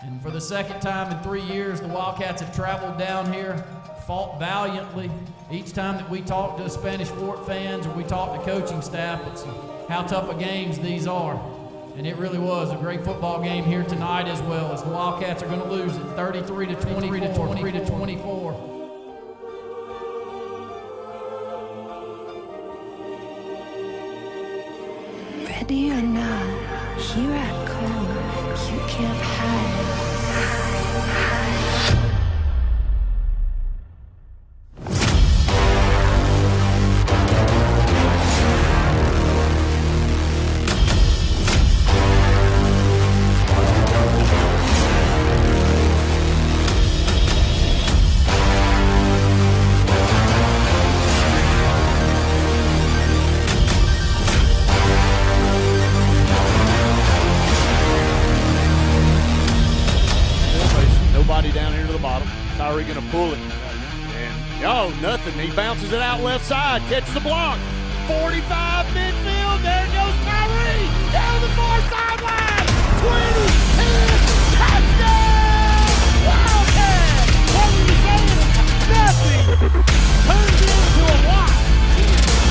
And for the second time in 3 years, the Wildcats have traveled down here, fought valiantly. Each time that we talk to Spanish Fort fans or we talk to coaching staff, it's how tough of games these are. And it really was a great football game here tonight as well, as the Wildcats are going to lose it 33-24. Ready or not, here I come. You can't hide. Down here to the bottom. Tyree gonna pull it. And nothing. He bounces it out left side, catches the block. 45 midfield. There goes Tyree down the far sideline. 20, 10, touchdown! Wildcats! What were you saying? Nothing. Turns it into a lot.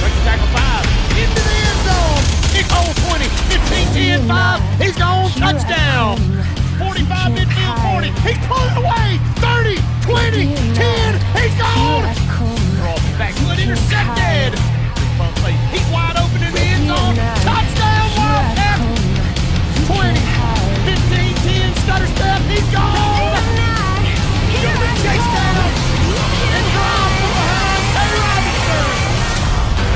Breaks the tackle 5. Into the end zone. Kickoff 20, 15, 10, 5. He's gone. Touchdown. 45 midfield, 40. He's pulling away. 30, 20, 10. He's gone. Back foot intercepted. He's wide open in the end zone. Touchdown, Wildcats. 20, 15, 10. Stutter step. He's gone. He'll be chased down and dropped from behind Terry Robinson.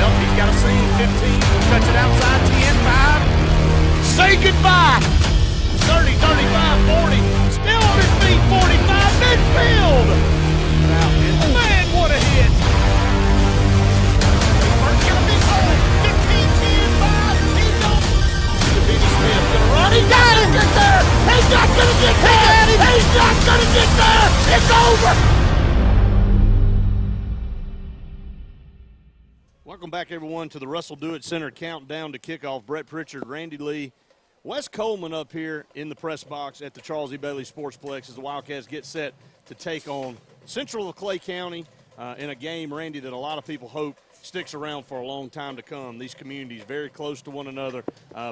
Nope, he's got a seam. 15. Cuts it outside. 10, 5. Say goodbye. 30, 35, 40, still on his feet, 45, midfield! Man, what a hit! First got a big hole, 15, 10, 5, he's on! Davini Smith gonna run, he's got to get there! He's not gonna get there! He's not gonna get there! It's over! Welcome back, everyone, to the Russell Do-It Center countdown to kickoff. Brett Pritchard, Randy Lee, Wes Coleman up here in the press box at the Charles E. Bailey Sportsplex as the Wildcats get set to take on Central of Clay County in a game, Randy, that a lot of people hope sticks around for a long time to come. These communities very close to one another,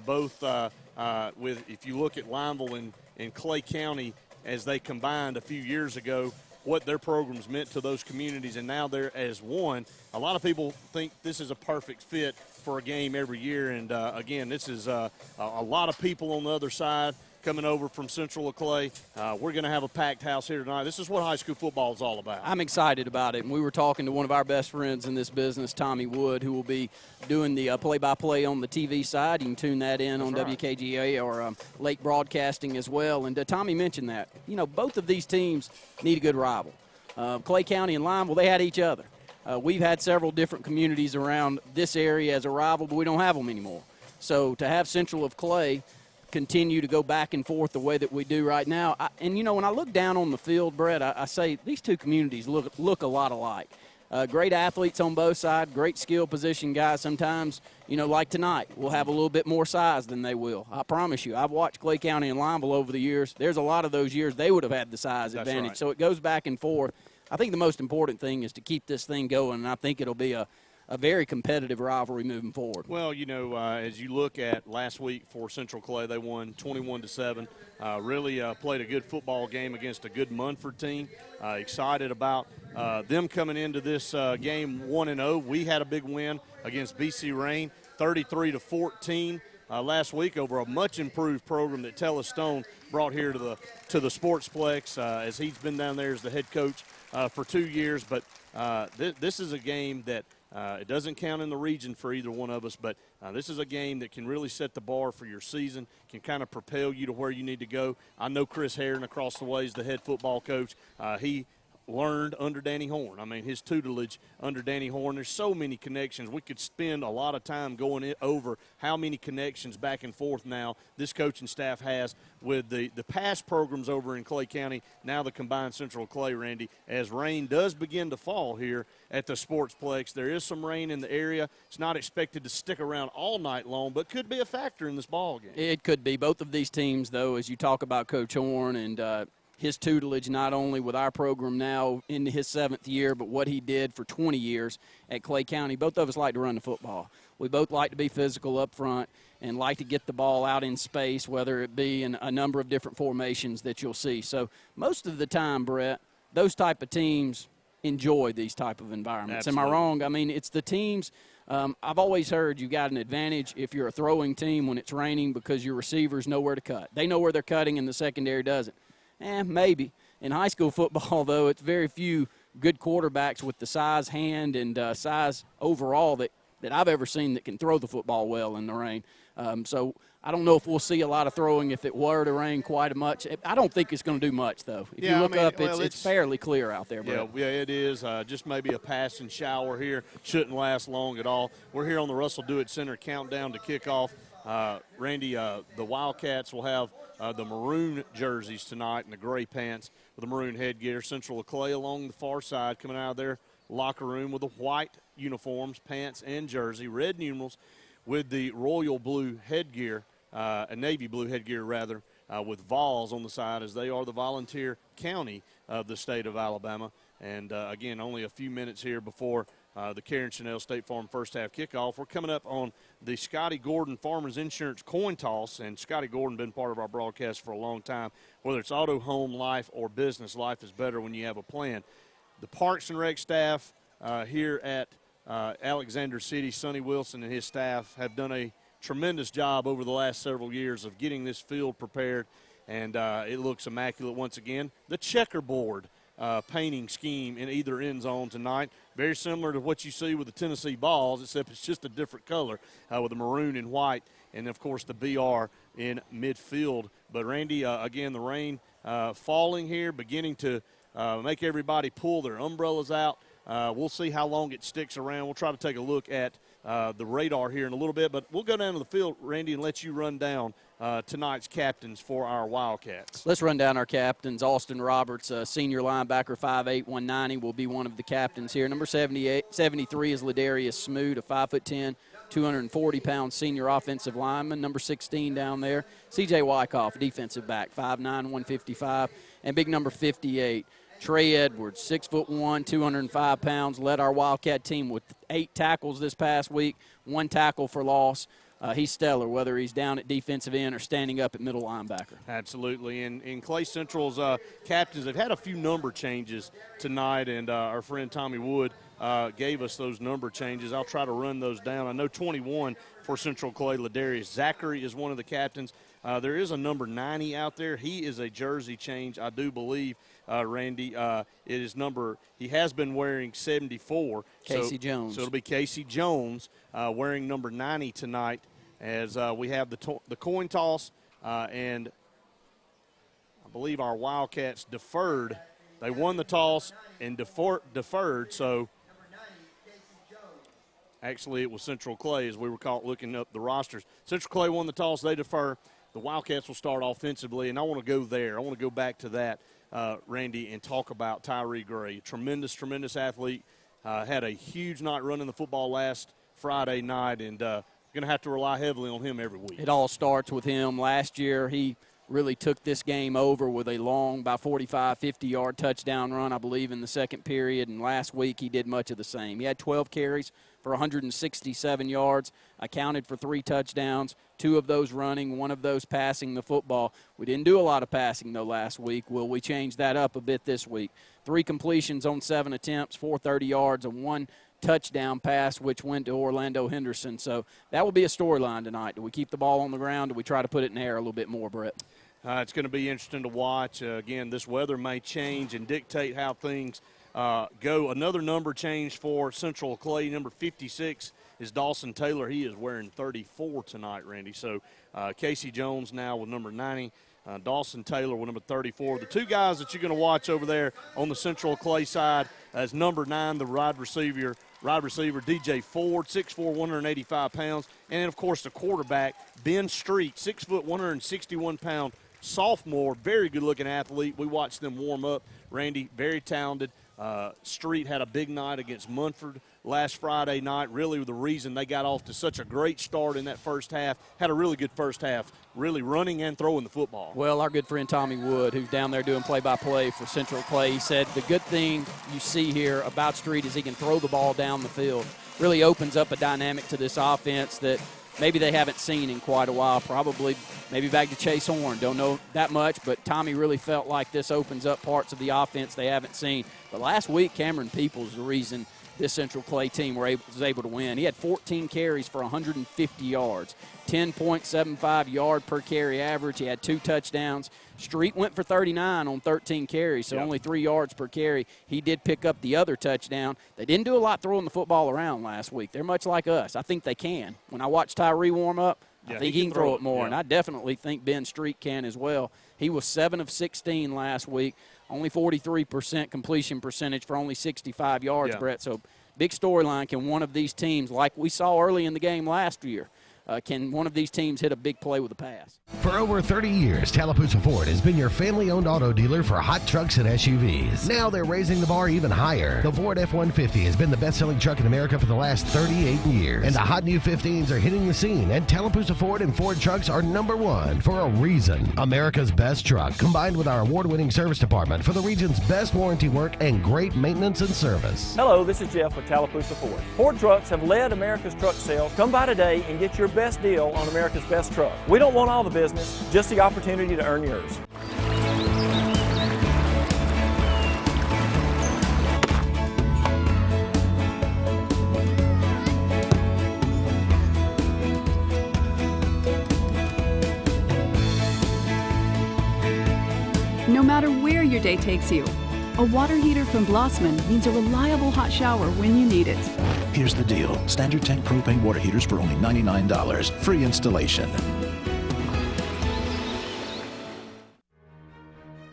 both if you look at Lineville and Clay County as they combined a few years ago, what their programs meant to those communities, and now they're as one. A lot of people think this is a perfect fit for a game every year, and again, this is a lot of people on the other side coming over from Central of Clay. We're going to have a packed house here tonight. This is what high school football is all about. I'm excited about it, and we were talking to one of our best friends in this business, Tommy Wood, who will be doing the play-by-play on the TV side. You can tune that in on WKGA or Lake Broadcasting as well. And Tommy mentioned that. You know, both of these teams need a good rival. Clay County and Lineville, they had each other. We've had several different communities around this area as a rival, but we don't have them anymore. So to have Central of Clay continue to go back and forth the way that we do right now, and you know, when I look down on the field, Brett, I say these two communities look a lot alike. Great athletes on both sides, great skill position guys. Sometimes, you know, like tonight, we'll have a little bit more size than they will. I promise you. I've watched Clay County and Lineville over the years. There's a lot of those years they would have had the size advantage. Right. So it goes back and forth. I think the most important thing is to keep this thing going, and I think it'll be a very competitive rivalry moving forward. Well, you know, as you look at last week for Central Clay, they won 21-7. Really played a good football game against a good Munford team. Excited about them coming into this game 1-0. We had a big win against BC Rain, 33-14. Last week over a much improved program that Tella Stone brought here to the Sportsplex, as he's been down there as the head coach for 2 years. But this is a game that it doesn't count in the region for either one of us, but this is a game that can really set the bar for your season, can kind of propel you to where you need to go. I know Chris Herron across the way is the head football coach. He learned under Danny Horn. I mean, his tutelage under Danny Horn, there's so many connections. We could spend a lot of time going over how many connections back and forth now this coaching staff has with the past programs over in Clay County, now the combined Central Clay, Randy. As rain does begin to fall here at the Sportsplex, there is some rain in the area. It's not expected to stick around all night long, but could be a factor in this ball game. It could be. Both of these teams, though, as you talk about Coach Horn and his tutelage, not only with our program now into his 7th year, but what he did for 20 years at Clay County. Both of us like to run the football. We both like to be physical up front and like to get the ball out in space, whether it be in a number of different formations that you'll see. So most of the time, Brett, those type of teams enjoy these type of environments. Absolutely. Am I wrong? I mean, it's the teams I've always heard you got an advantage if you're a throwing team when it's raining because your receivers know where to cut. They know where they're cutting and the secondary doesn't. Maybe. In high school football, though, it's very few good quarterbacks with the size, hand, and size overall that I've ever seen that can throw the football well in the rain. So I don't know if we'll see a lot of throwing if it were to rain quite as much. I don't think it's going to do much, though. If you look up, it's fairly clear out there, Brett. Yeah, it is. Just maybe a passing shower here. Shouldn't last long at all. We're here on the Russell Do-It Center countdown to kickoff. Randy, the Wildcats will have the maroon jerseys tonight and the gray pants with the maroon headgear. Central Clay along the far side coming out of their locker room with the white uniforms, pants, and jersey, red numerals with the royal blue headgear, a navy blue headgear rather, with Vols on the side as they are the volunteer county of the state of Alabama. And, again, only a few minutes here before the Karen Chanel State Farm first half kickoff. We're coming up on the Scotty Gordon Farmers Insurance coin toss, and Scotty Gordon been part of our broadcast for a long time. Whether it's auto, home, life, or business, life is better when you have a plan. The Parks and Rec staff here at Alexander City, Sonny Wilson and his staff have done a tremendous job over the last several years of getting this field prepared, and it looks immaculate once again. The checkerboard painting scheme in either end zone tonight, very similar to what you see with the Tennessee Balls, except it's just a different color with the maroon and white, and, of course, the BR in midfield. But, Randy, again, the rain falling here, beginning to make everybody pull their umbrellas out. We'll see how long it sticks around. We'll try to take a look at the radar here in a little bit, but we'll go down to the field, Randy, and let you run down tonight's captains for our Wildcats. Let's run down our captains. Austin Roberts, senior linebacker, 5'8", 190, will be one of the captains here. Number 73 is Ladarius Smoot, a 5'10", 240-pound senior offensive lineman. Number 16 down there, C.J. Wyckoff, defensive back, 5'9", 155, and big number 58. Trey Edwards, 6'1", 205 pounds, led our Wildcat team with 8 tackles this past week, 1 tackle for loss. He's stellar, whether he's down at defensive end or standing up at middle linebacker. Absolutely. And Clay Central's captains have had a few number changes tonight, and our friend Tommy Wood gave us those number changes. I'll try to run those down. I know 21 for Central Clay, Ladarius Zachary is one of the captains. There is a number 90 out there. He is a jersey change, I do believe, Randy. He has been wearing 74. Casey Jones. So it'll be Casey Jones wearing number 90 tonight as we have the coin toss, and I believe our Wildcats deferred. They won the toss and deferred, so actually it was Central Clay as we were caught looking up the rosters. Central Clay won the toss, they defer. The Wildcats will start offensively, and I want to go there. I want to go back to that, Randy, and talk about Tyree Gray. Tremendous, tremendous athlete. Had a huge night running the football last Friday night, and going to have to rely heavily on him every week. It all starts with him. Last year he really took this game over with a long, about 45, 50-yard touchdown run, I believe, in the second period, and last week he did much of the same. He had 12 carries for 167 yards, accounted for 3 touchdowns, 2 of those running, 1 of those passing the football. We didn't do a lot of passing, though, last week. Will we change that up a bit this week? 3 completions on 7 attempts, 430 yards, and 1 touchdown pass, which went to Orlando Henderson. So that will be a storyline tonight. Do we keep the ball on the ground? Do we try to put it in the air a little bit more, Brett? It's going to be interesting to watch. Again, this weather may change and dictate how things go. Another number change for Central Clay, number 56 is Dawson Taylor. He is wearing 34 tonight, Randy. So Casey Jones now with number 90. Dawson Taylor with number 34. The two guys that you're going to watch over there on the Central Clay side as number 9, the wide receiver DJ Ford, 6'4", 185 pounds. And then, of course, the quarterback, Ben Street, 6 foot, 161 pound sophomore, very good-looking athlete. We watched them warm up. Randy, very talented. Street had a big night against Munford last Friday night. Really the reason they got off to such a great start in that first half. Had a really good first half, really running and throwing the football. Well, our good friend Tommy Wood, who's down there doing play-by-play for Central Clay, he said the good thing you see here about Street is he can throw the ball down the field. Really opens up a dynamic to this offense that maybe they haven't seen in quite a while. Probably maybe back to Chase Horn. Don't know that much, but Tommy really felt like this opens up parts of the offense they haven't seen. But last week, Cameron Peoples is the reason this Central Clay team was able to win. He had 14 carries for 150 yards, 10.75 yard per carry average. He had 2 touchdowns. Street went for 39 on 13 carries, so only 3 yards per carry. He did pick up the other touchdown. They didn't do a lot throwing the football around last week. They're much like us. I think they can. When I watch Tyree warm up, I think he can throw it more, and I definitely think Ben Street can as well. He was 7 of 16 last week, only 43% completion percentage for only 65 yards, Brett. So big storyline. Can one of these teams, like we saw early in the game last year, can one of these teams hit a big play with a pass? For over 30 years, Tallapoosa Ford has been your family-owned auto dealer for hot trucks and SUVs. Now they're raising the bar even higher. The Ford F-150 has been the best-selling truck in America for the last 38 years. And the hot new 15s are hitting the scene, and Tallapoosa Ford and Ford trucks are #1 for a reason. America's best truck, combined with our award-winning service department for the region's best warranty work and great maintenance and service. Hello, this is Jeff with Tallapoosa Ford. Ford trucks have led America's truck sales. Come by today and get your best deal on America's best truck. We don't want all the business, just the opportunity to earn yours. No matter where your day takes you, a water heater from Blossman means a reliable hot shower when you need it. Here's the deal. Standard tank propane water heaters for only $99. Free installation.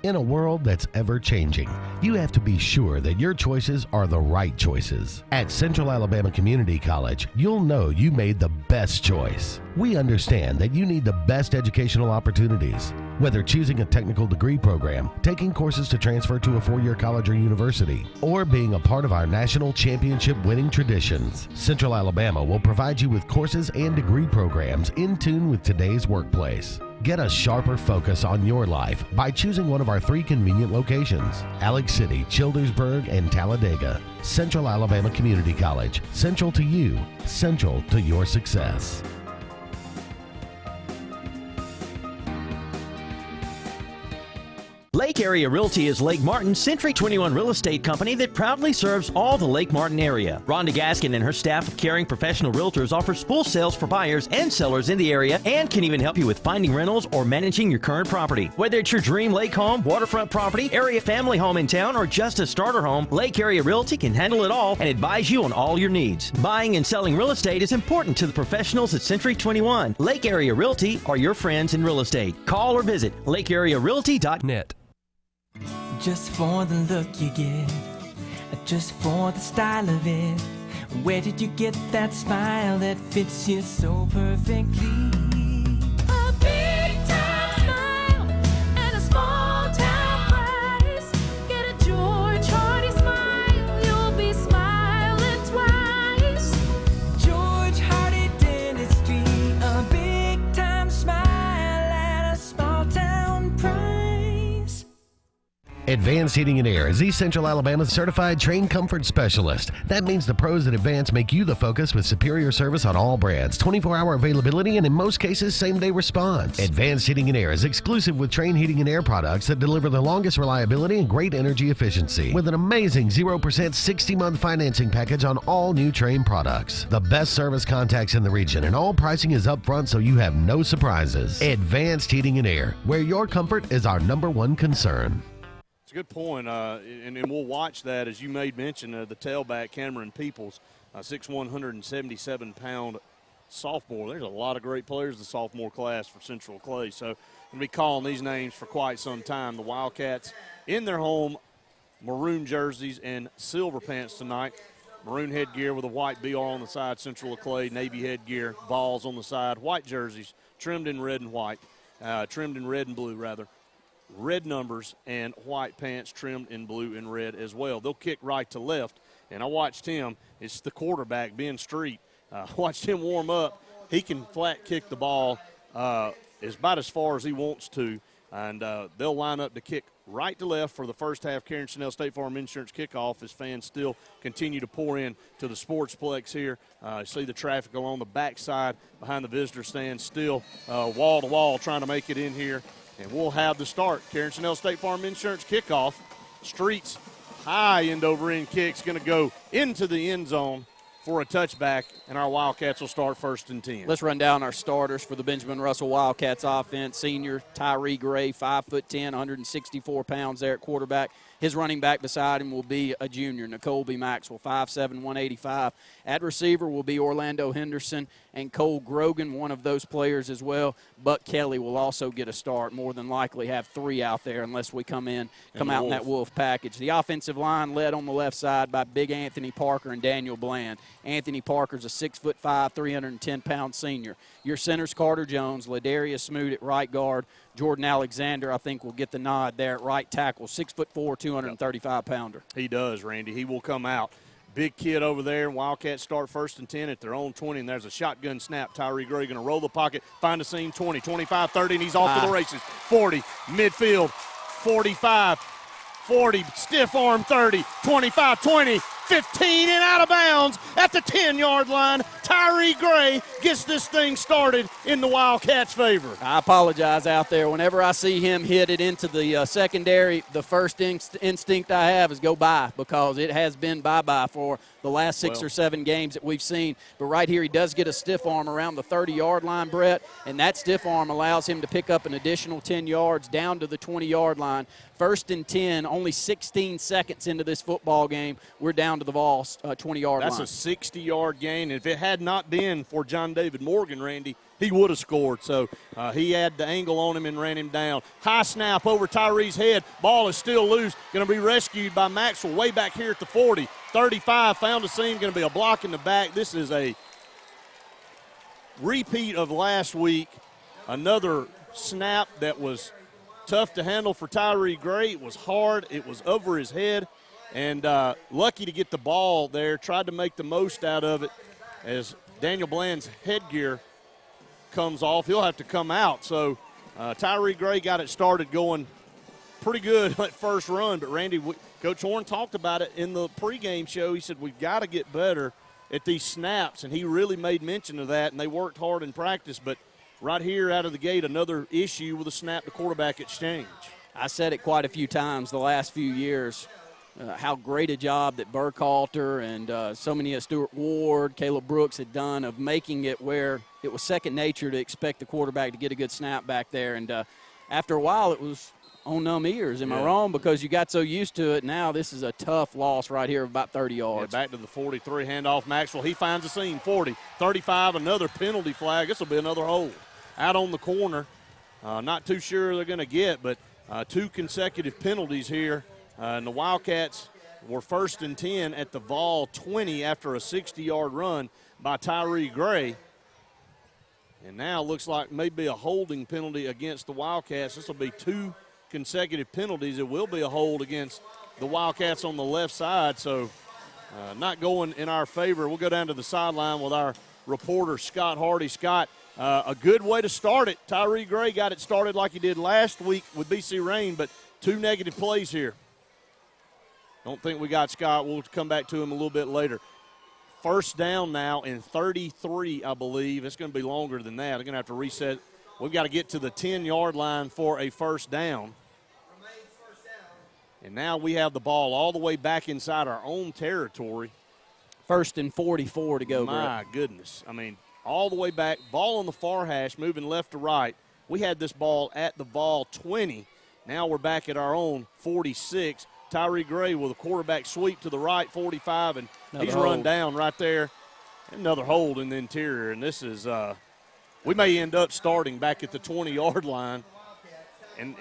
In a world that's ever-changing, you have to be sure that your choices are the right choices. At Central Alabama Community College, you'll know you made the best choice. We understand that you need the best educational opportunities. Whether choosing a technical degree program, taking courses to transfer to a 4-year college or university, or being a part of our national championship winning traditions, Central Alabama will provide you with courses and degree programs in tune with today's workplace. Get a sharper focus on your life by choosing one of our 3 convenient locations: Alex City, Childersburg, and Talladega. Central Alabama Community College. Central to you, central to your success. Lake Area Realty is Lake Martin's Century 21 real estate company that proudly serves all the Lake Martin area. Rhonda Gaskin and her staff of caring professional realtors offers full sales for buyers and sellers in the area and can even help you with finding rentals or managing your current property. Whether it's your dream lake home, waterfront property, area family home in town, or just a starter home, Lake Area Realty can handle it all and advise you on all your needs. Buying and selling real estate is important to the professionals at Century 21. Lake Area Realty are your friends in real estate. Call or visit lakearearealty.net. Just for the look you get, just for the style of it. Where did you get that smile that fits you so perfectly? A big time smile and a small town price. Get a George Hardy smile, you'll be smiling twice. George Hardy Dentistry, a big time smile at a small town price. Advanced Heating and Air is East Central Alabama's certified train comfort specialist. That means the pros at Advanced make you the focus with superior service on all brands, 24-hour availability, and in most cases, same-day response. Advanced Heating and Air is exclusive with Train Heating and Air products that deliver the longest reliability and great energy efficiency with an amazing 0% 60-month financing package on all new Train products. The best service contacts in the region, and all pricing is upfront so you have no surprises. Advanced Heating and Air, where your comfort is our #1 concern. It's a good point, and we'll watch that, as you made mention, the tailback, Cameron Peoples, 6'1", 177-pound sophomore. There's a lot of great players in the sophomore class for Central Clay. So we'll be calling these names for quite some time. The Wildcats in their home maroon jerseys and silver pants tonight. Maroon headgear with a white BR on the side, Central Clay, navy headgear, balls on the side, white jerseys, trimmed in red and white, trimmed in red and blue, rather. Red numbers and white pants trimmed in blue and red as well. They'll kick right to left, and I watched him. It's the quarterback, Ben Street. Watched him warm up. He can flat kick the ball about as far as he wants to, and they'll line up to kick right to left for the first half. Karen Chanel State Farm Insurance kickoff as fans still continue to pour in to the Sportsplex here. See the traffic along the backside behind the visitor stand, still wall to wall trying to make it in here. And we'll have the start. Karen Chanel State Farm Insurance kickoff. Streets high end over end kick's going to go into the end zone for a touchback, and our Wildcats will start 1st and 10. Let's run down our starters for the Benjamin Russell Wildcats offense. Senior Tyree Gray, 5'10", 164 pounds there at quarterback. His running back beside him will be a junior, Nicole B. Maxwell, 5'7", 185. At receiver will be Orlando Henderson and Cole Grogan, one of those players as well. Buck Kelly will also get a start, more than likely have 3 out there unless we come out in that Wolf package. The offensive line led on the left side by Big Anthony Parker and Daniel Bland. Anthony Parker's a 6'5", 310-pound senior. Your center's Carter Jones, Ladarius Smoot at right guard. Jordan Alexander, I think, will get the nod there at right tackle, 6'4", 235-pounder. He does, Randy. He will come out. Big kid over there. Wildcats start 1st and 10 at their own 20, and there's a shotgun snap. Tyree Gray going to roll the pocket, find a seam, 20, 25, 30, and he's off to the races. 40, midfield, 45, 40, stiff arm 30, 25, 20, 15, and out of bounds at the 10-yard line. Tyree Gray gets this thing started in the Wildcats' favor. I apologize out there. Whenever I see him hit it into the secondary, the first instinct I have is go by, because it has been bye-bye for the last 6 or 7 games that we've seen. But right here, he does get a stiff arm around the 30-yard line, Brett, and that stiff arm allows him to pick up an additional 10 yards down to the 20-yard line. 1st and 10, only 16 seconds into this football game. We're down to the Vols 20-yard line. That's a 60-yard gain. If it had not been for John David Morgan, Randy, he would have scored. So he had the angle on him and ran him down. High snap over Tyree's head. Ball is still loose. Going to be rescued by Maxwell way back here at the 40. 35, found a seam. Going to be a block in the back. This is a repeat of last week. Another snap that was tough to handle for Tyree Gray. It was hard. It was over his head. And lucky to get the ball there. Tried to make the most out of it as Daniel Bland's headgear comes off. He'll have to come out. So Tyree Gray got it started going pretty good at first run. But, Randy, Coach Horn talked about it in the pregame show. He said, we've got to get better at these snaps. And he really made mention of that, and they worked hard in practice. But right here out of the gate, another issue with a snap-to-quarterback exchange. I said it quite a few times the last few years. How great a job that Burkhalter and so many Stuart Ward, Caleb Brooks had done of making it where it was second nature to expect the quarterback to get a good snap back there. And after a while, it was on numb ears. Am I wrong? Because you got so used to it. Now this is a tough loss right here of about 30 yards. Yeah, back to the 43, handoff Maxwell. He finds a seam, 40, 35, another penalty flag. This will be another hold. Out on the corner. Not too sure they're going to get, but 2 consecutive penalties here. And the Wildcats were 1st and 10 at the Vol 20 after a 60-yard run by Tyree Gray. And now looks like maybe a holding penalty against the Wildcats. This will be 2 consecutive penalties. It will be a hold against the Wildcats on the left side. So not going in our favor. We'll go down to the sideline with our reporter, Scott Hardy. Scott, a good way to start it. Tyree Gray got it started like he did last week with BC Rain, but 2 negative plays here. Don't think we got Scott. We'll come back to him a little bit later. First down now in 33, I believe. It's going to be longer than that. They're going to have to reset. We've got to get to the 10-yard line for a first down. And now we have the ball all the way back inside our own territory. 1st and 44 to go, My goodness. I mean, all the way back. Ball on the far hash, moving left to right. We had this ball at the Vol 20. Now we're back at our own 46. Tyree Gray with a quarterback sweep to the right, 45, and he's run down right there Another hold in the interior, and this is we may end up starting back at the 20-yard line, and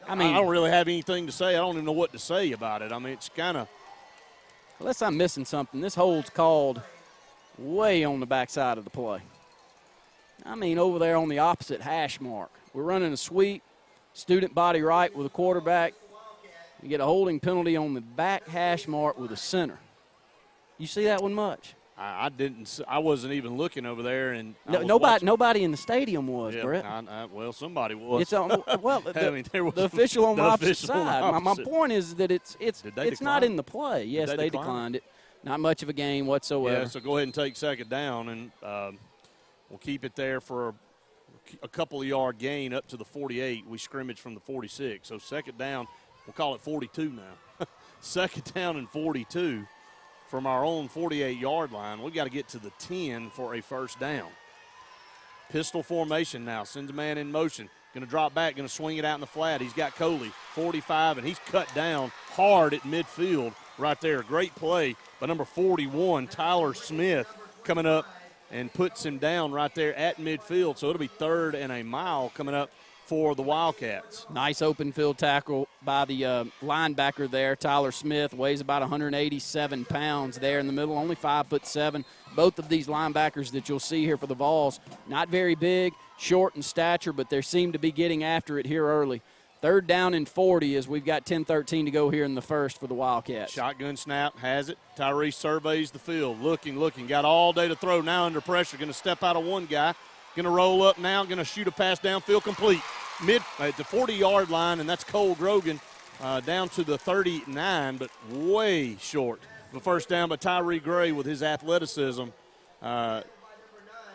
I mean, I don't really have anything to say. I don't even know what to say about it. I mean, it's kind of. Unless I'm missing something, this hold's called way on the backside of the play. I mean, over there on the opposite hash mark. We're running a sweep, student body right with a quarterback. You get a holding penalty on the back hash mark with a center. You see that one much? I didn't. I wasn't even looking over there, and nobody in the stadium was, yeah, Brett. Well, somebody was. It's on, well, I mean, there was the official on the opposite side. My opposite. point is that it's not in the play. Yes, they decline declined it. Not much of a gain whatsoever. Yeah, so go ahead and take second down, and we'll keep it there for a couple of yard gain up to the 48. We scrimmage from the 46. So second down, we'll call it 42 now. Second down and 42 from our own 48-yard line. We've got to get to the 10 for a first down. Pistol formation now. Sends a man in motion. Going to drop back, going to swing it out in the flat. He's got Coley, 45, and he's cut down hard at midfield right there. Great play by number 41, Tyler Smith, coming up and puts him down right there at midfield. So it'll be 3rd and a mile coming up for the Wildcats. Nice open field tackle by the linebacker there. Tyler Smith weighs about 187 pounds there in the middle, only 5'7". Both of these linebackers that you'll see here for the Vols, not very big, short in stature, but they seem to be getting after it here early. 3rd down and 40 as we've got 10-13 to go here in the first for the Wildcats. Shotgun snap, has it. Tyrese surveys the field, looking, got all day to throw. Now under pressure, going to step out of one guy. Going to roll up now, going to shoot a pass downfield, complete. Mid at the 40-yard line, and that's Cole Grogan down to the 39, but way short. The first down, but Tyree Gray with his athleticism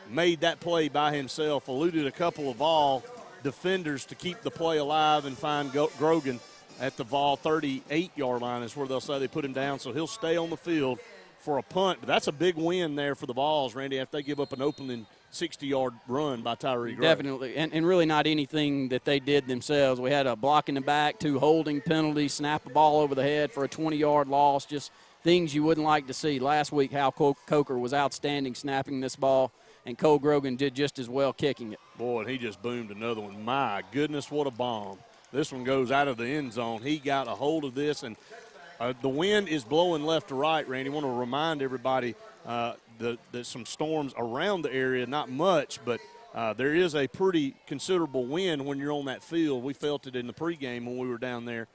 made that play by himself, eluded a couple of Vol defenders to keep the play alive and find Grogan at the Vol 38-yard line is where they'll say they put him down, so he'll stay on the field for a punt. But that's a big win there for the Vols, Randy, after they give up an opening 60-yard run by Tyree Gray. Definitely, and really not anything that they did themselves. We had a block in the back, 2 holding penalties, snap a ball over the head for a 20-yard loss, just things you wouldn't like to see. Last week, Hal Coker was outstanding snapping this ball, and Cole Grogan did just as well kicking it. Boy, and he just boomed another one. My goodness, what a bomb. This one goes out of the end zone. He got a hold of this, and the wind is blowing left to right, Randy. I want to remind everybody there's some storms around the area, not much, but there is a pretty considerable wind when you're on that field. We felt it in the pregame when we were down there,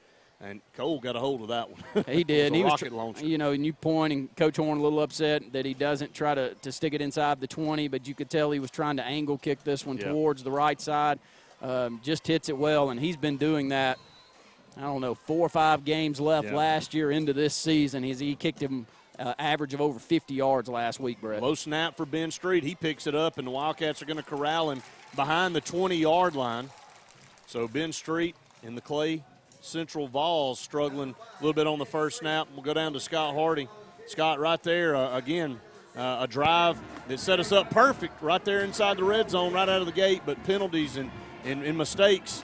and Cole got a hold of that one. He did. And he was rocket launcher. You know, and you point, and Coach Horn a little upset that he doesn't try to stick it inside the 20, but you could tell he was trying to angle kick this one towards the right side. Just hits it well, and he's been doing that, I don't know, 4 or 5 games left last year into this season. He kicked him average of over 50 yards last week, Brett. Low snap for Ben Street. He picks it up, and the Wildcats are going to corral him behind the 20-yard line. So Ben Street in the Clay Central Vols struggling a little bit on the first snap. We'll go down to Scott Hardy. Scott right there, again, a drive that set us up perfect right there inside the red zone right out of the gate, but penalties and mistakes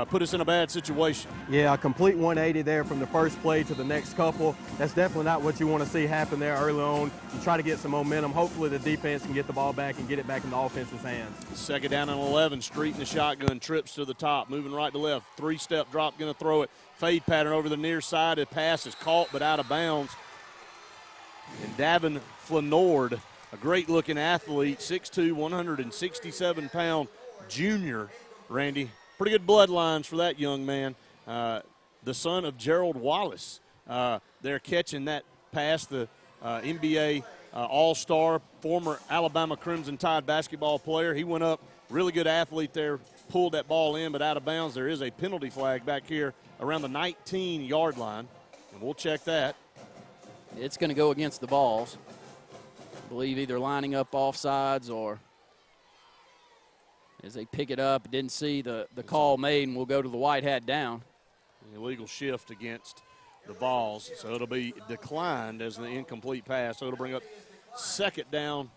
put us in a bad situation. Yeah, a complete 180 there from the first play to the next couple. That's definitely not what you want to see happen there early on. You try to get some momentum. Hopefully the defense can get the ball back and get it back in the offense's hands. Second down and 11. Street in the shotgun, trips to the top, moving right to left. 3-step drop, going to throw it. Fade pattern over the near side. The pass is caught but out of bounds. And Davin Flanord, a great-looking athlete, 6'2", 167-pound junior, Randy. Pretty good bloodlines for that young man. The son of Gerald Wallace. They're catching that pass, the NBA All-Star, former Alabama Crimson Tide basketball player. He went up, really good athlete there, pulled that ball in, but out of bounds. There is a penalty flag back here around the 19-yard line, and we'll check that. It's going to go against the Vols. I believe either lining up offsides or as they pick it up, didn't see the call made, and we'll go to the white hat down. An illegal shift against the Vols, so it'll be declined as an incomplete pass. So it'll bring up third down,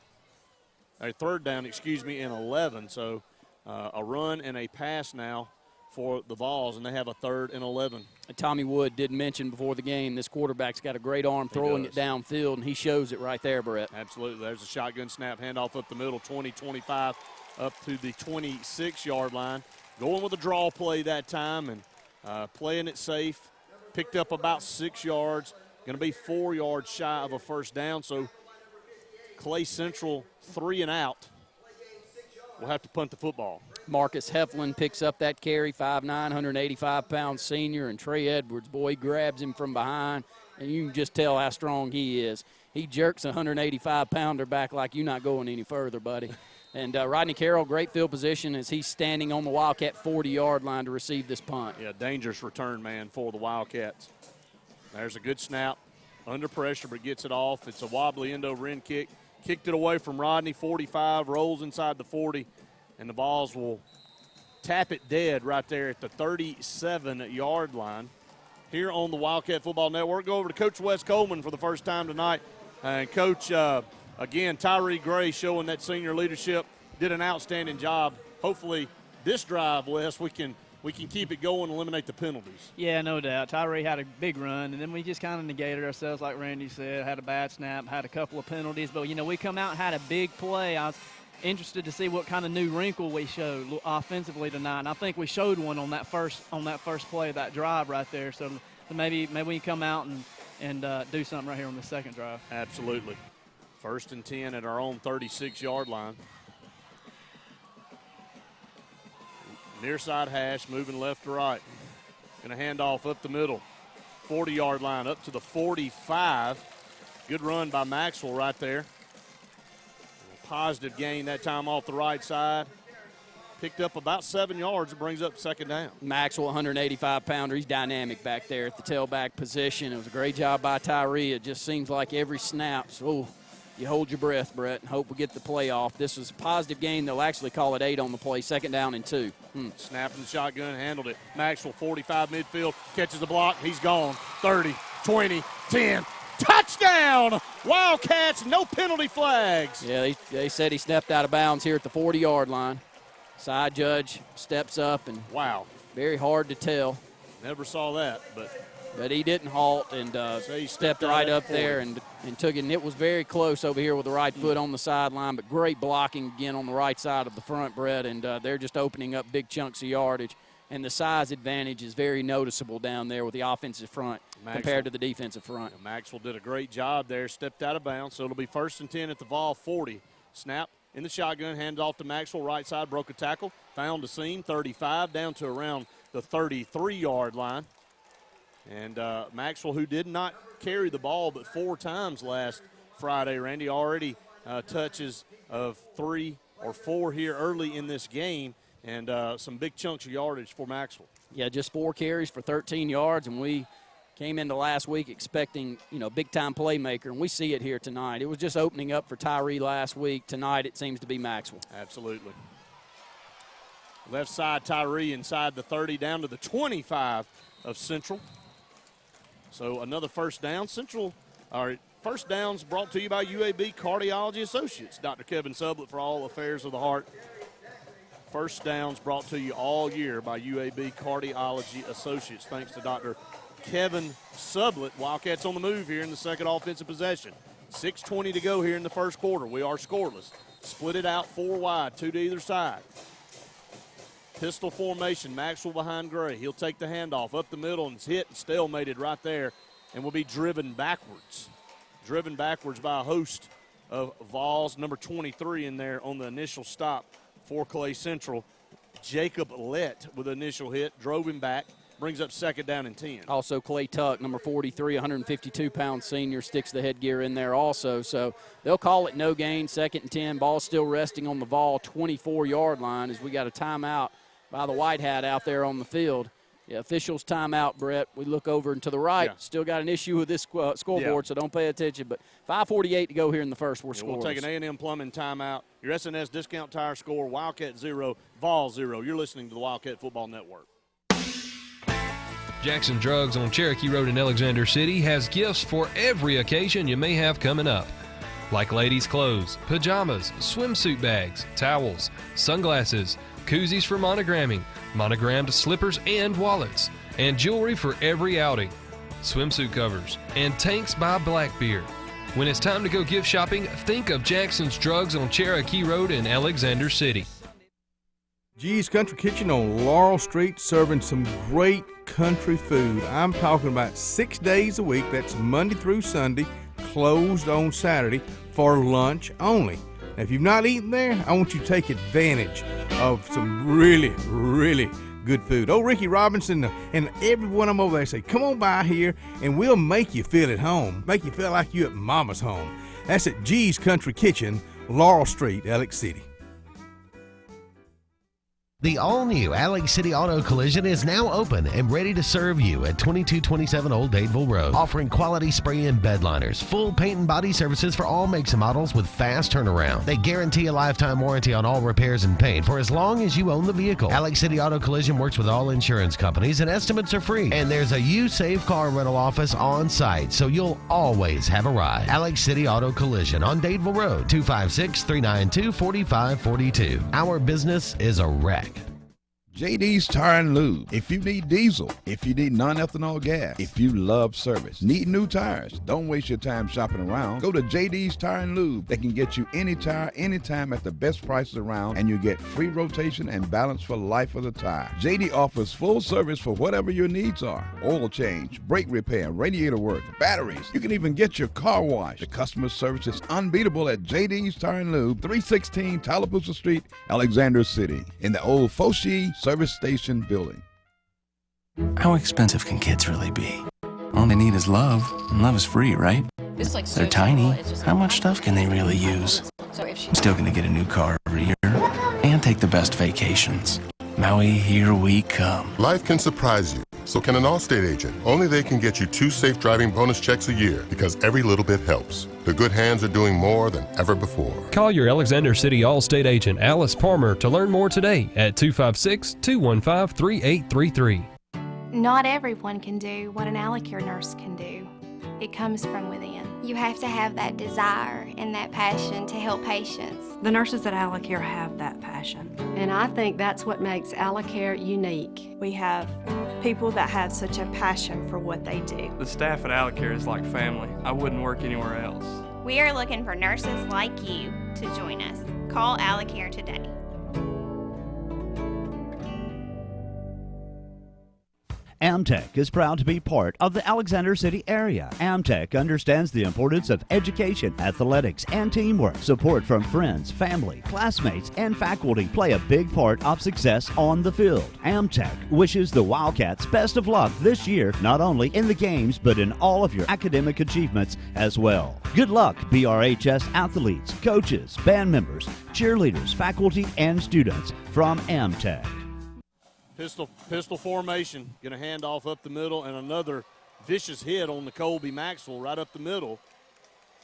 and 11. So a run and a pass now for the Vols, and they have a 3rd and 11. Tommy Wood did mention before the game this quarterback's got a great arm throwing it downfield, and he shows it right there, Brett. Absolutely. There's a shotgun snap, handoff up the middle, 20-25 up to the 26-yard line. Going with a draw play that time and playing it safe. Picked up about 6 yards. Going to be 4 yards shy of a first down, so Clay Central 3 and out. We'll have to punt the football. Marcus Heflin picks up that carry, 5'9", 185-pound senior, and Trey Edwards, boy, grabs him from behind, and you can just tell how strong he is. He jerks a 185-pounder back like you're not going any further, buddy. And Rodney Carroll, great field position as he's standing on the Wildcat 40-yard line to receive this punt. Yeah, dangerous return man for the Wildcats. There's a good snap, under pressure, but gets it off. It's a wobbly end-over-end kick. Kicked it away from Rodney, 45, rolls inside the 40, and the Vols will tap it dead right there at the 37-yard line. Here on the Wildcat Football Network, go over to Coach Wes Coleman for the first time tonight. And Coach, again, Tyree Gray showing that senior leadership, did an outstanding job. Hopefully this drive, Wes, we can keep it going and eliminate the penalties. Yeah, no doubt. Tyree had a big run, and then we just kind of negated ourselves, like Randy said, had a bad snap, had a couple of penalties. But, we come out and had a big play. I was interested to see what kind of new wrinkle we showed offensively tonight. And I think we showed one on that first play of that drive right there. So maybe we can come out and do something right here on the second drive. Absolutely. 1st and 10 at our own 36-yard line. Near side hash, moving left to right. Going to hand off up the middle. 40-yard line up to the 45. Good run by Maxwell right there. Positive gain that time off the right side. Picked up about 7 yards. It brings up 2nd down. Maxwell, 185-pounder. He's dynamic back there at the tailback position. It was a great job by Tyree. It just seems like every snap, so you hold your breath, Brett, and hope we get the play off. This was a positive gain. They'll actually call it 8 on the play, 2nd down and 2. Snapping the shotgun, handled it. Maxwell, 45 midfield, catches the block. He's gone. 30, 20, 10. Touchdown! Wildcats, no penalty flags. Yeah, they said he stepped out of bounds here at the 40-yard line. Side judge steps up, and wow, very hard to tell. Never saw that, but he didn't halt and he stepped right up there and took it. And it was very close over here with the right foot on the sideline, but great blocking again on the right side of the front, Brett. And they're just opening up big chunks of yardage. And the size advantage is very noticeable down there with the offensive front compared to the defensive front. Maxwell did a great job there, stepped out of bounds, so it'll be 1st and 10 at the Vol 40. Snap in the shotgun, hands off to Maxwell, right side, broke a tackle, found a seam, 35, down to around the 33-yard line. And Maxwell, who did not carry the ball but 4 times last Friday, Randy, already touches of 3 or 4 here early in this game. And some big chunks of yardage for Maxwell. Yeah, just 4 carries for 13 yards, and we came into last week expecting, big-time playmaker, and we see it here tonight. It was just opening up for Tyree last week. Tonight it seems to be Maxwell. Absolutely. Left side Tyree inside the 30 down to the 25 of Central. So another first down. First downs brought to you by UAB Cardiology Associates. Dr. Kevin Sublett for all affairs of the heart. First downs brought to you all year by UAB Cardiology Associates. Thanks to Dr. Kevin Sublett. Wildcats on the move here in the second offensive possession. 6:20 to go here in the first quarter. We are scoreless. Split it out 4 wide, 2 to either side. Pistol formation, Maxwell behind Gray. He'll take the handoff up the middle and it's hit and stalemated right there and will be driven backwards. Driven backwards by a host of Vols. Number 23 in there on the initial stop for Clay Central. Jacob Lett with the initial hit, drove him back, brings up 2nd down and 10. Also Clay Tuck, number 43, 152-pound senior, sticks the headgear in there also. So they'll call it no gain, 2nd and 10. Ball still resting on the Vol 24-yard line as we got a timeout by the White Hat out there on the field. Yeah, officials timeout, Brett. We look over and to the right. Yeah. Still got an issue with this scoreboard, so don't pay attention. But 5:48 to go here in the first. We're scoreless. We'll take an A&M Plumbing timeout. Your S&S Discount Tire score, Wildcat 0, Vol 0. You're listening to the Wildcat Football Network. Jackson Drugs on Cherokee Road in Alexander City has gifts for every occasion you may have coming up. Like ladies' clothes, pajamas, swimsuit bags, towels, sunglasses, koozies for monogramming, monogrammed slippers and wallets, and jewelry for every outing, swimsuit covers, and tanks by Blackbeard. When it's time to go gift shopping, think of Jackson's Drugs on Cherokee Road in Alexander City. G's Country Kitchen on Laurel Street, serving some great country food. I'm talking about 6 days a week. That's Monday through Sunday, closed on Saturday for lunch only. Now, if you've not eaten there, I want you to take advantage of some really, really good food. Oh, Ricky Robinson and everyone I'm over there say, come on by here and we'll make you feel at home. Make you feel like you at Mama's home. That's at G's Country Kitchen, Laurel Street, Alex City. The all-new Alex City Auto Collision is now open and ready to serve you at 2227 Old Dadeville Road, offering quality spray and bed liners, full paint and body services for all makes and models with fast turnaround. They guarantee a lifetime warranty on all repairs and paint for as long as you own the vehicle. Alex City Auto Collision works with all insurance companies and estimates are free. And there's a You Save Car rental office on site, so you'll always have a ride. Alex City Auto Collision on Dadeville Road, 256-392-4542. Our business is a wreck. JD's Tire and Lube. If you need diesel, if you need non-ethanol gas, if you love service, need new tires, don't waste your time shopping around. Go to JD's Tire and Lube. They can get you any tire, anytime at the best prices around, and you get free rotation and balance for life of the tire. JD offers full service for whatever your needs are. Oil change, brake repair, radiator work, batteries. You can even get your car washed. The customer service is unbeatable at JD's Tire and Lube, 316 Tallapoosa Street, Alexander City, in the old Foshee Service Station building. How expensive can kids really be? All they need is love, and love is free, right? They're tiny. How much stuff can they really use? I'm still gonna get a new car every year and take the best vacations. Maui, here we come. Life can surprise you. So can an Allstate agent. Only they can get you 2 safe driving bonus checks a year because every little bit helps. The good hands are doing more than ever before. Call your Alexander City Allstate agent, Alice Palmer, to learn more today at 256-215-3833. Not everyone can do what an Alacare nurse can do. It comes from within. You have to have that desire and that passion to help patients. The nurses at Alacare have that passion. And I think that's what makes Alacare unique. We have people that have such a passion for what they do. The staff at Alacare is like family. I wouldn't work anywhere else. We are looking for nurses like you to join us. Call Alacare today. Amtech is proud to be part of the Alexander City area. Amtech understands the importance of education, athletics, and teamwork. Support from friends, family, classmates, and faculty play a big part of success on the field. Amtech wishes the Wildcats best of luck this year, not only in the games, but in all of your academic achievements as well. Good luck, BRHS athletes, coaches, band members, cheerleaders, faculty, and students from Amtech. Pistol formation, going to hand off up the middle, and another vicious hit on the Colby Maxwell right up the middle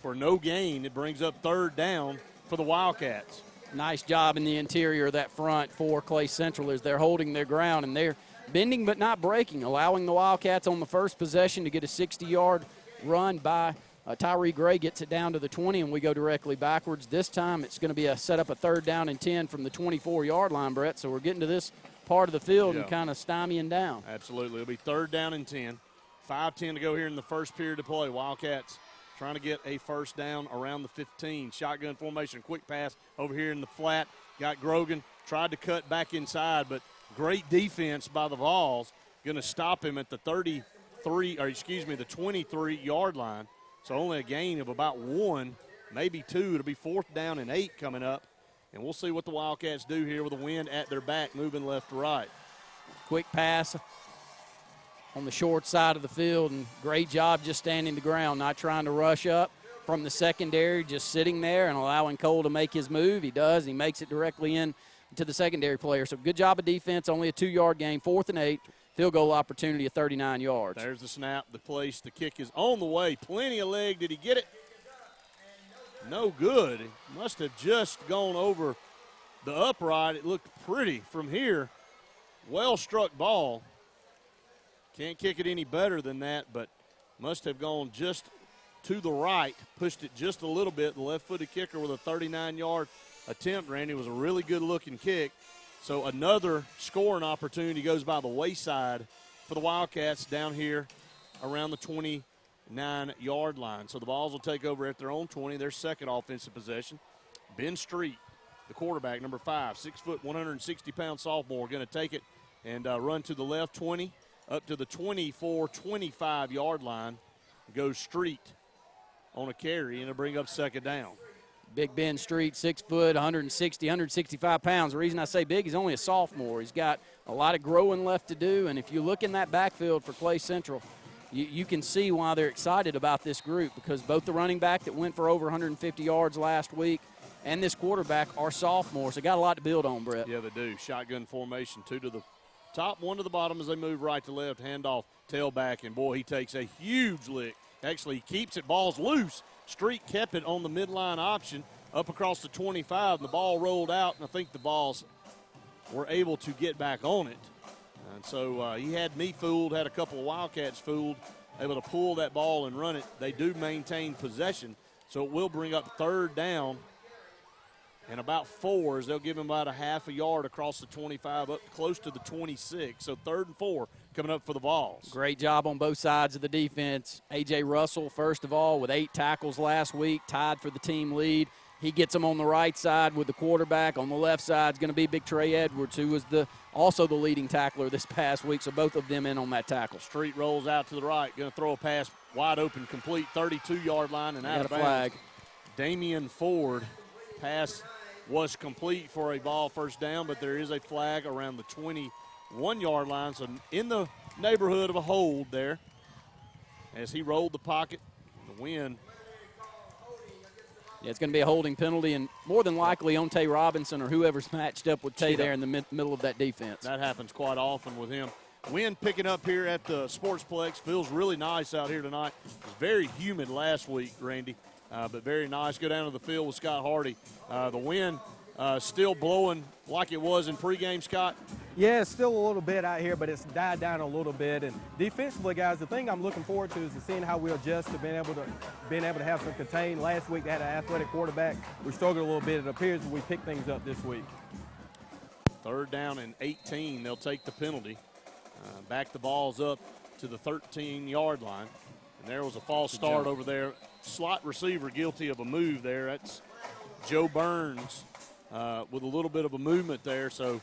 for no gain. It brings up 3rd down for the Wildcats. Nice job in the interior of that front for Clay Central as they're holding their ground, and they're bending but not breaking, allowing the Wildcats on the first possession to get a 60-yard run by Tyree Gray, gets it down to the 20, and we go directly backwards. This time it's going to be a set up a 3rd down and 10 from the 24-yard line, Brett, so we're getting to this part of the field and kind of stymieing down. Absolutely. It'll be 3rd down and 10. 5:10 to go here in the first period of play. Wildcats trying to get a 1st down around the 15. Shotgun formation, quick pass over here in the flat. Got Grogan, tried to cut back inside, but great defense by the Vols. Going to stop him at the 23-yard line. So only a gain of about 1, maybe 2. It'll be 4th down and 8 coming up. And we'll see what the Wildcats do here with the wind at their back, moving left to right. Quick pass on the short side of the field, and great job just standing the ground, not trying to rush up from the secondary, just sitting there and allowing Cole to make his move. He does, and he makes it directly in to the secondary player. So good job of defense, only a 2-yard gain, 4th and 8. Field goal opportunity of 39 yards. There's the snap, the place, the kick is on the way. Plenty of leg. Did he get it? No good. It must have just gone over the upright. It looked pretty from here. Well struck ball. Can't kick it any better than that, but must have gone just to the right, pushed it just a little bit. The left-footed kicker with a 39-yard attempt, Randy, was a really good-looking kick. So another scoring opportunity goes by the wayside for the Wildcats down here around the 29-yard line. So the Vols will take over at their own 20, their second offensive possession. Ben Street, the quarterback, number 5, 6 foot, 160-pound sophomore, going to take it and run to the left 20 up to the 24, 25-yard line. Goes Street on a carry, and it'll bring up second down. Big Ben Street, 6 foot, 160, 165 pounds. The reason I say big, he's only a sophomore. He's got a lot of growing left to do, and if you look in that backfield for Clay Central, you can see why they're excited about this group, because both the running back that went for over 150 yards last week and this quarterback are sophomores. They got a lot to build on, Brett. Yeah, they do. Shotgun formation, 2 to the top, 1 to the bottom as they move right to left, handoff, tailback, and boy, he takes a huge lick. Actually, he keeps it, ball's loose. Street kept it on the midline option up across the 25, and the ball rolled out, and I think the Vols were able to get back on it. And so he had me fooled, had a couple of Wildcats fooled, able to pull that ball and run it. They do maintain possession, so it will bring up third down and about 4 as they'll give him about a half a yard across the 25 up close to the 26. So 3rd and 4 coming up for the Vols. Great job on both sides of the defense. A.J. Russell, first of all, with 8 tackles last week, tied for the team lead. He gets them on the right side with the quarterback. On the left side is going to be Big Trey Edwards, who was also the leading tackler this past week, so both of them in on that tackle. Street rolls out to the right, going to throw a pass wide open, complete, 32-yard line and out of bounds. Flag. Damian Ford, pass was complete for a ball first down, but there is a flag around the 21-yard line, so in the neighborhood of a hold there as he rolled the pocket. The wind. Yeah, it's going to be a holding penalty, and more than likely on Tay Robinson or whoever's matched up with Tay there in the middle of that defense. That happens quite often with him. Wind picking up here at the Sportsplex. Feels really nice out here tonight. It was very humid last week, Randy, but very nice. Go down to the field with Scott Hardy. The wind still blowing like it was in pregame, Scott? Yeah, it's still a little bit out here, but it's died down a little bit. And defensively, guys, the thing I'm looking forward to is seeing how we adjust to being able to have some contain. Last week they had an athletic quarterback. We struggled a little bit. It appears that we picked things up this week. 3rd down and 18. They'll take the penalty. Back the balls up to the 13-yard line. And there was a false start over there. Slot receiver guilty of a move there. That's Joe Burns with a little bit of a movement there. So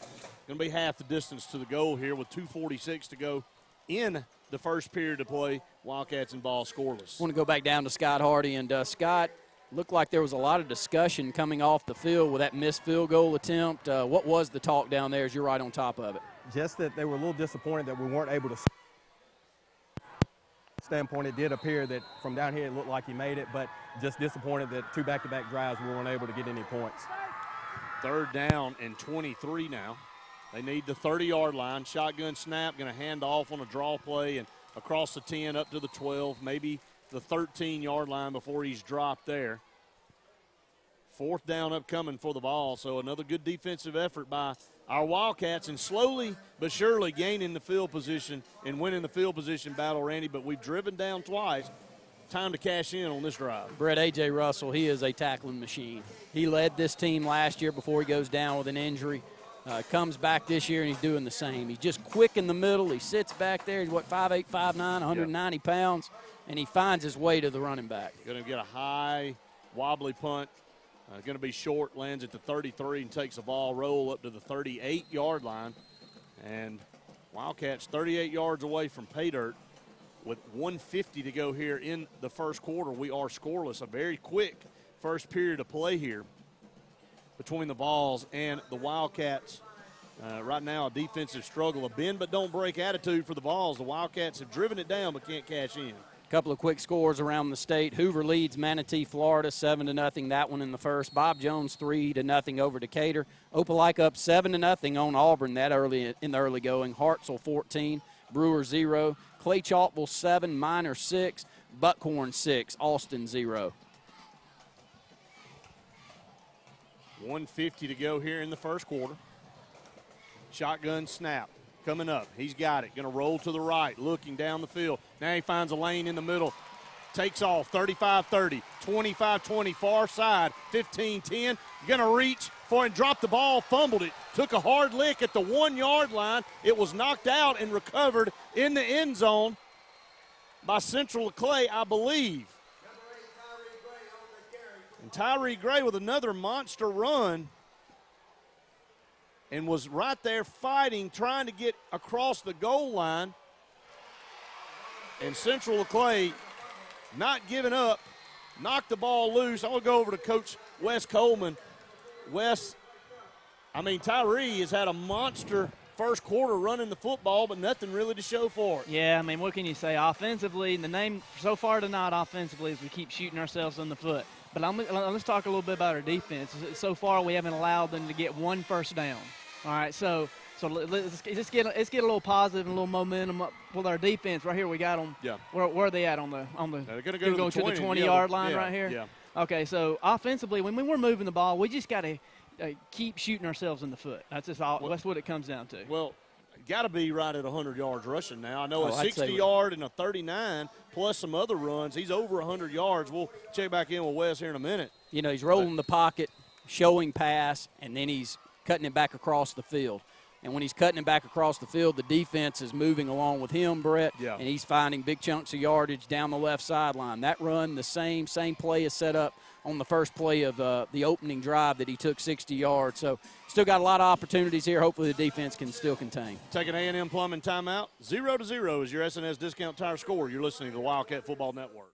going to be half the distance to the goal here with 2:46 to go in the first period of play. Wildcats and ball scoreless. I want to go back down to Scott Hardy. And Scott, looked like there was a lot of discussion coming off the field with that missed field goal attempt. What was the talk down there as you're right on top of it? Just that they were a little disappointed that we weren't able to standpoint. It did appear that from down here it looked like he made it, but just disappointed that 2 back-to-back drives we weren't able to get any points. 3rd down and 23 now. They need the 30-yard line. Shotgun snap, going to hand off on a draw play and across the 10 up to the 12, maybe the 13-yard line before he's dropped there. 4th down upcoming for the ball, so another good defensive effort by our Wildcats, and slowly but surely gaining the field position and winning the field position battle, Randy, but we've driven down twice. Time to cash in on this drive. Brett, A.J. Russell, he is a tackling machine. He led this team last year before he goes down with an injury. Comes back this year, and he's doing the same. He's just quick in the middle. He sits back there. He's, 5'8", 5'9", 190 pounds, and he finds his way to the running back. Going to get a high, wobbly punt. Going to be short, lands at the 33 and takes a ball roll up to the 38-yard line. And Wildcats 38 yards away from pay dirt with 1:50 to go here in the first quarter. We are scoreless. A very quick first period of play here between the Vols and the Wildcats. Right now, a defensive struggle, a bend but don't break attitude for the Vols. The Wildcats have driven it down but can't cash in. Couple of quick scores around the state. Hoover leads Manatee, Florida, 7-0. That one in the first. Bob Jones 3-0 over Decatur. Opelika up 7-0 on Auburn that early in the early going. Hartselle 14, Brewer 0. Clay Chalkville 7, Minor 6, Buckhorn 6, Austin 0. 1:50 to go here in the first quarter. Shotgun snap. Coming up, he's got it. Going to roll to the right, looking down the field. Now he finds a lane in the middle. Takes off, 35-30, 25-20 far side, 15-10. Going to reach for and drop the ball, fumbled it. Took a hard lick at the 1-yard line. It was knocked out and recovered in the end zone by Central Clay, I believe. And Tyree Gray with another monster run and was right there fighting, trying to get across the goal line. And Central Clay not giving up, knocked the ball loose. I'm going to go over to Coach Wes Coleman. Wes, Tyree has had a monster first quarter running the football, but nothing really to show for it. Yeah, what can you say? Offensively, the name so far tonight offensively is we keep shooting ourselves in the foot. But let's talk a little bit about our defense. So far, we haven't allowed them to get one first down. All right, so let's get a little positive and a little momentum up with our defense. Right here, we got them. Yeah. Where are they at on the? They're going to go to the 20-yard line right here. Yeah. Okay, so offensively, when we're moving the ball, we just got to keep shooting ourselves in the foot. That's just all. That's what it comes down to. Well, got to be right at 100 yards rushing now. I know a 60-yard and a 39 plus some other runs. He's over 100 yards. We'll check back in with Wes here in a minute. He's rolling the pocket, showing pass, and then he's cutting it back across the field. And when he's cutting it back across the field, the defense is moving along with him, Brett, and he's finding big chunks of yardage down the left sideline. That run, the same play is set up on the first play of the opening drive that he took 60 yards. So still got a lot of opportunities here. Hopefully the defense can still contain. Taking A&M Plumbing timeout. 0-0 is your SNS Discount Tire score. You're listening to the Wildcat Football Network.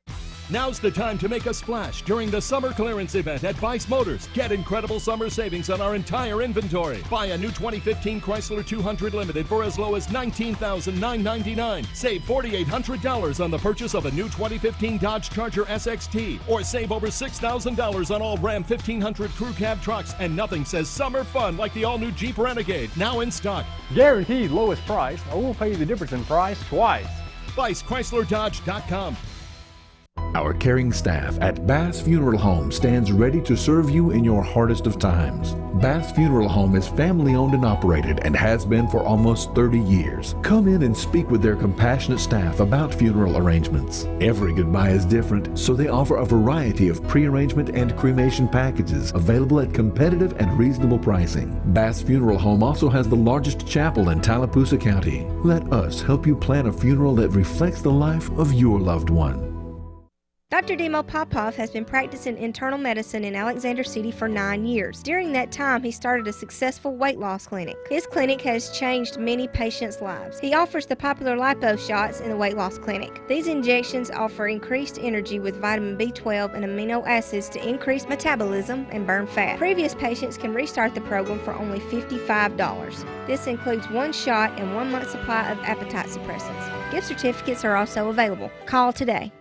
Now's the time to make a splash during the summer clearance event at Bice Motors. Get incredible summer savings on our entire inventory. Buy a new 2015 Chrysler 200 Limited for as low as $19,999. Save $4,800 on the purchase of a new 2015 Dodge Charger SXT. Or save over $6,000 on all Ram 1500 crew cab trucks. And nothing says summer fun like the all-new Jeep Renegade. Now in stock. Guaranteed lowest price, or we'll pay you the difference in price twice. BiceChryslerDodge.com. Our caring staff at Bass Funeral Home stands ready to serve you in your hardest of times. Bass Funeral Home is family owned and operated and has been for almost 30 years. Come in and speak with their compassionate staff about funeral arrangements. Every goodbye is different, so they offer a variety of pre-arrangement and cremation packages available at competitive and reasonable pricing. Bass Funeral Home also has the largest chapel in Tallapoosa County. Let us help you plan a funeral that reflects the life of your loved one. Dr. Demo Popov has been practicing internal medicine in Alexander City for 9 years. During that time, he started a successful weight loss clinic. His clinic has changed many patients' lives. He offers the popular lipo shots in the weight loss clinic. These injections offer increased energy with vitamin B12 and amino acids to increase metabolism and burn fat. Previous patients can restart the program for only $55. This includes 1 shot and 1 month supply of appetite suppressants. Gift certificates are also available. Call today.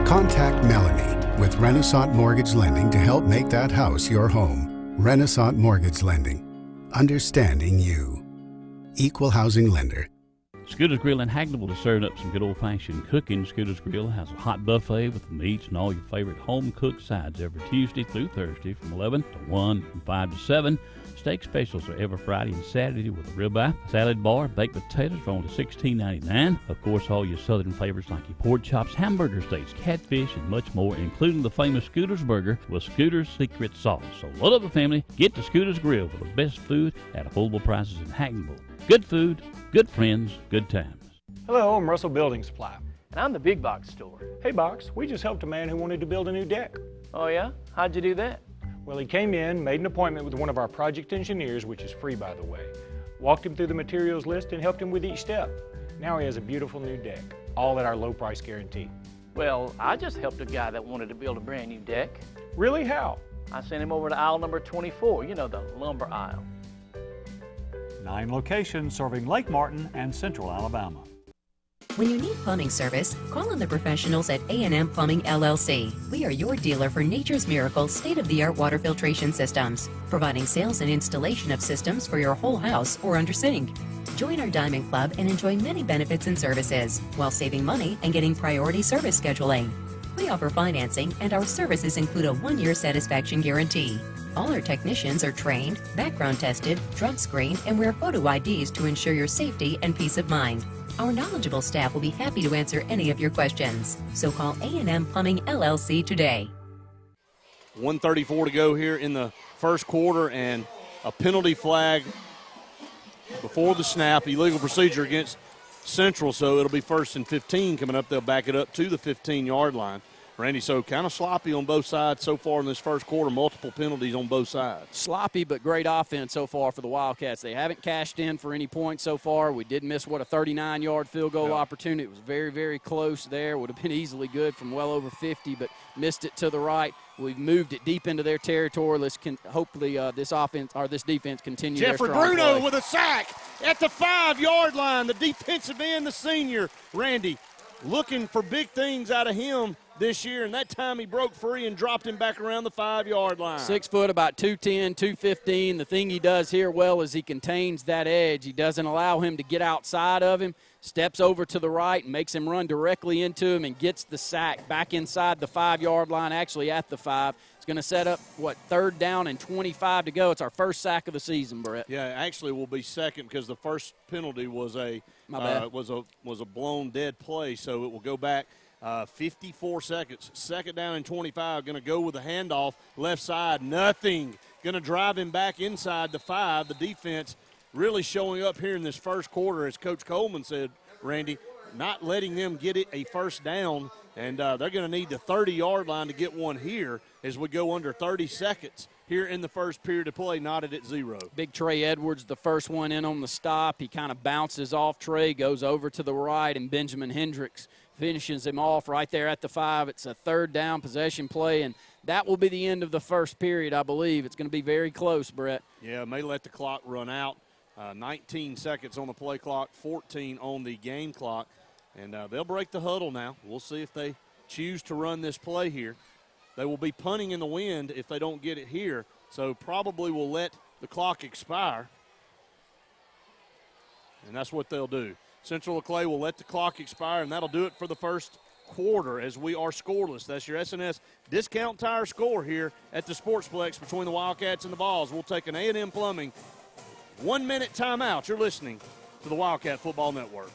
Contact Melanie with Renaissance Mortgage Lending to help make that house your home. Renaissance Mortgage Lending. Understanding you. Equal housing lender. Scooter's Grill in Hagneville is serving up some good old-fashioned cooking. Scooter's Grill has a hot buffet with meats and all your favorite home-cooked sides every Tuesday through Thursday from 11 to 1 and 5 to 7. Steak specials are every Friday and Saturday with a ribeye, salad bar, baked potatoes for only $16.99. Of course, all your southern favorites like your pork chops, hamburger steaks, catfish, and much more, including the famous Scooter's Burger with Scooter's Secret Sauce. So load up the family, get to Scooter's Grill for the best food at affordable prices in Hagneville. Good food, good friends, good times. Hello, I'm Russell Building Supply. And I'm the Big Box Store. Hey, Box, we just helped a man who wanted to build a new deck. Oh, yeah? How'd you do that? Well, he came in, made an appointment with one of our project engineers, which is free, by the way, walked him through the materials list and helped him with each step. Now he has a beautiful new deck, all at our low price guarantee. Well, I just helped a guy that wanted to build a brand new deck. Really? How? I sent him over to aisle number 24, you know, the lumber aisle. 9 locations serving Lake Martin and Central Alabama. When you need plumbing service, call on the professionals at A&M Plumbing LLC. We are your dealer for Nature's Miracle state-of-the-art water filtration systems, providing sales and installation of systems for your whole house or under sink. Join our Diamond Club and enjoy many benefits and services while saving money and getting priority service scheduling. We offer financing, and our services include a 1-year satisfaction guarantee. All our technicians are trained, background tested, drug screened, and wear photo IDs to ensure your safety and peace of mind. Our knowledgeable staff will be happy to answer any of your questions. So call A&M Plumbing LLC today. 1:34 to go here in the first quarter, and a penalty flag before the snap, illegal procedure against Central, so it'll be 1st and 15 coming up. They'll back it up to the 15-yard line. Randy, so kind of sloppy on both sides so far in this first quarter, multiple penalties on both sides. Sloppy, but great offense so far for the Wildcats. They haven't cashed in for any points so far. We did miss, a 39-yard field goal opportunity. It was very, very close there. Would have been easily good from well over 50, but missed it to the right. We've moved it deep into their territory. Hopefully this offense or this defense continues their strong Jeffrey Bruno play. with a sack at the 5-yard line. The defensive end, the senior, Randy, looking for big things out of him this year, and that time he broke free and dropped him back around the 5-yard line. 6 foot, about 210, 215. The thing he does here well is he contains that edge. He doesn't allow him to get outside of him, steps over to the right and makes him run directly into him and gets the sack back inside the 5-yard line, actually at the 5. It's going to set up, 3rd down and 25 to go. It's our first sack of the season, Brett. Yeah, actually will be second because the first penalty was a blown dead play, so it will go back 54 seconds. 2nd down and 25. Going to go with a handoff left side. Nothing. Going to drive him back inside the 5. The defense really showing up here in this first quarter, as Coach Coleman said, Randy, not letting them get it a first down, and they're going to need the 30-yard line to get one here as we go under 30 seconds here in the first period of play, knotted at 0. Big Trey Edwards, the first one in on the stop. He kind of bounces off Trey, goes over to the right, and Benjamin Hendricks finishes him off right there at the 5. It's a 3rd down possession play, and that will be the end of the first period, I believe. It's going to be very close, Brett. Yeah, may let the clock run out. 19 seconds on the play clock, 14 on the game clock. And they'll break the huddle now. We'll see if they choose to run this play here. They will be punting in the wind if they don't get it here, so probably will let the clock expire. And that's what they'll do. Central Clay will let the clock expire, and that'll do it for the first quarter as we are scoreless. That's your SNS Discount Tire score here at the Sportsplex between the Wildcats and the Vols. We'll take an A&M Plumbing 1-minute timeout. You're listening to the Wildcat Football Network.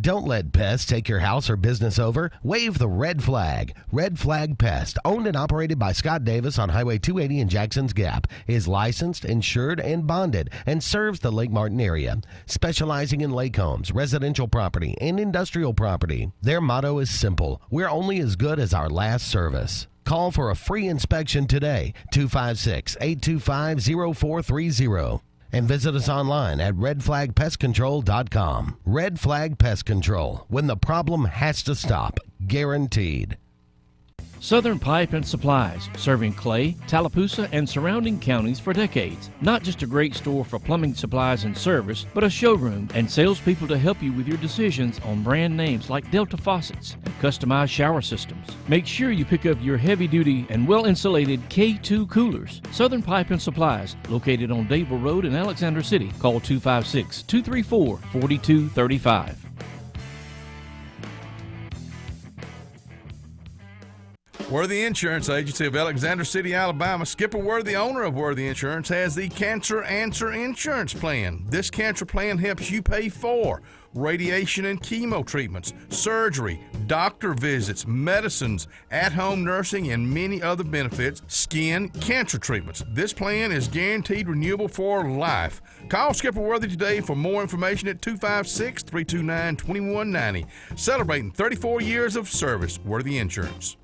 Don't let pests take your house or business over. Wave the red flag. Red Flag Pest, owned and operated by Scott Davis on Highway 280 in Jackson's Gap, is licensed, insured, and bonded, and serves the Lake Martin area, specializing in lake homes, residential property, and industrial property. Their motto is simple: we're only as good as our last service. Call for a free inspection today, 256-825-0430. And visit us online at redflagpestcontrol.com. Red Flag Pest Control. When the problem has to stop. Guaranteed. Southern Pipe and Supplies, serving Clay, Tallapoosa, and surrounding counties for decades. Not just a great store for plumbing supplies and service, but a showroom and salespeople to help you with your decisions on brand names like Delta Faucets and customized shower systems. Make sure you pick up your heavy-duty and well-insulated K2 coolers. Southern Pipe and Supplies, located on Dable Road in Alexander City. Call 256-234-4235. Worthy Insurance Agency of Alexander City, Alabama. Skipper Worthy, owner of Worthy Insurance, has the Cancer Answer Insurance Plan. This cancer plan helps you pay for radiation and chemo treatments, surgery, doctor visits, medicines, at-home nursing, and many other benefits, skin cancer treatments. This plan is guaranteed renewable for life. Call Skipper Worthy today for more information at 256-329-2190. Celebrating 34 years of service. Worthy Insurance.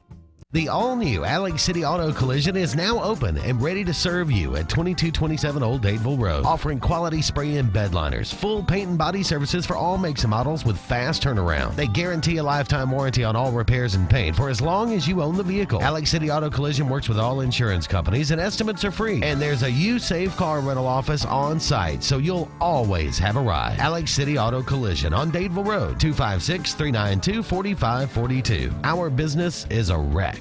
The all-new Alex City Auto Collision is now open and ready to serve you at 2227 Old Dadeville Road, offering quality spray and bed liners, full paint and body services for all makes and models with fast turnaround. They guarantee a lifetime warranty on all repairs and paint for as long as you own the vehicle. Alex City Auto Collision works with all insurance companies and estimates are free. And there's a You Save Car rental office on site, so you'll always have a ride. Alex City Auto Collision on Dadeville Road, 256-392-4542. Our business is a wreck.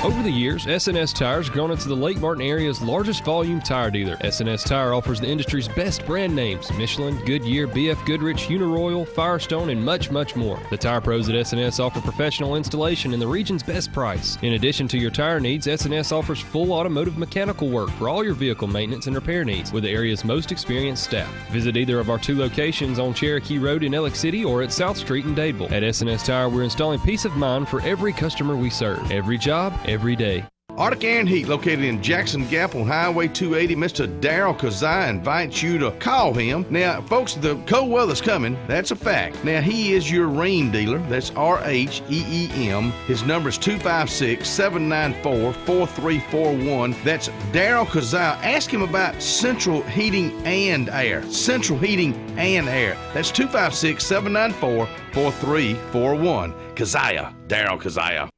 Over the years, S&S Tire has grown into the Lake Martin area's largest volume tire dealer. S&S Tire offers the industry's best brand names: Michelin, Goodyear, BF Goodrich, Uniroyal, Firestone, and much, much more. The tire pros at S&S offer professional installation and the region's best price. In addition to your tire needs, S&S offers full automotive mechanical work for all your vehicle maintenance and repair needs with the area's most experienced staff. Visit either of our 2 locations on Cherokee Road in Alex City or at South Street in Dadeville. At S&S Tire, we're installing peace of mind for every customer we serve. Every job, every day. Arctic Air and Heat, located in Jackson Gap on Highway 280. Mr. Darryl Kazai invites you to call him. Now, folks, the cold weather's coming. That's a fact. Now, he is your rain dealer. That's RHEEM. His number is 256-794-4341. That's Darryl Kazai. Ask him about central heating and air. Central heating and air. That's 256-794-4341. Kazaya. Darryl Kazaya.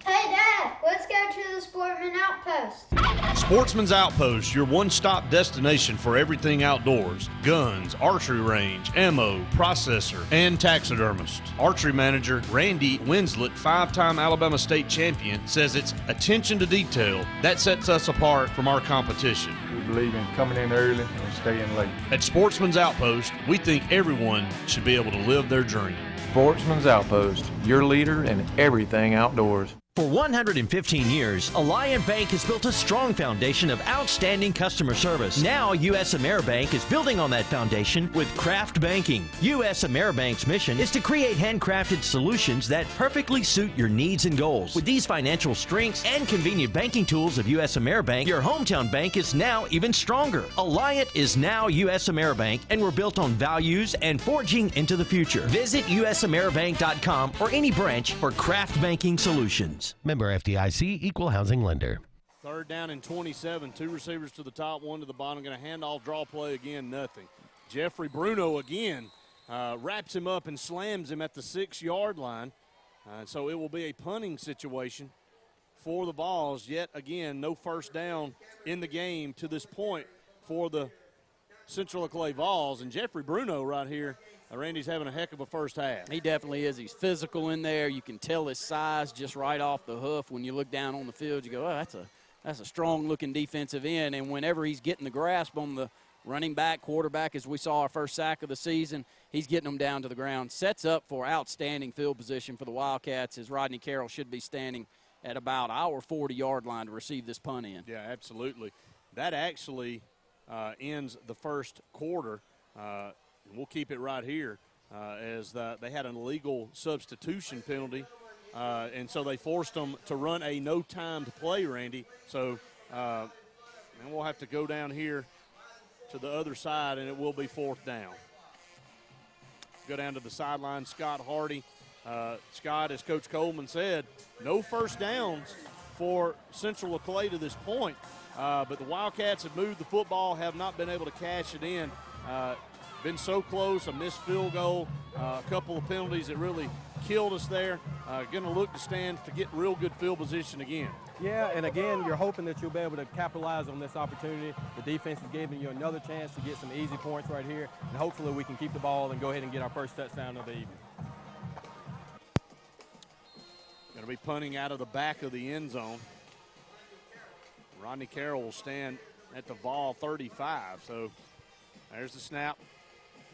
Hey, Dad, let's go to the Sportsman Outpost. Sportsman's Outpost, your one-stop destination for everything outdoors. Guns, archery range, ammo, processor, and taxidermist. Archery manager Randy Winslet, 5-time Alabama state champion, says it's attention to detail that sets us apart from our competition. We believe in coming in early and staying late. At Sportsman's Outpost, we think everyone should be able to live their dream. Sportsman's Outpost, your leader in everything outdoors. For 115 years, Alliant Bank has built a strong foundation of outstanding customer service. Now, U.S. AmeriBank is building on that foundation with Craft Banking. U.S. AmeriBank's mission is to create handcrafted solutions that perfectly suit your needs and goals. With these financial strengths and convenient banking tools of U.S. AmeriBank, your hometown bank is now even stronger. Alliant is now U.S. AmeriBank, and we're built on values and forging into the future. Visit usameribank.com or any branch for Craft Banking solutions. Member FDIC, Equal Housing Lender. 3rd down and 27. 2 receivers to the top, 1 to the bottom. Going to hand off, draw play again, nothing. Jeffrey Bruno again wraps him up and slams him at the 6-yard line. So it will be a punting situation for the Vols. Yet again, no first down in the game to this point for the Central Clay Vols. And Jeffrey Bruno right here, Randy's having a heck of a first half. He definitely is. He's physical in there. You can tell his size just right off the hoof. When you look down on the field, you go, oh, that's a strong-looking defensive end. And whenever he's getting the grasp on the running back, quarterback, as we saw our first sack of the season, he's getting them down to the ground. Sets up for outstanding field position for the Wildcats, as Rodney Carroll should be standing at about our 40-yard line to receive this punt in. Yeah, absolutely. That actually ends the first quarter. We'll keep it right here as they had an illegal substitution penalty, and so they forced them to run a no time to play, Randy. So then we'll have to go down here to the other side, and it will be 4th down. Go down to the sideline, Scott Hardy. Scott, as Coach Coleman said, no first downs for Central Clay to this point, but the Wildcats have moved the football, have not been able to cash it in. Been so close, a missed field goal, a couple of penalties that really killed us there. Going to look to stand to get real good field position again. Yeah, and again, you're hoping that you'll be able to capitalize on this opportunity. The defense is giving you another chance to get some easy points right here, and hopefully we can keep the ball and go ahead and get our first touchdown of the evening. Going to be punting out of the back of the end zone. Rodney Carroll will stand at the Vol 35, so there's the snap.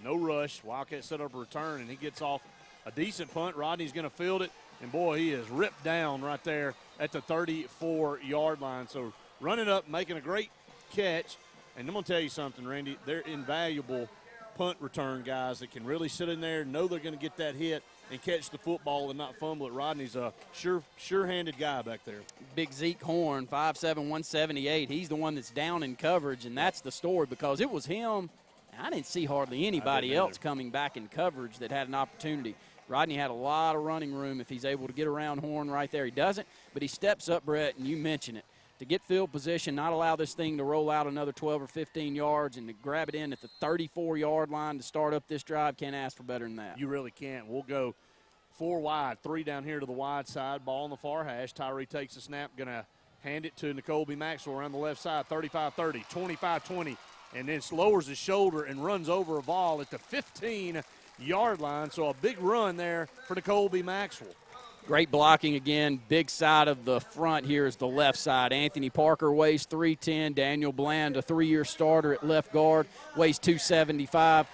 No rush. Wildcats set up a return, and he gets off a decent punt. Rodney's going to field it, and, boy, he is ripped down right there at the 34-yard line. So running up, making a great catch. And I'm going to tell you something, Randy, they're invaluable punt return guys that can really sit in there, know they're going to get that hit, and catch the football and not fumble it. Rodney's a sure-handed guy back there. Big Zeke Horn, 5'7", 178. He's the one that's down in coverage, and that's the story because it was him. I didn't see hardly anybody else coming back in coverage that had an opportunity. Rodney had a lot of running room if he's able to get around Horn right there. He doesn't, but he steps up, Brett, and you mention it. To get field position, not allow this thing to roll out another 12 or 15 yards, and to grab it in at the 34-yard line to start up this drive, can't ask for better than that. You really can't. We'll go 4 wide, 3 down here to the wide side. Ball on the far hash. Tyree takes the snap, going to hand it to Nicole B. Maxwell around the left side, 35-30, 25-20, and then lowers his shoulder and runs over a ball at the 15-yard line. So a big run there for Nicole B. Maxwell. Great blocking again. Big side of the front here is the left side. Anthony Parker weighs 310. Daniel Bland, a 3-year starter at left guard, weighs 275.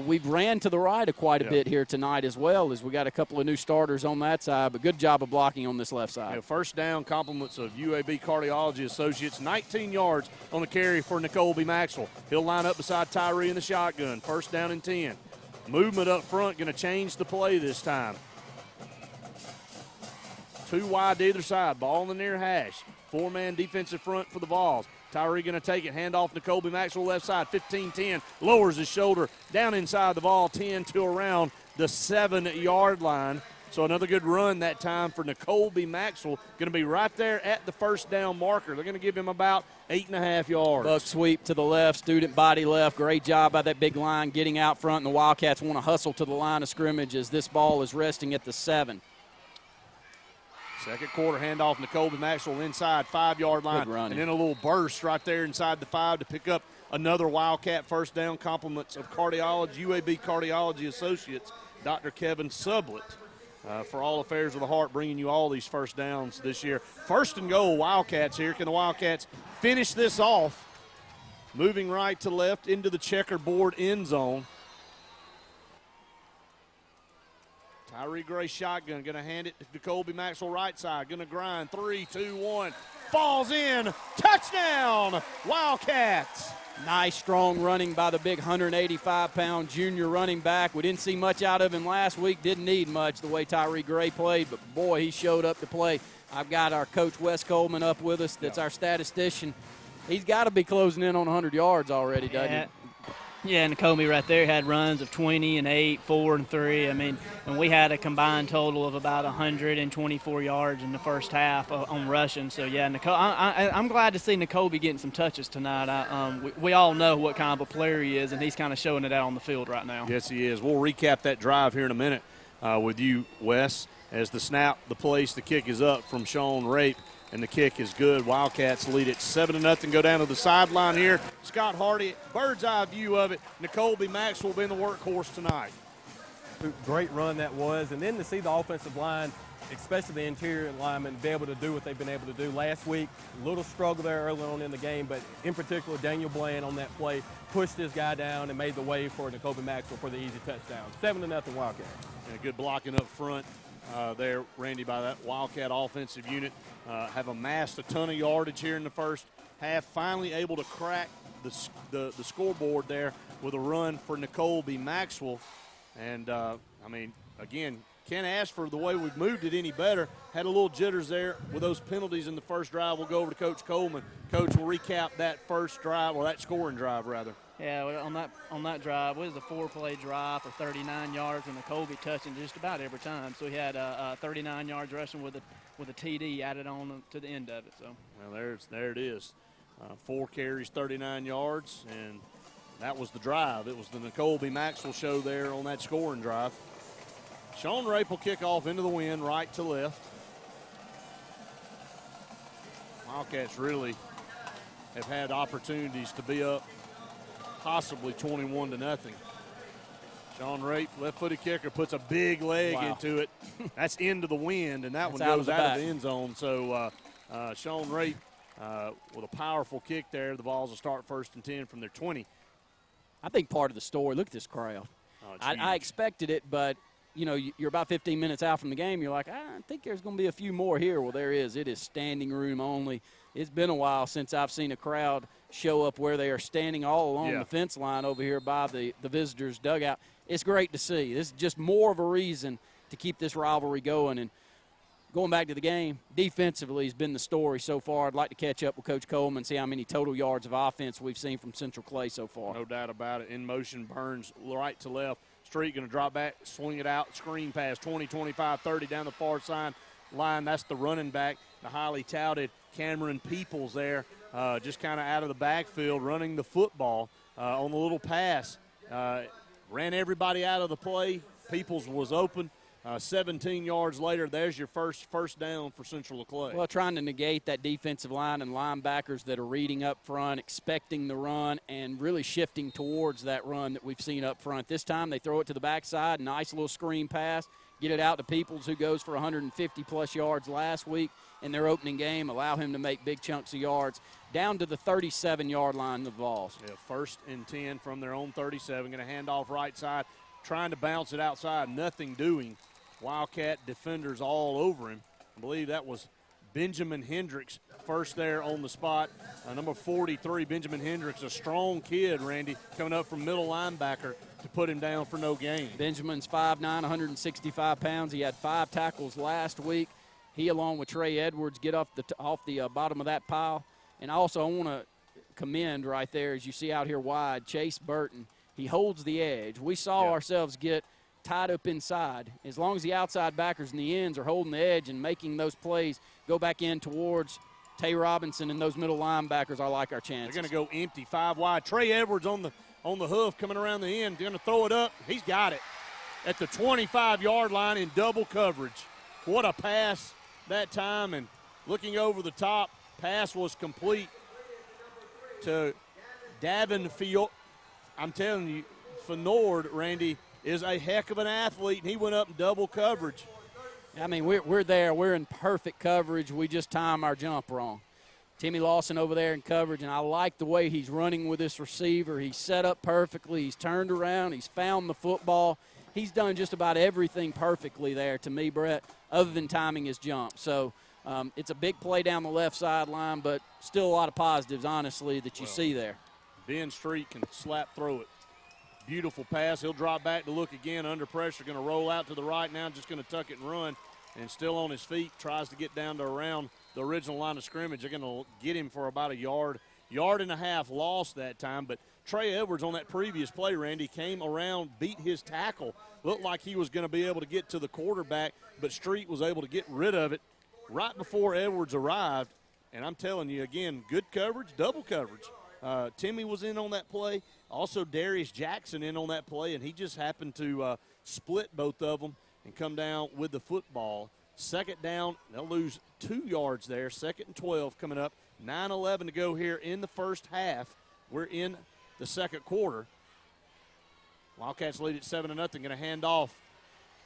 We've ran to the right quite a bit here tonight as well, as we got a couple of new starters on that side, but good job of blocking on this left side. First down, compliments of UAB Cardiology Associates. 19 yards on the carry for Nicole B. Maxwell. He'll line up beside Tyree in the shotgun. First down and 10. Movement up front, going to change the play this time. 2 wide to either side. Ball on the near hash. 4-man defensive front for the Vols. Tyree going to take it. Hand off to Colby Maxwell left side. 15-10. Lowers his shoulder down inside the Vol. 10 to around the 7-yard line. So another good run that time for Nicole B. Maxwell. Going to be right there at the first down marker. They're going to give him about 8.5 yards. Buck sweep to the left, student body left. Great job by that big line getting out front, and the Wildcats want to hustle to the line of scrimmage as this ball is resting at the 7. Second quarter handoff, Nicole B. Maxwell inside 5-yard line. And then a little burst right there inside the 5 to pick up another Wildcat first down. Compliments of cardiology, UAB Cardiology Associates, Dr. Kevin Sublett, for all affairs of the heart, bringing you all these first downs this year. First and goal, Wildcats here. Can the Wildcats finish this off? Moving right to left into the checkerboard end zone. Tyree Gray shotgun, going to hand it to Colby Maxwell right side, going to grind, 3, 2, 1, falls in, touchdown, Wildcats. Nice, strong running by the big 185-pound junior running back. We didn't see much out of him last week, didn't need much the way Tyree Gray played, but boy, he showed up to play. I've got our coach Wes Coleman up with us, that's our statistician. He's got to be closing in on 100 yards already, doesn't he? Yeah, and Nakomi right there had runs of 20 and 8, 4 and 3. I mean, and we had a combined total of about 124 yards in the first half on rushing. So, yeah, I'm glad to see Nakobe getting some touches tonight. We all know what kind of a player he is, and he's kind of showing it out on the field right now. Yes, he is. We'll recap that drive here in a minute with you, Wes, as the snap, the place, the kick is up from Sean Rape. And the kick is good. Wildcats lead it 7-0. Go down to the sideline here. Scott Hardy, bird's eye view of it. Nicole B. Maxwell being the workhorse tonight. Great run that was. And then to see the offensive line, especially the interior linemen, be able to do what they've been able to do. Last week, a little struggle there early on in the game, but in particular, Daniel Bland on that play pushed this guy down and made the way for Nicole B. Maxwell for the easy touchdown. 7-0 Wildcats. And good blocking up front. There, Randy, by that Wildcat offensive unit. Have amassed a ton of yardage here in the first half. Finally able to crack the scoreboard there with a run for Nicole B. Maxwell. And, I mean, again, can't ask for the way we've moved it any better. Had a little jitters there with those penalties in the first drive. We'll go over to Coach Coleman. Coach will recap that first drive, or that scoring drive, rather. Yeah, on that drive, it was a 4-play drive for 39 yards, and Colby touching just about every time. So he had 39 yards rushing with a TD added on to the end of it. So well, there it is, 4 carries, 39 yards, and that was the drive. It was the Nicole B. Maxwell show there on that scoring drive. Sean Rape will kick off into the wind, right to left. Wildcats really have had opportunities to be up possibly 21-0. Sean Rape, left-footed kicker, puts a big leg into it. That's into the wind, and that one goes out of the end zone. So Sean Rape with a powerful kick there. The Vols will start 1st and 10 from their 20. I think part of the story, look at this crowd. I expected it, but, you know, you're about 15 minutes out from the game. You're like, I think there's going to be a few more here. Well, there is. It is standing room only. It's been a while since I've seen a crowd show up where they are standing all along the fence line over here by the visitors' dugout. It's great to see. This is just more of a reason to keep this rivalry going. And going back to the game, defensively has been the story so far. I'd like to catch up with Coach Coleman, see how many total yards of offense we've seen from Central Clay so far. No doubt about it. In motion, Burns right to left. Street going to drop back, swing it out, screen pass, 20, 25, 30 down the far side line. That's the running back, the highly touted Cameron Peoples there, just kind of out of the backfield running the football on the little pass. Ran everybody out of the play. Peoples was open. 17 yards later, there's your first down for Central LeClaire. Well, trying to negate that defensive line and linebackers that are reading up front, expecting the run, and really shifting towards that run that we've seen up front. This time they throw it to the backside, nice little screen pass, get it out to Peoples, who goes for 150-plus yards last week in their opening game, allow him to make big chunks of yards down to the 37-yard line of the Vols. Yeah, 1st and 10 from their own 37. Going to hand off right side, trying to bounce it outside, nothing doing. Wildcat defenders all over him. I believe that was Benjamin Hendricks first there on the spot. Number 43, Benjamin Hendricks, a strong kid, Randy, coming up from middle linebacker to put him down for no gain. Benjamin's 5'9", 165 pounds. He had 5 tackles last week. He, along with Trey Edwards, get off the bottom of that pile. And also I want to commend right there, as you see out here wide, Chase Burton. He holds the edge. We saw ourselves get tied up inside. As long as the outside backers and the ends are holding the edge and making those plays go back in towards Tay Robinson and those middle linebackers, I like our chances. They're going to go empty, 5 wide. Trey Edwards on the hoof coming around the end. They're going to throw it up. He's got it at the 25-yard line in double coverage. What a pass that time, and looking over the top, pass was complete to Davin Field. I'm telling you, Fenord, Randy, is a heck of an athlete, and he went up in double coverage. I mean, we're there. We're in perfect coverage. We just time our jump wrong. Timmy Lawson over there in coverage, and I like the way he's running with this receiver. He's set up perfectly. He's turned around. He's found the football. He's done just about everything perfectly there to me, Brett, other than timing his jump. So it's a big play down the left sideline, but still a lot of positives, honestly, that you see there. Ben Street can slap throw it. Beautiful pass. He'll drop back to look again under pressure. Going to roll out to the right now, just going to tuck it and run. And still on his feet, tries to get down to around the original line of scrimmage. They're going to get him for about a yard and a half lost that time. But Trey Edwards on that previous play, Randy, came around, beat his tackle. Looked like he was going to be able to get to the quarterback, but Street was able to get rid of it right before Edwards arrived. And I'm telling you, again, good coverage, double coverage. Timmy was in on that play. Also, Darius Jackson in on that play, and he just happened to split both of them and come down with the football. 2nd down, they'll lose 2 yards there. 2nd and 12 coming up. 9:11 to go here in the first half. We're in the second quarter. Wildcats lead at 7-0. Going to hand off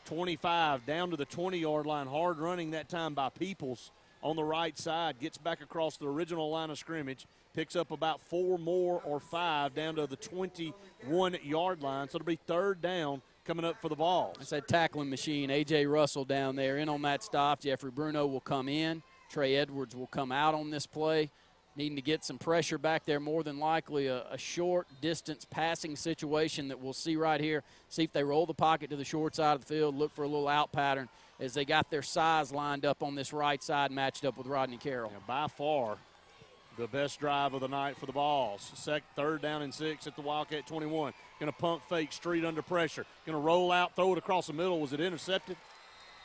25 down to the 20-yard line. Hard running that time by Peoples on the right side. Gets back across the original line of scrimmage. Picks up about 4 more or 5 down to the 21-yard line. So it'll be 3rd down coming up for the Vols. That's that tackling machine. A.J. Russell down there in on that stop. Jeffrey Bruno will come in. Trey Edwards will come out on this play. Needing to get some pressure back there, more than likely a short distance passing situation that we'll see right here. See if they roll the pocket to the short side of the field, look for a little out pattern as they got their size lined up on this right side matched up with Rodney Carroll. Yeah, by far the best drive of the night for the Vols. 3rd down and 6 at the Wildcat 21. Going to pump fake, Street under pressure. Going to roll out, throw it across the middle. Was it intercepted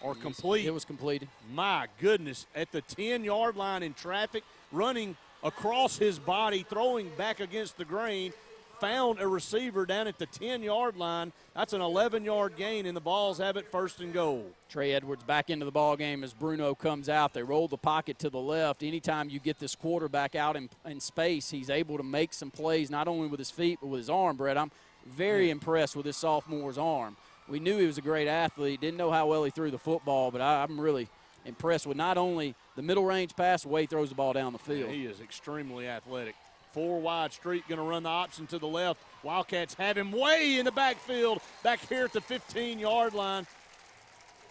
or complete? It was completed. My goodness, at the 10-yard line in traffic, running across his body, throwing back against the grain, found a receiver down at the 10-yard line. That's an 11-yard gain, and the Vols have it 1st and goal. Trey Edwards back into the ball game as Bruno comes out. They roll the pocket to the left. Anytime you get this quarterback out in space, he's able to make some plays, not only with his feet but with his arm, Brett. I'm very impressed with this sophomore's arm. We knew he was a great athlete, didn't know how well he threw the football, but I'm really impressed with not only the middle range pass, the way he throws the ball down the field. Yeah, he is extremely athletic. 4 wide, Street going to run the option to the left. Wildcats have him way in the backfield, back here at the 15-yard line.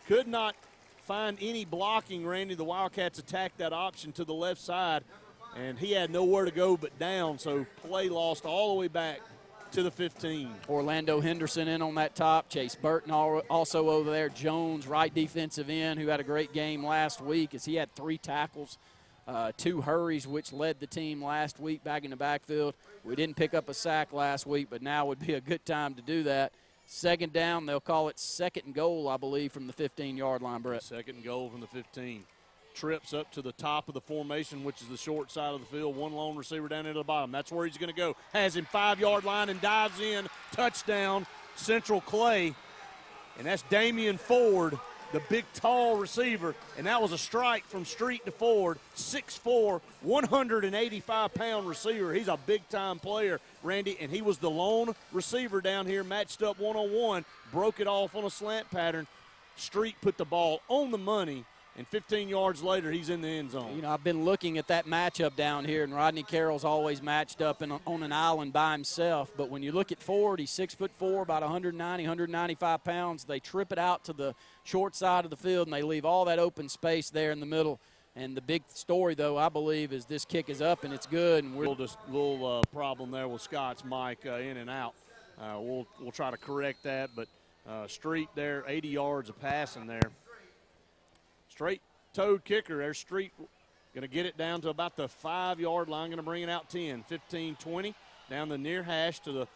Could not find any blocking, Randy. The Wildcats attacked that option to the left side, and he had nowhere to go but down, so play lost all the way back to the 15. Orlando Henderson in on that top. Chase Burton also over there. Jones, right defensive end, who had a great game last week as he had 3 tackles. 2 hurries, which led the team last week back in the backfield. We didn't pick up a sack last week, but now would be a good time to do that. Second down, they'll call it second and goal, I believe, from the 15-yard line, Brett. Second and goal from the 15. Trips up to the top of the formation, which is the short side of the field. One lone receiver down into the bottom. That's where he's going to go. Has him 5-yard line and dives in. Touchdown, Central Clay. And that's Damian Ford, the big, tall receiver. And that was a strike from Street to Ford. 6'4", 185-pound receiver. He's a big-time player, Randy, and he was the lone receiver down here, matched up one-on-one, broke it off on a slant pattern. Street put the ball on the money, and 15 yards later, he's in the end zone. You know, I've been looking at that matchup down here, and Rodney Carroll's always matched up on an island by himself. But when you look at Ford, he's 6'4", about 190, 195 pounds. They trip it out to the short side of the field, and they leave all that open space there in the middle. And the big story, though, I believe, is this kick is up and it's good. And we're little problem there with Scott's mic in and out. We'll try to correct that, but Street there, 80 yards of passing there. Straight-toed kicker. There's Street going to get it down to about the 5-yard line, going to bring it out 10, 15, 20, down the near hash to the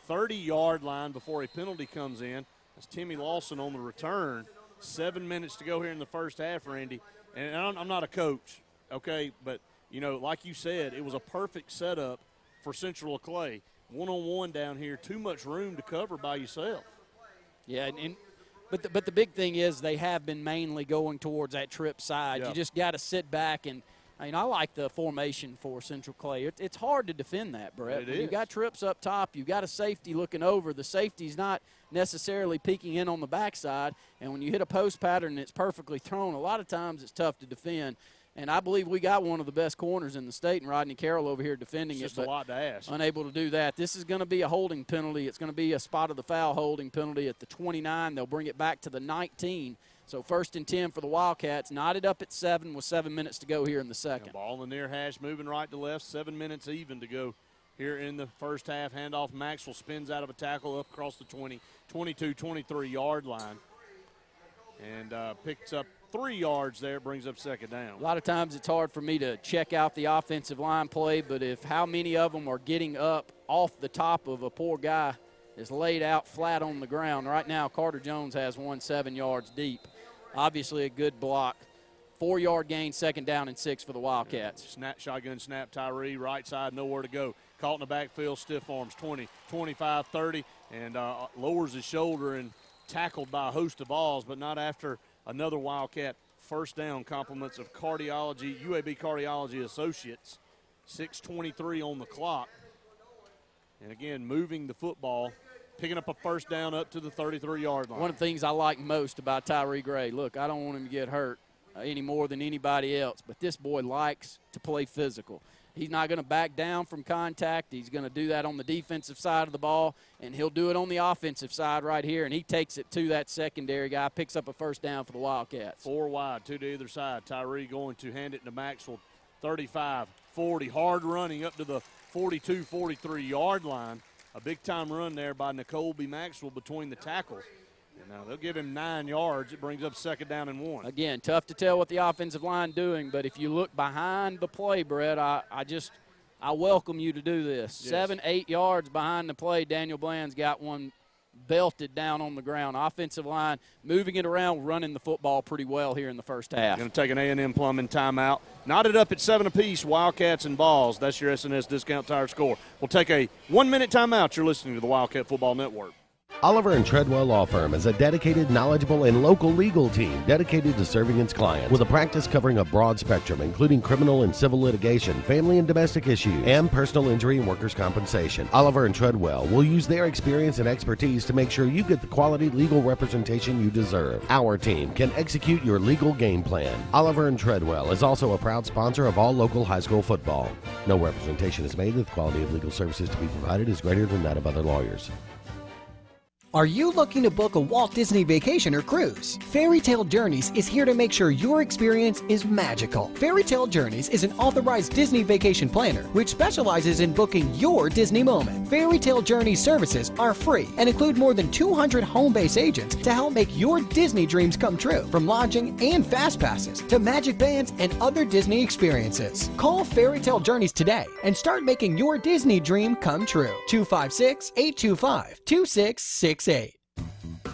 30-yard line before a penalty comes in. That's Timmy Lawson on the return. 7 minutes to go here in the first half, Randy. And I'm not a coach, okay, but, you know, like you said, it was a perfect setup for Central Clay. One-on-one down here, too much room to cover by yourself. Yeah, But the big thing is they have been mainly going towards that trip side. Yeah. You just got to sit back and, I mean, I like the formation for Central Clay. It's hard to defend that, Brett. It is. You got trips up top. You got a safety looking over. The safety's not necessarily peeking in on the backside. And when you hit a post pattern and it's perfectly thrown, a lot of times it's tough to defend. And I believe we got one of the best corners in the state, and Rodney Carroll over here defending It's just it. a lot to ask. Unable to do that. This is going to be a holding penalty. It's going to be a spot of the foul holding penalty at the 29. They'll bring it back to the 19. So 1st and 10 for the Wildcats. Knotted up at 7 with 7 minutes to go here in the second. Ball in the near hash, moving right to left. 7 minutes even to go here in the first half. Handoff, Maxwell spins out of a tackle up across the 20, 22, 23-yard line. And picks up 3 yards there, brings up second down. A lot of times it's hard for me to check out the offensive line play, but if how many of them are getting up off the top of a poor guy is laid out flat on the ground. Right now, Carter Jones has one 7 yards deep. Obviously a good block. 4-yard gain, second down and 6 for the Wildcats. Shotgun snap, Tyree, right side, nowhere to go. Caught in the backfield, stiff arms, 20, 25, 30, and lowers his shoulder and tackled by a host of balls, but not after another Wildcat first down. Compliments of Cardiology, UAB Cardiology Associates. 6:23 on the clock. And again, moving the football, picking up a first down up to the 33-yard line. One of the things I like most about Tyree Gray, look, I don't want him to get hurt any more than anybody else, but this boy likes to play physical. He's not going to back down from contact. He's going to do that on the defensive side of the ball, and he'll do it on the offensive side right here, and he takes it to that secondary guy, picks up a first down for the Wildcats. 4 wide, 2 to either side. Tyree going to hand it to Maxwell, 35, 40, hard running up to the 42, 43-yard line. A big-time run there by Nicole B. Maxwell between the tackles. Now they'll give him 9 yards. It brings up second down and 1. Again, tough to tell what the offensive line doing, but if you look behind the play, Brett, I welcome you to do this. Yes. 7, 8 yards behind the play, Daniel Bland's got one belted down on the ground. Offensive line moving it around, running the football pretty well here in the first half. Going to take an A&M Plumbing timeout. Knotted up at 7 apiece, Wildcats and Balls. That's your SNS Discount Tire score. We'll take a 1-minute timeout. You're listening to the Wildcat Football Network. Oliver & Treadwell Law Firm is a dedicated, knowledgeable, and local legal team dedicated to serving its clients with a practice covering a broad spectrum, including criminal and civil litigation, family and domestic issues, and personal injury and workers' compensation. Oliver & Treadwell will use their experience and expertise to make sure you get the quality legal representation you deserve. Our team can execute your legal game plan. Oliver & Treadwell is also a proud sponsor of all local high school football. No representation is made that the quality of legal services to be provided is greater than that of other lawyers. Are you looking to book a Walt Disney vacation or cruise? Fairy Tale Journeys is here to make sure your experience is magical. Fairy Tale Journeys is an authorized Disney vacation planner which specializes in booking your Disney moment. Fairy Tale Journeys services are free and include more than 200 home-based agents to help make your Disney dreams come true, from lodging and fast passes to magic bands and other Disney experiences. Call Fairy Tale Journeys today and start making your Disney dream come true. 256-825-2668.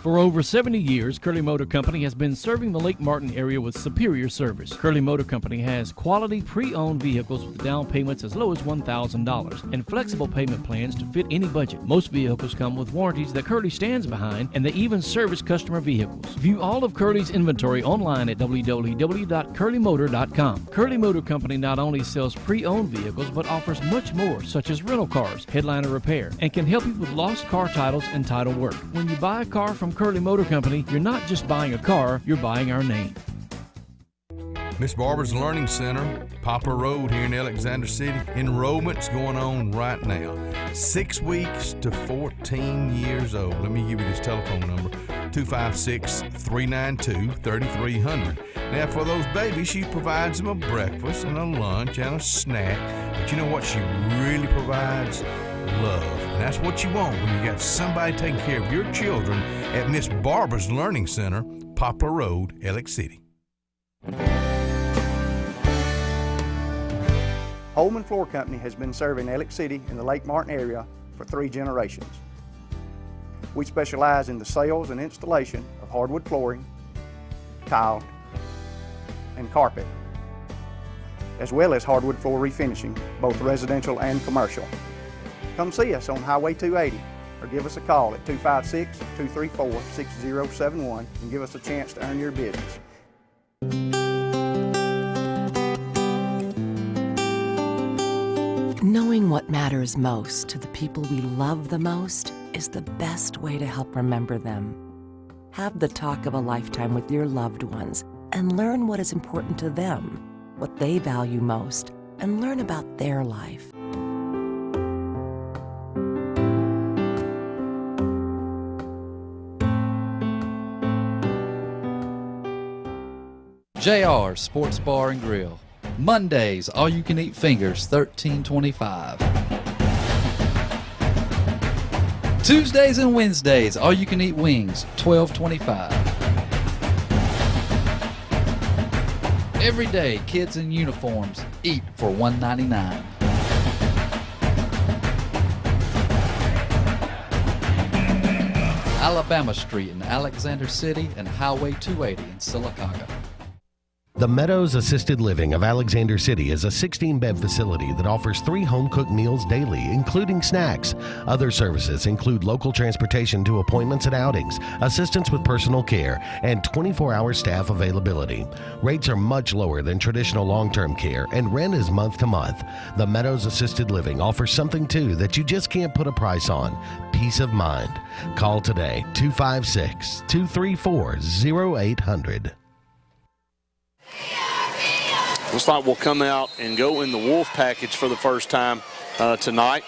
For over 70 years, Curly Motor Company has been serving the Lake Martin area with superior service. Curly Motor Company has quality pre-owned vehicles with down payments as low as $1,000 and flexible payment plans to fit any budget. Most vehicles come with warranties that Curly stands behind, and they even service customer vehicles. View all of Curly's inventory online at www.curlymotor.com. Curly Motor Company not only sells pre-owned vehicles, but offers much more, such as rental cars, headliner repair, and can help you with lost car titles and title work. When you buy a car from Curly Motor Company, you're not just buying a car, you're buying our name. Miss Barbara's Learning Center, Poplar Road here in Alexander City. Enrollment's going on right now. 6 weeks to 14 years old. Let me give you this telephone number, 256-392-3300. Now, for those babies, she provides them a breakfast and a lunch and a snack. But you know what she really provides? Love. And that's what you want when you got somebody taking care of your children at Miss Barbara's Learning Center, Poplar Road, Alex City. Holman Floor Company has been serving Alex City and the Lake Martin area for 3 generations. We specialize in the sales and installation of hardwood flooring, tile, and carpet, as well as hardwood floor refinishing, both residential and commercial. Come see us on Highway 280 or give us a call at 256-234-6071 and give us a chance to earn your business. Knowing what matters most to the people we love the most is the best way to help remember them. Have the talk of a lifetime with your loved ones and learn what is important to them, what they value most, and learn about their life. JR Sports Bar and Grill. Mondays, all you can eat fingers, $13.25. Tuesdays and Wednesdays, all you can eat wings, $12.25. Every day, kids in uniforms eat for $1.99. Alabama Street in Alexander City and Highway 280 in Sylacauga. The Meadows Assisted Living of Alexander City is a 16-bed facility that offers 3 home-cooked meals daily, including snacks. Other services include local transportation to appointments and outings, assistance with personal care, and 24-hour staff availability. Rates are much lower than traditional long-term care, and rent is month to month. The Meadows Assisted Living offers something, too, that you just can't put a price on: peace of mind. Call today, 256-234-0800. Looks like we'll come out and go in the Wolf package for the first time tonight.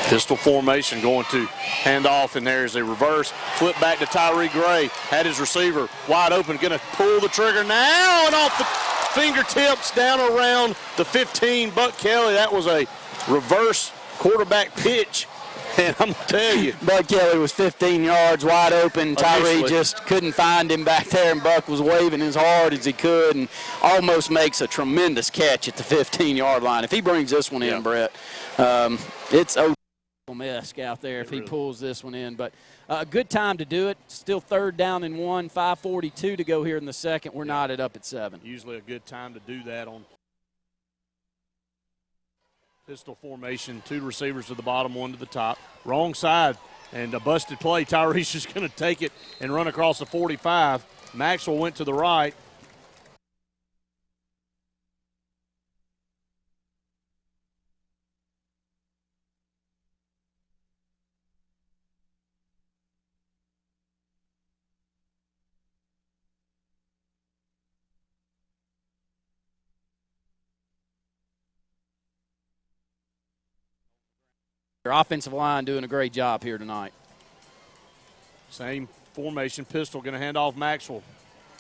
Pistol formation, going to hand off, and there's a reverse. Flip back to Tyree Gray. Had his receiver wide open, going to pull the trigger now, and off the fingertips down around the 15. Buck Kelly, that was a reverse quarterback pitch. And I'm going to tell you, Buck Kelly was 15 yards wide open. Tyree just couldn't find him back there, and Buck was waving as hard as he could and almost makes a tremendous catch at the 15-yard line. If he brings this one in, Brett, it's Odell-esque out there if he pulls this one in. But a good time to do it. Still 3rd down and 1, 5:42 to go here in the second. We're knotted up at 7. Usually a good time to do that on pistol formation. 2 receivers to the bottom, 1 to the top. Wrong side, and a busted play. Tyree's just going to take it and run across the 45. Maxwell went to the right. Your offensive line doing a great job here tonight. Same formation. Pistol going to hand off Maxwell.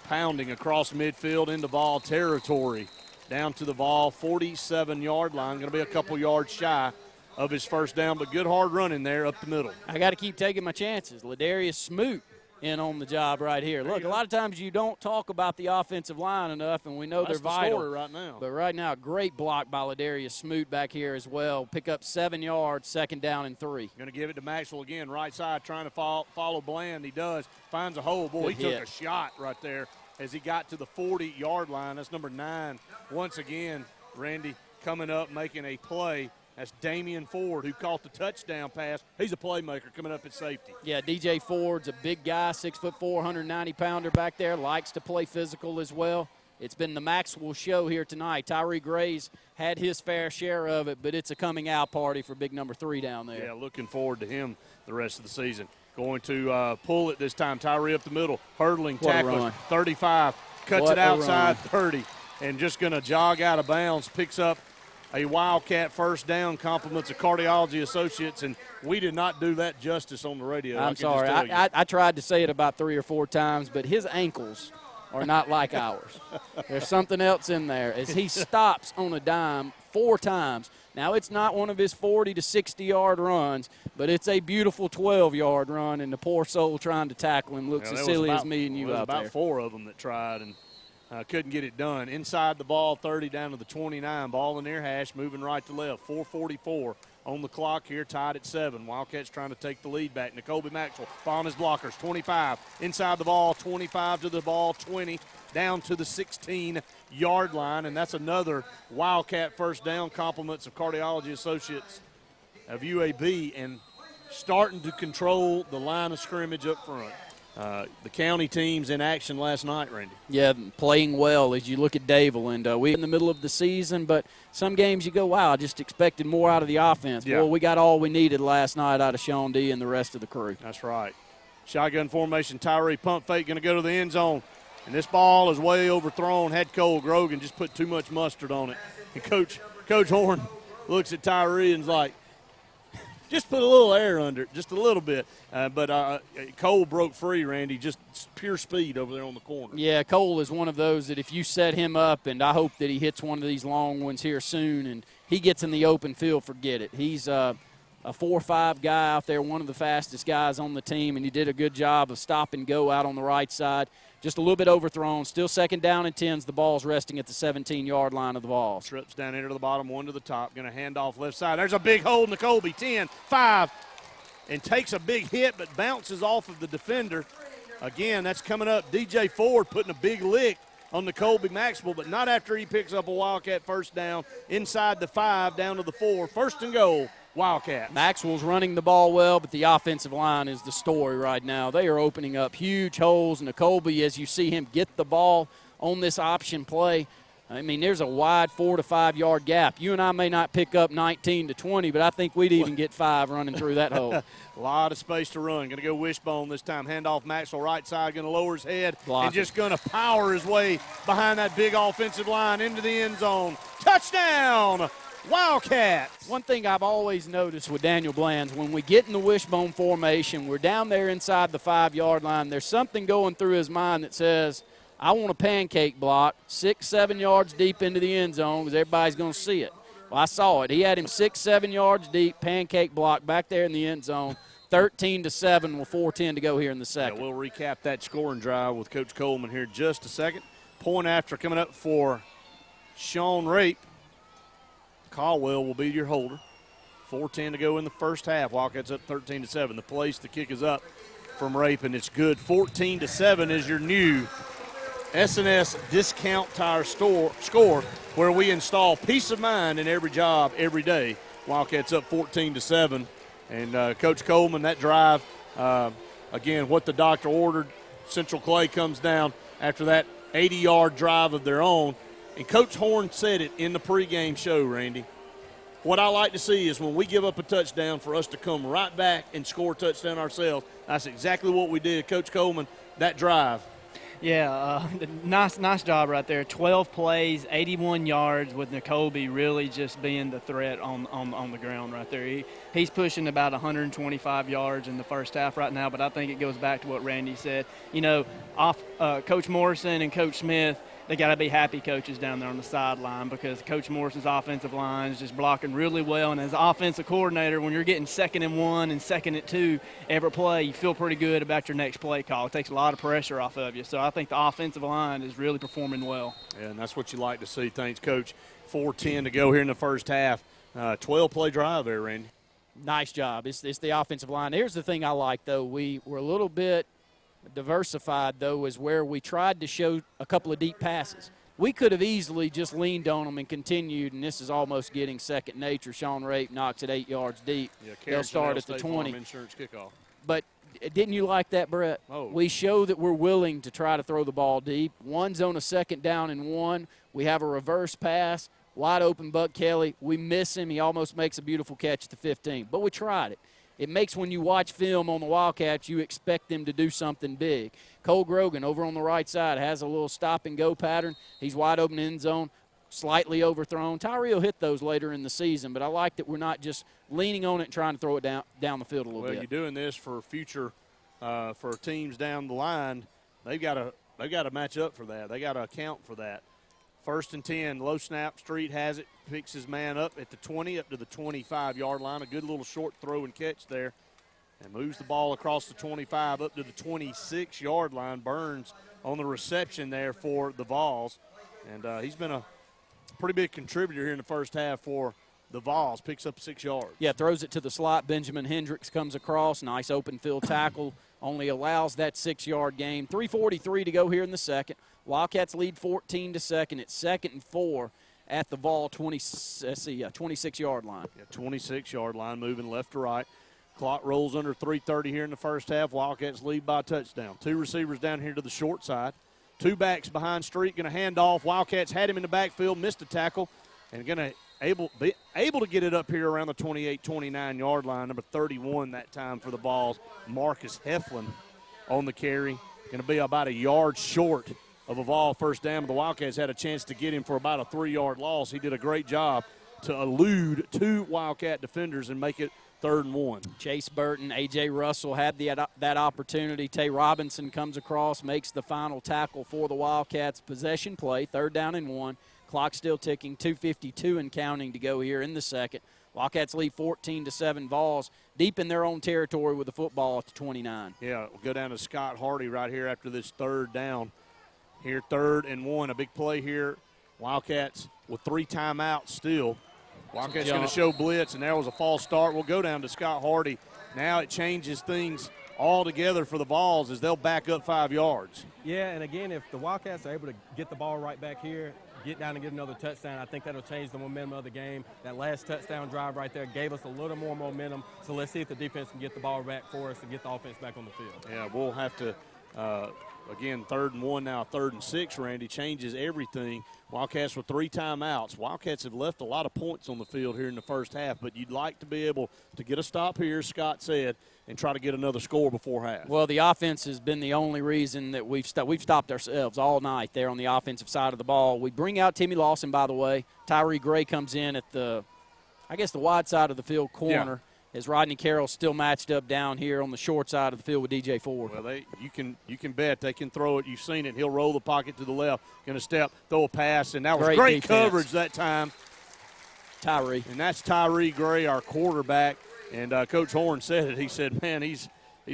Pounding across midfield into Vol territory. Down to the Vol 47-yard line. Going to be a couple yards shy of his first down, but good hard running there up the middle. I got to keep taking my chances. Ladarius Smoot in on the job right here. Look, a lot of times you don't talk about the offensive line enough, and we know they're vital. That's the story right now. But right now, great block by Ladarius Smoot back here as well. Pick up 7 yards, 2nd down and 3. Going to give it to Maxwell again, right side, trying to follow Bland. He does. Finds a hole. Boy, he took a shot right there as he got to the 40-yard line. That's number 9. Once again, Randy coming up, making a play. That's Damian Ford, who caught the touchdown pass. He's a playmaker coming up at safety. Yeah, DJ Ford's a big guy, 6'4", 190-pounder back there, likes to play physical as well. It's been the Maxwell show here tonight. Tyree Gray's had his fair share of it, but it's a coming out party for big number 3 down there. Yeah, looking forward to him the rest of the season. Going to pull it this time. Tyree up the middle, hurdling, tackling, 35, cuts it outside 30, and just going to jog out of bounds, picks up a Wildcat first down, compliments of Cardiology Associates, and we did not do that justice on the radio. I'm sorry. I tried to say it about 3 or 4 times, but his ankles are not like ours. There's something else in there as he stops on a dime 4 times. Now, it's not one of his 40 to 60-yard runs, but it's a beautiful 12-yard run, and the poor soul trying to tackle him looks as silly as me and you out there. About 4 of them that tried and couldn't get it done. Inside the ball, 30 down to the 29. Ball in their hash, moving right to left. 4:44 on the clock here, tied at 7. Wildcats trying to take the lead back. N'Kobe Maxwell following his blockers. 25 inside the ball, 25 to the ball, 20 down to the 16-yard line, and that's another Wildcat first down. Compliments of Cardiology Associates of UAB and starting to control the line of scrimmage up front. The county teams in action last night, Randy. Yeah, playing well as you look at Dayville. And we're in the middle of the season, but some games you go, wow, I just expected more out of the offense. Yeah. Well, we got all we needed last night out of Sean D and the rest of the crew. That's right. Shotgun formation, Tyree pump fake, going to go to the end zone. And this ball is way overthrown. Had Cole Grogan just put too much mustard on it. And Coach Horn looks at Tyree and's like, just put a little air under it, just a little bit. But Cole broke free, Randy, just pure speed over there on the corner. Yeah, Cole is one of those that if you set him up, and I hope that he hits one of these long ones here soon, and he gets in the open field, forget it. He's a 4-5 guy out there, one of the fastest guys on the team, and he did a good job of stop and go out on the right side. Just a little bit overthrown. Still 2nd down and 10s. The ball's resting at the 17-yard line of the ball. Trips down into the bottom, 1 to the top. Going to hand off left side. There's a big hole, N'Kobe, 10, 5, and takes a big hit but bounces off of the defender. Again, that's coming up. DJ Ford putting a big lick on N'Kobe Maxwell, but not after he picks up a Wildcat first down inside the 5 down to the 4. 1st and goal. Wildcats. Maxwell's running the ball well, but the offensive line is the story right now. They are opening up huge holes. N'Kobe, as you see him get the ball on this option play, I mean, there's a wide 4 to 5 yard gap. You and I may not pick up 19 to 20, but I think we'd even get 5 running through that hole. A lot of space to run. Going to go wishbone this time. Hand off Maxwell right side. Going to lower his head and just going to power his way behind that big offensive line into the end zone. Touchdown! Wildcats. One thing I've always noticed with Daniel Bland's, when we get in the wishbone formation, we're down there inside the 5-yard line, there's something going through his mind that says, I want a pancake block 6-7 yards deep into the end zone because everybody's going to see it. Well, I saw it. He had him 6-7 yards deep, pancake block back there in the end zone, 13-7 with 4:10 to go here in the second. Yeah, we'll recap that scoring drive with Coach Coleman here in just a second. Point after coming up for Sean Rape. Caldwell will be your holder. 4:10 to go in the first half. Wildcats up 13-7. The place to kick is up from Rape, and it's good. 14-7 is your new S&S Discount Tire score, where we install peace of mind in every job every day. Wildcats up 14-7. And Coach Coleman, that drive, again, what the doctor ordered. Central Clay comes down after that 80-yard drive of their own. And Coach Horn said it in the pregame show, Randy. What I like to see is when we give up a touchdown for us to come right back and score a touchdown ourselves. That's exactly what we did. Coach Coleman, that drive. Yeah, nice job right there. 12 plays, 81 yards with N'Kobe really just being the threat on the ground right there. He's pushing about 125 yards in the first half right now, but I think it goes back to what Randy said. You know, Coach Morrison and Coach Smith, they got to be happy coaches down there on the sideline, because Coach Morrison's offensive line is just blocking really well. And as an offensive coordinator, when you're getting 2nd and 1 and 2nd and 2 every play, you feel pretty good about your next play call. It takes a lot of pressure off of you. So I think the offensive line is really performing well. Yeah, and that's what you like to see. Thanks, Coach. 4:10 to go here in the first half. 12-play drive there, Randy. Nice job. It's the offensive line. Here's the thing I like, though. We were a little bit diversified, though, is where we tried to show a couple of deep passes. We could have easily just leaned on them and continued, and this is almost getting second nature. Sean Rape knocks it 8 yards deep. Yeah, they'll start at the 20. Insurance kickoff. But didn't you like that, Brett? Oh. We show that we're willing to try to throw the ball deep. One's on a 2nd down and 1. We have a reverse pass. Wide open Buck Kelly. We miss him. He almost makes a beautiful catch at the 15. But we tried it. It makes, when you watch film on the Wildcats, you expect them to do something big. Cole Grogan over on the right side has a little stop-and-go pattern. He's wide open end zone, slightly overthrown. Tyree will hit those later in the season, but I like that we're not just leaning on it and trying to throw it down the field a little bit. Well, you're doing this for future for teams down the line. They've got to match up for that. They got to account for that. 1st and 10, low snap, Street has it, picks his man up at the 20, up to the 25-yard line. A good little short throw and catch there, and moves the ball across the 25 up to the 26-yard line. Burns on the reception there for the Vols, and he's been a pretty big contributor here in the first half for the Vols. Picks up 6 yards. Yeah, throws it to the slot. Benjamin Hendricks comes across. Nice open field tackle. Only allows that 6-yard gain. 3:43 to go here in the second. Wildcats lead 14 to 2nd. It's 2nd and 4 at the Vol 26-yard line. Yeah, 26-yard line, moving left to right. Clock rolls under 3:30 here in the first half. Wildcats lead by a touchdown. 2 receivers down here to the short side. 2 backs behind Street, going to hand off. Wildcats had him in the backfield, missed a tackle, and going to be able to get it up here around the 28, 29-yard line. Number 31 that time for the Vols, Marcus Heflin on the carry. Going to be about a yard short of a Vol first down. The Wildcats had a chance to get him for about a 3-yard loss. He did a great job to elude 2 Wildcat defenders and make it 3rd and 1. Chase Burton, A.J. Russell had that opportunity. Tay Robinson comes across, makes the final tackle for the Wildcats. Possession play, 3rd down and 1. Clock still ticking, 2:52 and counting to go here in the second. Wildcats lead 14 to 7. Vols deep in their own territory with the football at the 29. Yeah, we'll go down to Scott Hardy right here after this 3rd down. Here, 3rd and 1, a big play here. Wildcats with 3 timeouts still. Wildcats going to show blitz, and there was a false start. We'll go down to Scott Hardy. Now it changes things altogether for the Vols as they'll back up 5 yards. Yeah, and again, if the Wildcats are able to get the ball right back here, get down and get another touchdown, I think that'll change the momentum of the game. That last touchdown drive right there gave us a little more momentum, so let's see if the defense can get the ball back for us and get the offense back on the field. Yeah, we'll have to again, 3rd and 1 now, 3rd and 6, Randy, changes everything. Wildcats with 3 timeouts. Wildcats have left a lot of points on the field here in the first half, but you'd like to be able to get a stop here, Scott said, and try to get another score before half. Well, the offense has been the only reason that we've stopped ourselves all night there on the offensive side of the ball. We bring out Timmy Lawson, by the way. Tyree Gray comes in at the wide side of the field corner. Yeah. As Rodney Carroll's still matched up down here on the short side of the field with DJ Ford. Well, you can bet they can throw it. You've seen it. He'll roll the pocket to the left, going to step, throw a pass, and that was great coverage that time. Tyree. And that's Tyree Gray, our quarterback. And Coach Horn said it. He said, man, he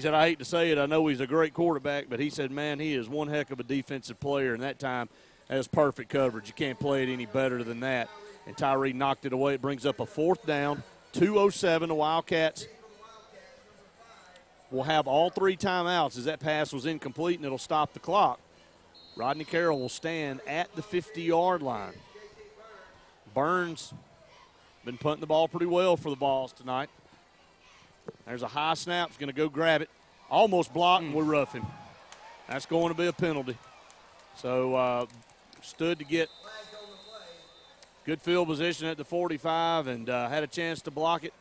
said, I hate to say it. I know he's a great quarterback, but he said, man, he is one heck of a defensive player. And that time, that was perfect coverage. You can't play it any better than that. And Tyree knocked it away. It brings up a 4th down. 2:07, the Wildcats will have all 3 timeouts as that pass was incomplete, and it'll stop the clock. Rodney Carroll will stand at the 50-yard line. Burns been punting the ball pretty well for the Vols tonight. There's a high snap. He's going to go grab it. Almost blocked, and we rough him. That's going to be a penalty. So stood to get good field position at the 45 and had a chance to block it.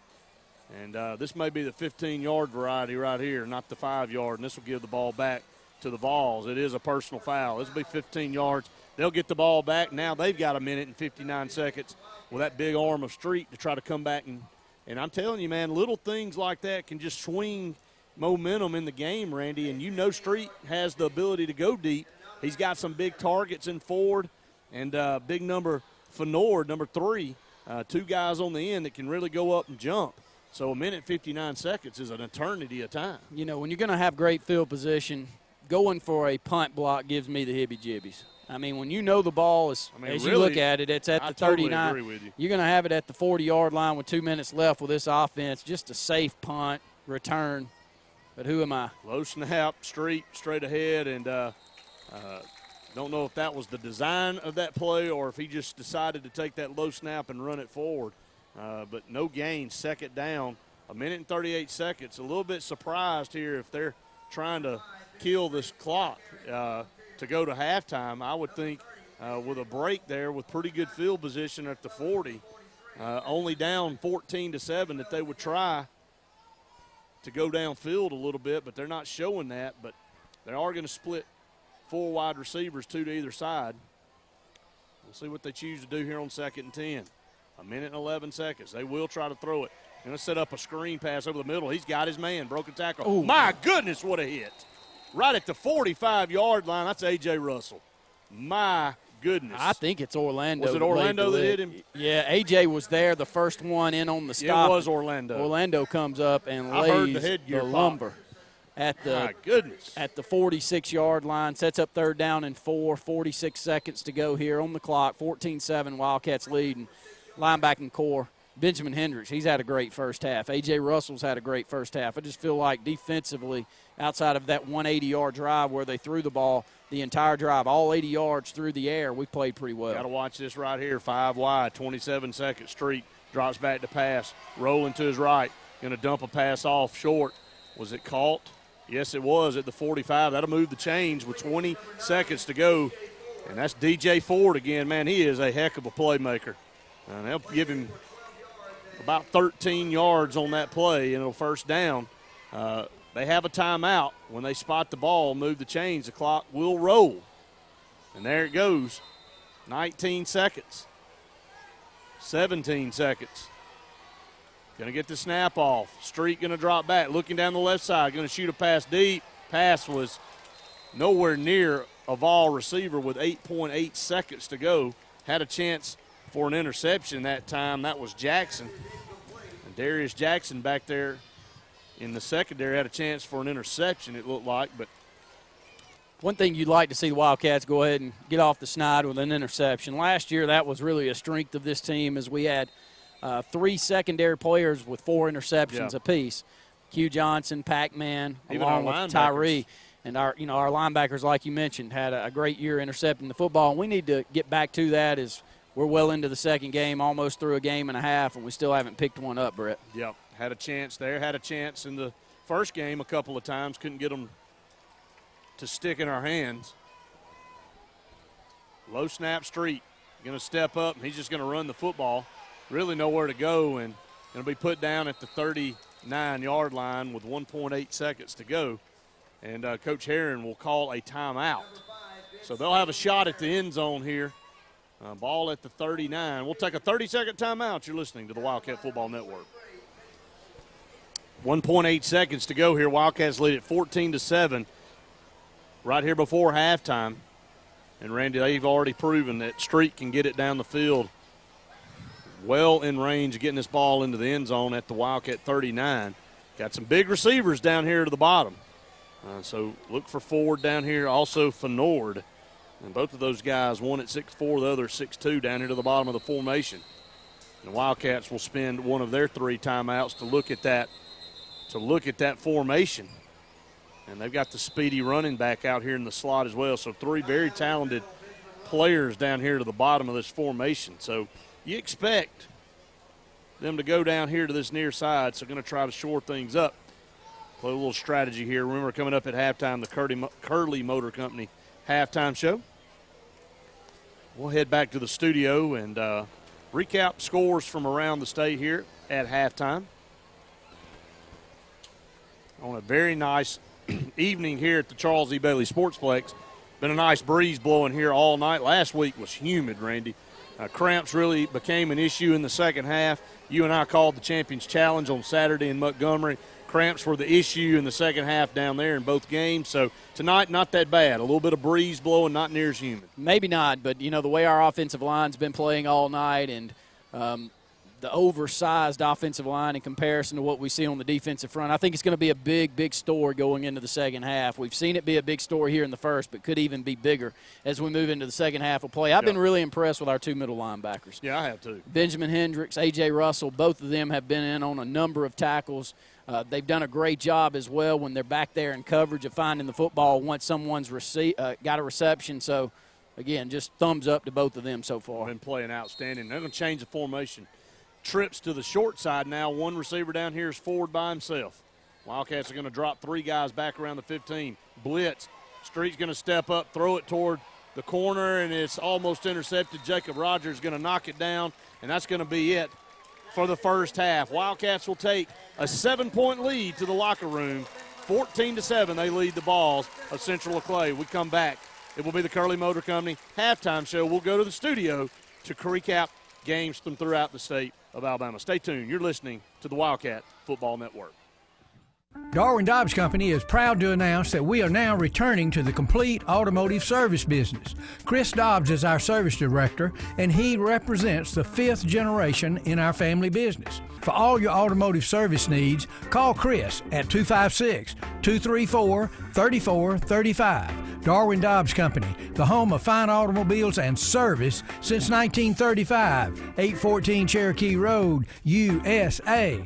And this may be the 15-yard variety right here, not the 5-yard, and this will give the ball back to the Vols. It is a personal foul. This will be 15 yards. They'll get the ball back. Now they've got 1 minute and 59 seconds with that big arm of Street to try to come back. And I'm telling you, man, little things like that can just swing momentum in the game, Randy. And you know Street has the ability to go deep. he's got some big targets in Ford and big number Fenord, number 3, 2 guys on the end that can really go up and jump. So a minute 59 seconds is an eternity of time. You know, when you're going to have great field position, going for a punt block gives me the hibby-jibbies. I mean, when you know the ball is, as you look at it, it's at the 39. Totally agree with you. You're going to have it at the 40-yard line with 2 minutes left with this offense. Just a safe punt, return. But who am I? Low snap, straight ahead, and don't know if that was the design of that play or if he just decided to take that low snap and run it forward. But no gain, second down, a minute and 38 seconds. A little bit surprised here if they're trying to kill this clock to go to halftime. I would think with a break there with pretty good field position at the 40, only down 14-7, that they would try to go downfield a little bit, but they're not showing that. But they are going to split 4 wide receivers, 2 to either side. We'll see what they choose to do here on 2nd and 10. A minute and 11 seconds. They will try to throw it. Going to set up a screen pass over the middle. He's got his man. Broken tackle. Ooh. My goodness, what a hit. Right at the 45-yard line. That's A.J. Russell. My goodness. I think it's Orlando. Was it Orlando that hit him? Yeah, A.J. was there, the first one in on the stop. It was Orlando. Orlando comes up and I heard lays the headgear pop. lumber at the My goodness. At the 46-yard line. Sets up 3rd down and 4. 46 seconds to go here on the clock. 14-7, Wildcats leading. Linebacking core, Benjamin Hendricks, he's had a great first half. A.J. Russell's had a great first half. I just feel like defensively, outside of that 180-yard drive where they threw the ball the entire drive, all 80 yards through the air, we played pretty well. Got to watch this right here. 5 wide, 27 second streak. Drops back to pass. Rolling to his right. Going to dump a pass off short. Was it caught? Yes, it was at the 45. That'll move the chains with 20 seconds to go. And that's DJ Ford again. Man, he is a heck of a playmaker. And they'll give him about 13 yards on that play, and it'll first down. They have a timeout. When they spot the ball, move the chains, the clock will roll. And there it goes. 19 seconds. 17 seconds. Going to get the snap off. Street going to drop back. Looking down the left side. Going to shoot a pass deep. Pass was nowhere near a Vol receiver with 8.8 seconds to go. Had a chance for an interception that time. That was Jackson. And Darius Jackson back there in the secondary had a chance for an interception, it looked like. But one thing you'd like to see the Wildcats go ahead and get off the snide with an interception. Last year, that was really a strength of this team, as we had 3 secondary players with 4 interceptions apiece. Q Johnson, Pac-Man, along with Tyree. And our linebackers, like you mentioned, had a great year intercepting the football. And we need to get back to that as we're well into the second game, almost through a game and a half, and we still haven't picked one up, Brett. Yep, had a chance there. Had a chance in the first game a couple of times. Couldn't get them to stick in our hands. Low snap Street. Going to step up, and he's just going to run the football. Really nowhere to go, and going to be put down at the 39-yard line with 1.8 seconds to go. And Coach Herron will call a timeout. So they'll have a shot at the end zone here. Ball at the 39. We'll take a 30-second timeout. You're listening to the Wildcat Football Network. 1.8 seconds to go here. Wildcats lead at 14-7 right here before halftime. And, Randy, they've already proven that Street can get it down the field well in range of getting this ball into the end zone at the Wildcat 39. Got some big receivers down here to the bottom. So look for Ford down here, also Fenord. And both of those guys, one at 6'4", the other 6'2", down here to the bottom of the formation. And the Wildcats will spend one of their 3 timeouts to look at that formation. And they've got the speedy running back out here in the slot as well. So 3 very talented players down here to the bottom of this formation. So you expect them to go down here to this near side. So going to try to shore things up. Play a little strategy here. Remember, coming up at halftime, the Curly Motor Company halftime show. We'll head back to the studio and recap scores from around the state here at halftime. On a very nice evening here at the Charles E. Bailey Sportsplex. Been a nice breeze blowing here all night. Last week was humid, Randy. Cramps really became an issue in the second half. You and I called the Champions Challenge on Saturday in Montgomery. Cramps were the issue in the second half down there in both games. So tonight, not that bad. A little bit of breeze blowing, not near as humid. Maybe not, but, the way our offensive line's been playing all night and the oversized offensive line in comparison to what we see on the defensive front, I think it's going to be a big, big story going into the second half. We've seen it be a big story here in the first, but could even be bigger as we move into the second half of play. I've been really impressed with our two middle linebackers. Yeah, I have too. Benjamin Hendricks, A.J. Russell, both of them have been in on a number of tackles. They've done a great job as well when they're back there in coverage of finding the football once someone's got a reception. So, again, just thumbs up to both of them so far. Been playing outstanding. They're going to change the formation. Trips to the short side now. One receiver down here is forward by himself. Wildcats are going to drop 3 guys back around the 15. Blitz. Street's going to step up, throw it toward the corner, and it's almost intercepted. Jacob Rogers is going to knock it down, and that's going to be it for the first half. Wildcats will take a 7-point lead to the locker room. 14-7, they lead the Balls of Central Clay. We come back. It will be the Curley Motor Company halftime show. We'll go to the studio to recap games from throughout the state of Alabama. Stay tuned. You're listening to the Wildcat Football Network. Darwin Dobbs Company is proud to announce that we are now returning to the complete automotive service business. Chris Dobbs is our service director, and he represents the 5th generation in our family business. For all your automotive service needs, call Chris at 256-234-3435. Darwin Dobbs Company, the home of fine automobiles and service since 1935. 814 Cherokee Road, USA.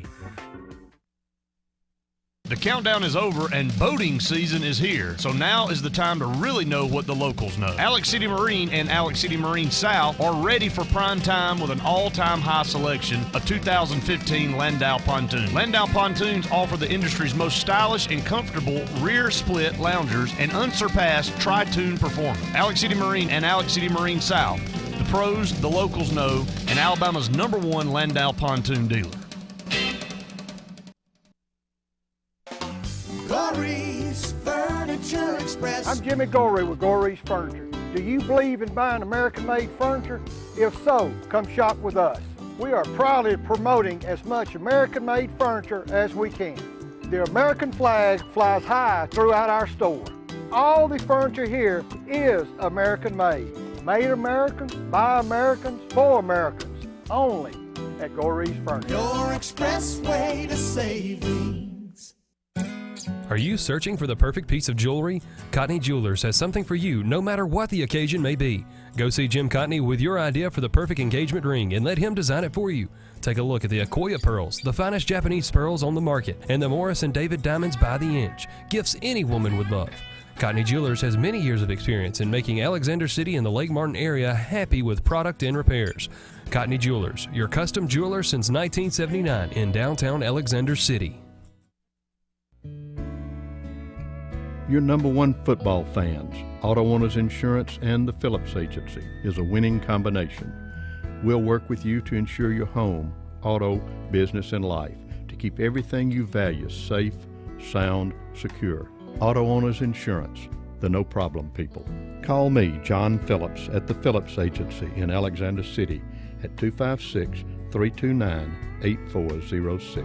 The countdown is over and boating season is here, so now is the time to really know what the locals know. Alex City Marine and Alex City Marine South are ready for prime time with an all-time high selection of 2015 Landau pontoon. Landau pontoons offer the industry's most stylish and comfortable rear split loungers and unsurpassed tri-tune performance. Alex City Marine and Alex City Marine South, the pros the locals know, and Alabama's #1 Landau pontoon dealer. Goree's Furniture Express. I'm Jimmy Goree with Goree's Furniture. Do you believe in buying American-made furniture? If so, come shop with us. We are proudly promoting as much American-made furniture as we can. The American flag flies high throughout our store. All the furniture here is American-made. Made American, by Americans, for Americans. Only at Goree's Furniture. Your express way to savings. Are you searching for the perfect piece of jewelry? Cotney Jewelers has something for you no matter what the occasion may be. Go see Jim Cotney with your idea for the perfect engagement ring and let him design it for you. Take a look at the Akoya pearls, the finest Japanese pearls on the market, and the Morris and David diamonds by the inch. Gifts any woman would love. Cotney Jewelers has many years of experience in making Alexander City and the Lake Martin area happy with product and repairs. Cotney Jewelers, your custom jeweler since 1979 in downtown Alexander City. Your #1 football fans, Auto Owners Insurance and the Phillips Agency is a winning combination. We'll work with you to ensure your home, auto, business, and life to keep everything you value safe, sound, secure. Auto Owners Insurance, the no-problem people. Call me, John Phillips, at the Phillips Agency in Alexander City at 256-329-8406.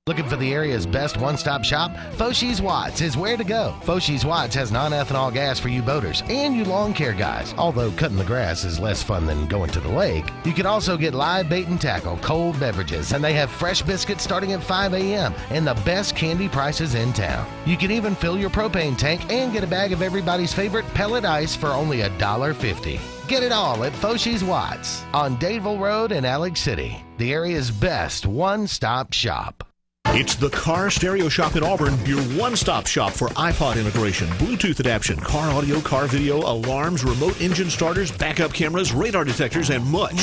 Looking for the area's best one-stop shop? Foshi's Watts is where to go. Foshi's Watts has non-ethanol gas for you boaters and you lawn care guys. Although cutting the grass is less fun than going to the lake, you can also get live bait and tackle, cold beverages, and they have fresh biscuits starting at 5 a.m. and the best candy prices in town. You can even fill your propane tank and get a bag of everybody's favorite pellet ice for only $1.50. Get it all at Foshi's Watts on Dadeville Road in Alex City, the area's best one-stop shop. It's the Car Stereo Shop in Auburn, your one-stop shop for iPod integration, Bluetooth adaptation, car audio, car video, alarms, remote engine starters, backup cameras, radar detectors, and much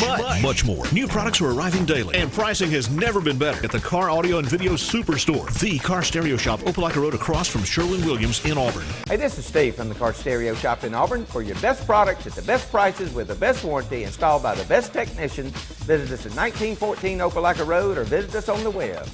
more. New products are arriving daily, and pricing has never been better at the Car Audio and Video Superstore, the Car Stereo Shop, Opelika Road across from Sherwin-Williams in Auburn. Hey, this is Steve from the Car Stereo Shop in Auburn. For your best products at the best prices with the best warranty installed by the best technicians, visit us at 1914 Opelika Road or visit us on the web.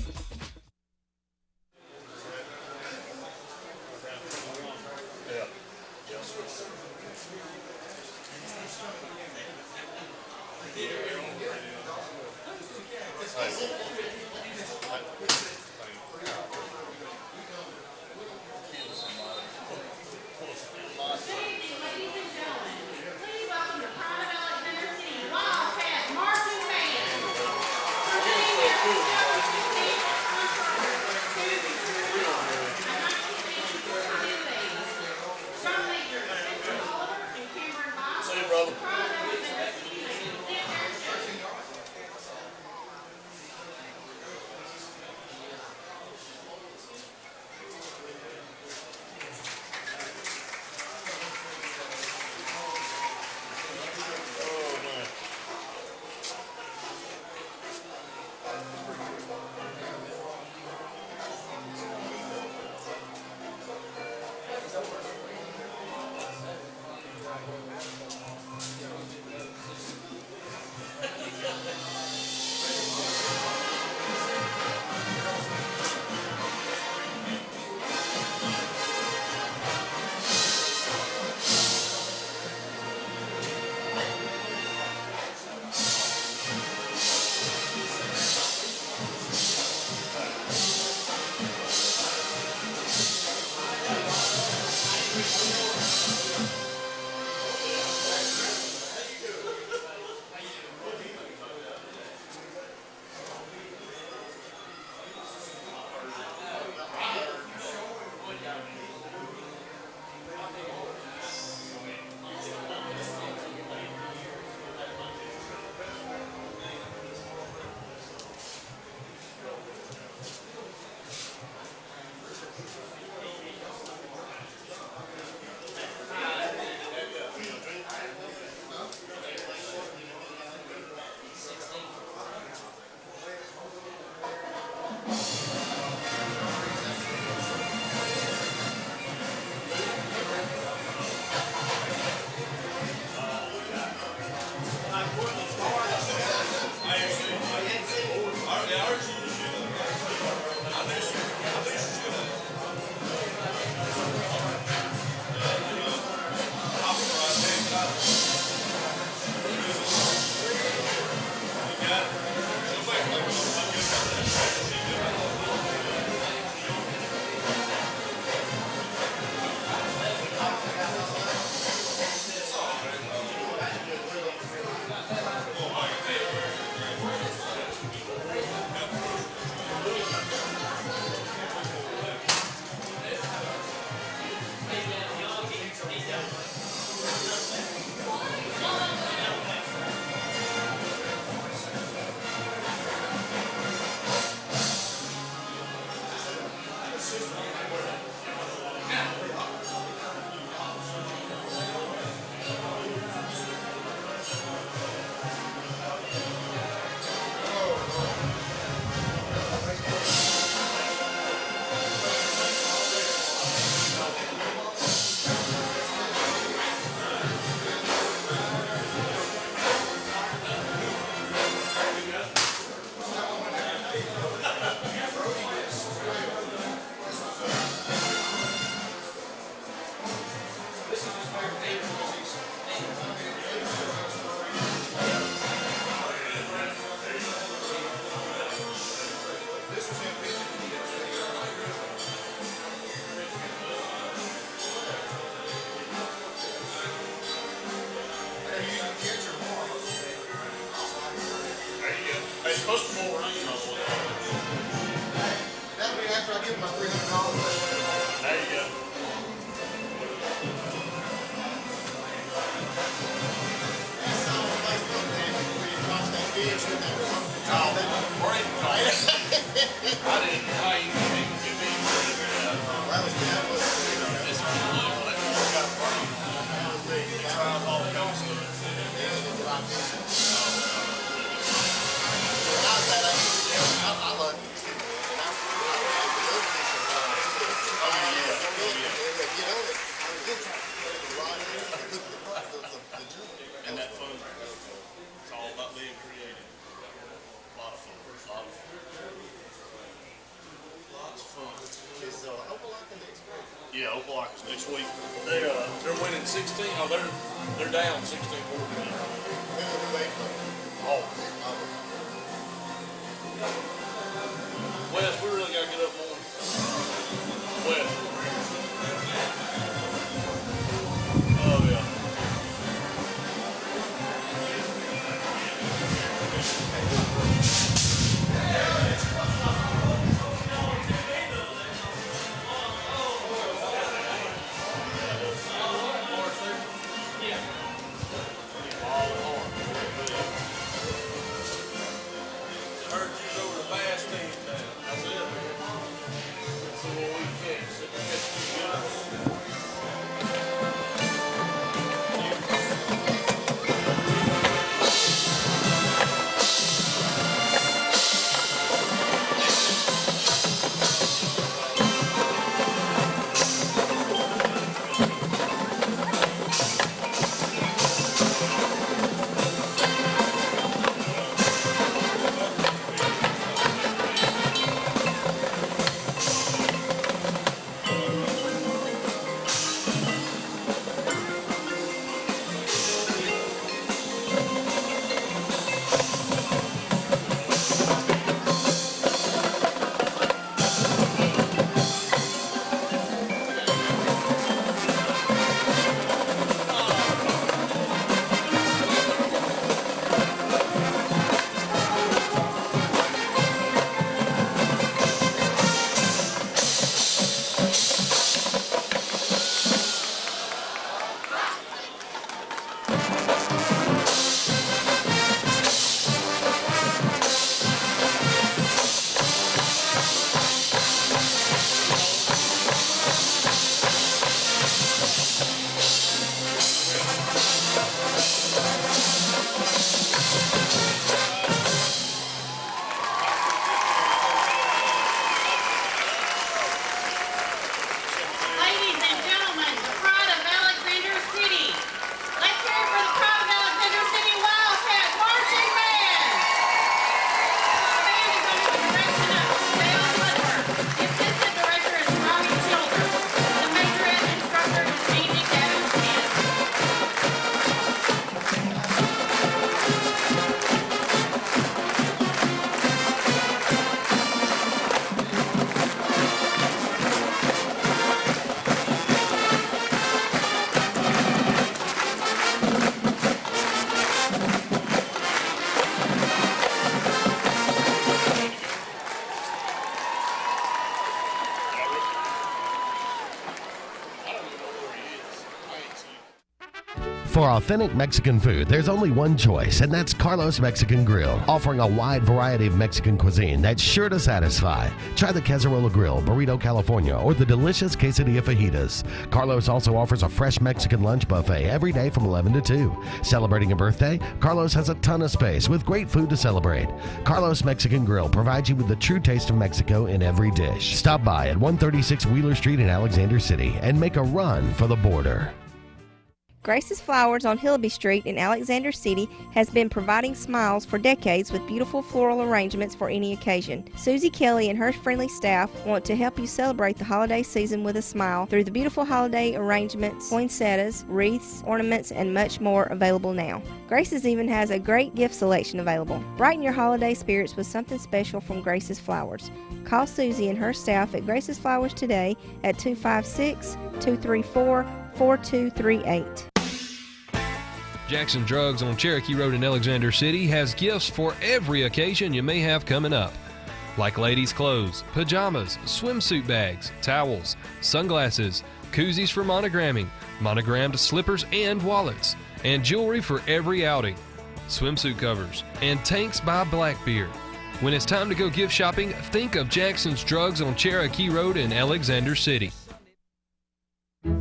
Yeah, Opelika's next week. They're winning 16. Oh, they're down 16-14. Oh. For authentic Mexican food, there's only one choice, and that's Carlos Mexican Grill, offering a wide variety of Mexican cuisine that's sure to satisfy. Try the Cazarola Grill, Burrito California, or the delicious quesadilla fajitas. Carlos also offers a fresh Mexican lunch buffet every day from 11 to 2. Celebrating a birthday, Carlos has a ton of space with great food to celebrate. Carlos Mexican Grill provides you with the true taste of Mexico in every dish. Stop by at 136 Wheeler Street in Alexander City and make a run for the border. Grace's Flowers on Hillby Street in Alexander City has been providing smiles for decades with beautiful floral arrangements for any occasion. Susie Kelly and her friendly staff want to help you celebrate the holiday season with a smile through the beautiful holiday arrangements, poinsettias, wreaths, ornaments, and much more available now. Grace's even has a great gift selection available. Brighten your holiday spirits with something special from Grace's Flowers. Call Susie and her staff at Grace's Flowers today at 256-234-4238. Jackson Drugs on Cherokee Road in Alexander City has gifts for every occasion you may have coming up. Like ladies' clothes, pajamas, swimsuit bags, towels, sunglasses, koozies for monogramming, monogrammed slippers and wallets, and jewelry for every outing, swimsuit covers, and tanks by Blackbeard. When it's time to go gift shopping, think of Jackson's Drugs on Cherokee Road in Alexander City.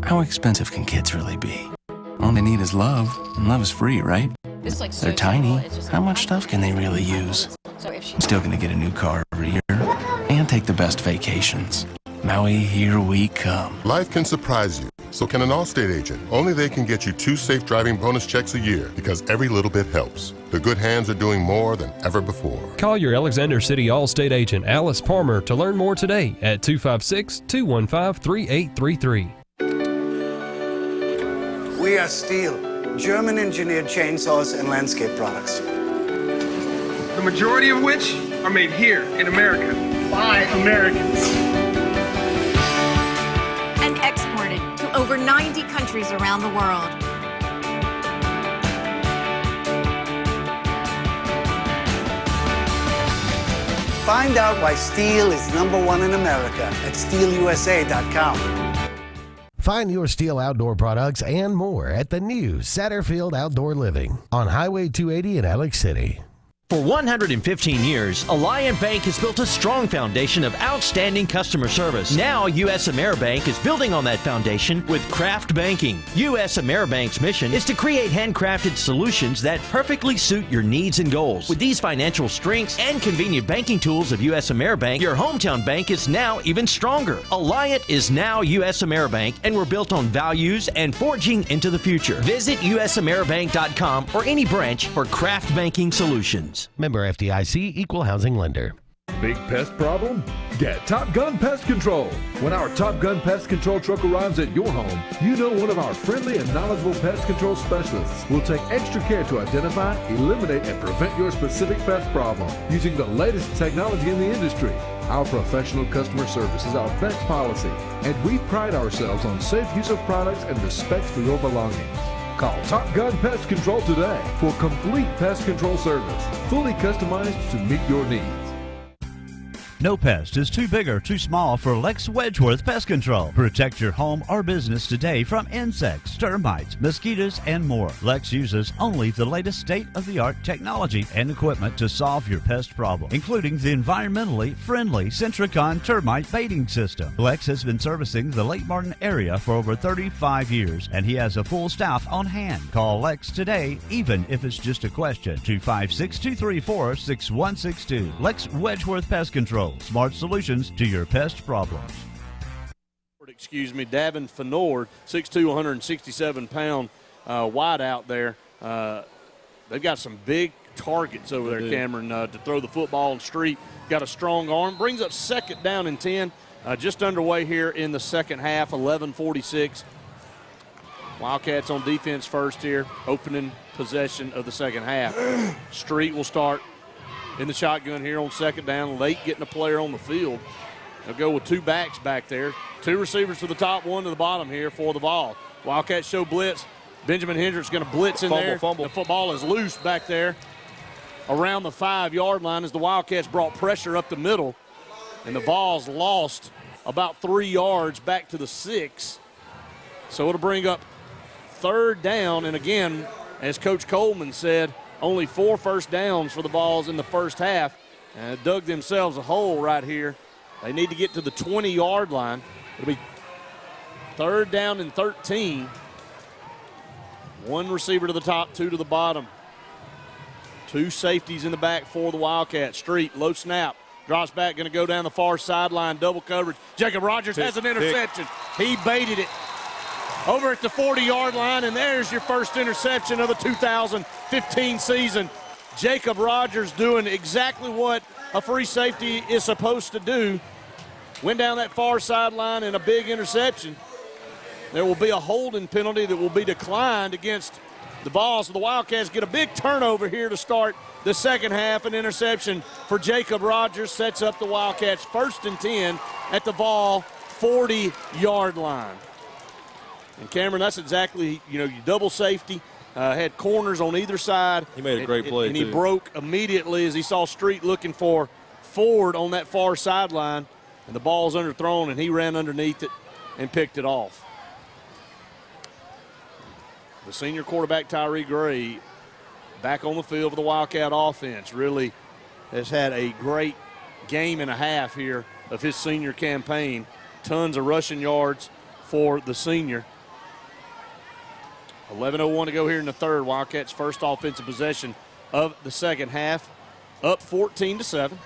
How expensive can kids really be? All they need is love, and love is free, right? They're tiny. How much stuff can they really use? I'm still gonna get a new car every year and take the best vacations. Maui, here we come. Life can surprise you. So can an Allstate agent. Only they can get you 2 safe driving bonus checks a year because every little bit helps. The good hands are doing more than ever before. Call your Alexander City Allstate agent, Alice Palmer, to learn more today at 256-215-3833. We are Steel, German-engineered chainsaws and landscape products. The majority of which are made here in America by Americans. And exported to over 90 countries around the world. Find out why Steel is #1 in America at steelusa.com. Find your Steel outdoor products and more at the new Satterfield Outdoor Living on Highway 280 in Alex City. For 115 years, Alliant Bank has built a strong foundation of outstanding customer service. Now, U.S. AmeriBank is building on that foundation with Craft Banking. U.S. AmeriBank's mission is to create handcrafted solutions that perfectly suit your needs and goals. With these financial strengths and convenient banking tools of U.S. AmeriBank, your hometown bank is now even stronger. Alliant is now U.S. AmeriBank, and we're built on values and forging into the future. Visit usameribank.com or any branch for Craft Banking solutions. Member FDIC, Equal Housing Lender. Big pest problem? Get Top Gun Pest Control. When our Top Gun Pest Control truck arrives at your home, you know one of our friendly and knowledgeable pest control specialists will take extra care to identify, eliminate, and prevent your specific pest problem using the latest technology in the industry. Our professional customer service is our best policy, and we pride ourselves on safe use of products and respect for your belongings. Call Top Gun Pest Control today for complete pest control service, fully customized to meet your needs. No pest is too big or too small for Lex Wedgeworth Pest Control. Protect your home or business today from insects, termites, mosquitoes, and more. Lex uses only the latest state-of-the-art technology and equipment to solve your pest problem, including the environmentally friendly Centricon termite baiting system. Lex has been servicing the Lake Martin area for over 35 years, and he has a full staff on hand. Call Lex today, even if it's just a question. 256-234-6162. Lex Wedgeworth Pest Control. Smart solutions to your pest problems. Davin Fenord, 6'2", 167-pound wide out there. They've got some big targets over there, Cameron, to throw the football on street. Got a strong arm. Brings up second down and 10. Just underway here in the second half, 11:46. Wildcats on defense first here, opening possession of the second half. Street will start in the shotgun here on second down, late getting a player on the field. They'll go with 2 backs back there. 2 receivers to the top, 1 to the bottom here for the ball. Wildcats show blitz. Benjamin Hendricks going to blitz in there. The football is loose back there around the 5-yard line as the Wildcats brought pressure up the middle. And the ball's lost about 3 yards back to the 6. So it'll bring up 3rd down. And again, as Coach Coleman said, only 4 first downs for the Vols in the first half. And dug themselves a hole right here. They need to get to the 20-yard line. It'll be 3rd down and 13. 1 receiver to the top, 2 to the bottom. 2 safeties in the back for the Wildcats. Street, low snap. Drops back, going to go down the far sideline, double coverage. Jacob Rogers has an interception. He baited it over at the 40-yard line, and there's your first interception of the 2015 season. Jacob Rogers doing exactly what a free safety is supposed to do. Went down that far sideline in a big interception. There will be a holding penalty that will be declined against the Vols. So the Wildcats get a big turnover here to start the second half. An interception for Jacob Rogers sets up the Wildcats 1st and 10 at the Vol 40-yard line. And Cameron, that's exactly, you double safety. Had corners on either side. He made a great play, and he broke immediately as he saw Street looking for Ford on that far sideline. And the ball's underthrown, and he ran underneath it and picked it off. The senior quarterback, Tyree Gray, back on the field for the Wildcat offense. Really has had a great game and a half here of his senior campaign. Tons of rushing yards for the senior. 11:01 to go here in the 3rd. Wildcats' first offensive possession of the second half. Up 14-7.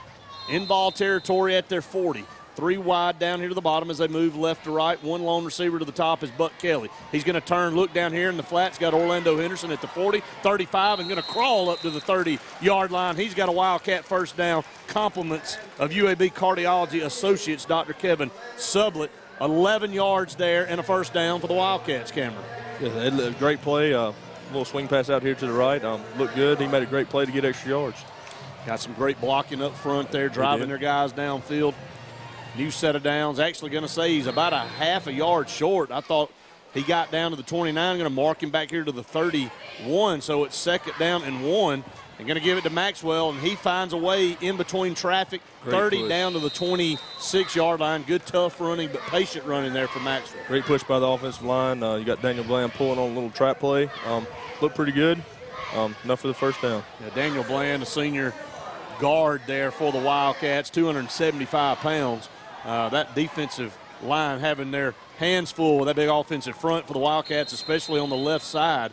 In ball territory at their 40. 3 wide down here to the bottom as they move left to right. 1 lone receiver to the top is Buck Kelly. He's going to turn, look down here in the flats. Got Orlando Henderson at the 40, 35, and going to crawl up to the 30-yard line. He's got a Wildcat first down. Compliments of UAB Cardiology Associates, Dr. Kevin Sublett. 11 yards there and a first down for the Wildcats, Cameron. Yeah, great play. Little swing pass out here to the right. Looked good. He made a great play to get extra yards. Got some great blocking up front there, driving their guys downfield. New set of downs. Actually going to say he's about a half a yard short. I thought he got down to the 29. Going to mark him back here to the 31. So it's 2nd down and 1. And going to give it to Maxwell, and he finds a way in between traffic. Great 30 push. Down to the 26-yard line. Good, tough running, but patient running there for Maxwell. Great push by the offensive line. You got Daniel Bland pulling on a little trap play. Looked pretty good. Enough for the first down. Yeah, Daniel Bland, a senior guard there for the Wildcats, 275 pounds. That defensive line having their hands full with that big offensive front for the Wildcats, especially on the left side.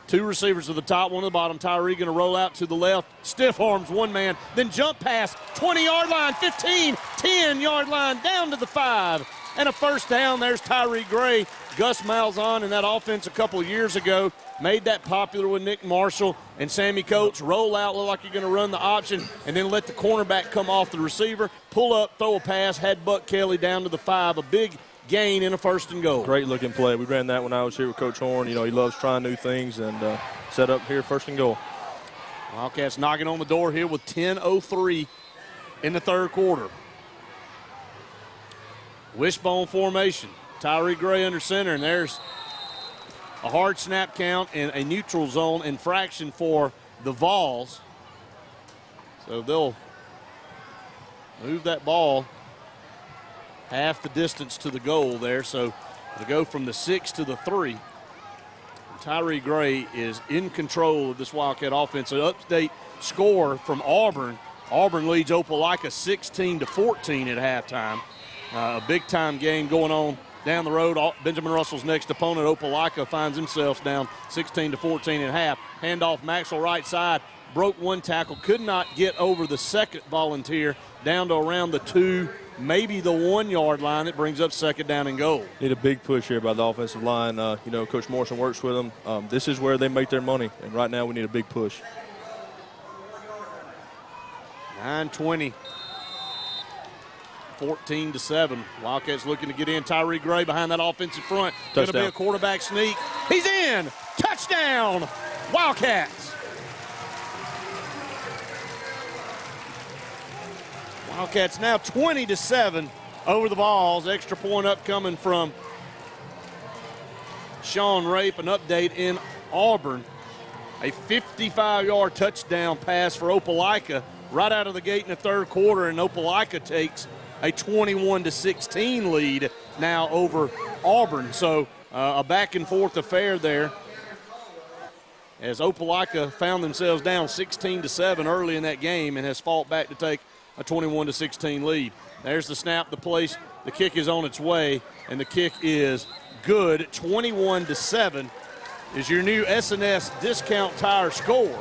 2 receivers to the top, 1 to the bottom. Tyree going to roll out to the left. Stiff arms 1 man, then jump pass, 20-yard line, 15, 10-yard line, down to the 5. And a first down. There's Tyree Gray. Gus Malzahn in that offense a couple of years ago made that popular with Nick Marshall and Sammy Coates. Roll out, look like you're going to run the option, and then let the cornerback come off the receiver. Pull up, throw a pass, had Buck Kelly down to the 5. A big gain in a 1st and goal. Great looking play. We ran that when I was here with Coach Horn. He loves trying new things, and set up here 1st and goal. Wildcats knocking on the door here with 10:03 in the 3rd quarter. Wishbone formation. Tyree Gray under center, and there's a hard snap count and a neutral zone infraction for the Vols. So they'll move that ball half the distance to the goal there. So to go from the 6 to the 3. Tyree Gray is in control of this Wildcat offense. An update score from Auburn. Auburn leads Opelika 16-14 at halftime. A big-time game going on down the road. Benjamin Russell's next opponent, Opelika, finds himself down 16-14 at half. Handoff Maxwell right side. Broke 1 tackle. Could not get over the second Volunteer down to around the 2, maybe the 1-yard line. That brings up 2nd down and goal. Need a big push here by the offensive line. Coach Morrison works with them. This is where they make their money, and right now we need a big push. 9:20. 14-7. Wildcats looking to get in. Tyree Gray behind that offensive front. Going to be a quarterback sneak. He's in. Touchdown, Wildcats. Wildcats now 20-7 over the Vols. Extra point upcoming from Sean Rape. An update in Auburn. A 55-yard touchdown pass for Opelika right out of the gate in the 3rd quarter, and Opelika takes a 21-16 lead now over Auburn. So a back-and-forth affair there as Opelika found themselves down 16-7 early in that game and has fought back to take a 21-16 lead. There's the snap, the place, the kick is on its way, and the kick is good. 21-7 is your new S&S Discount Tire score.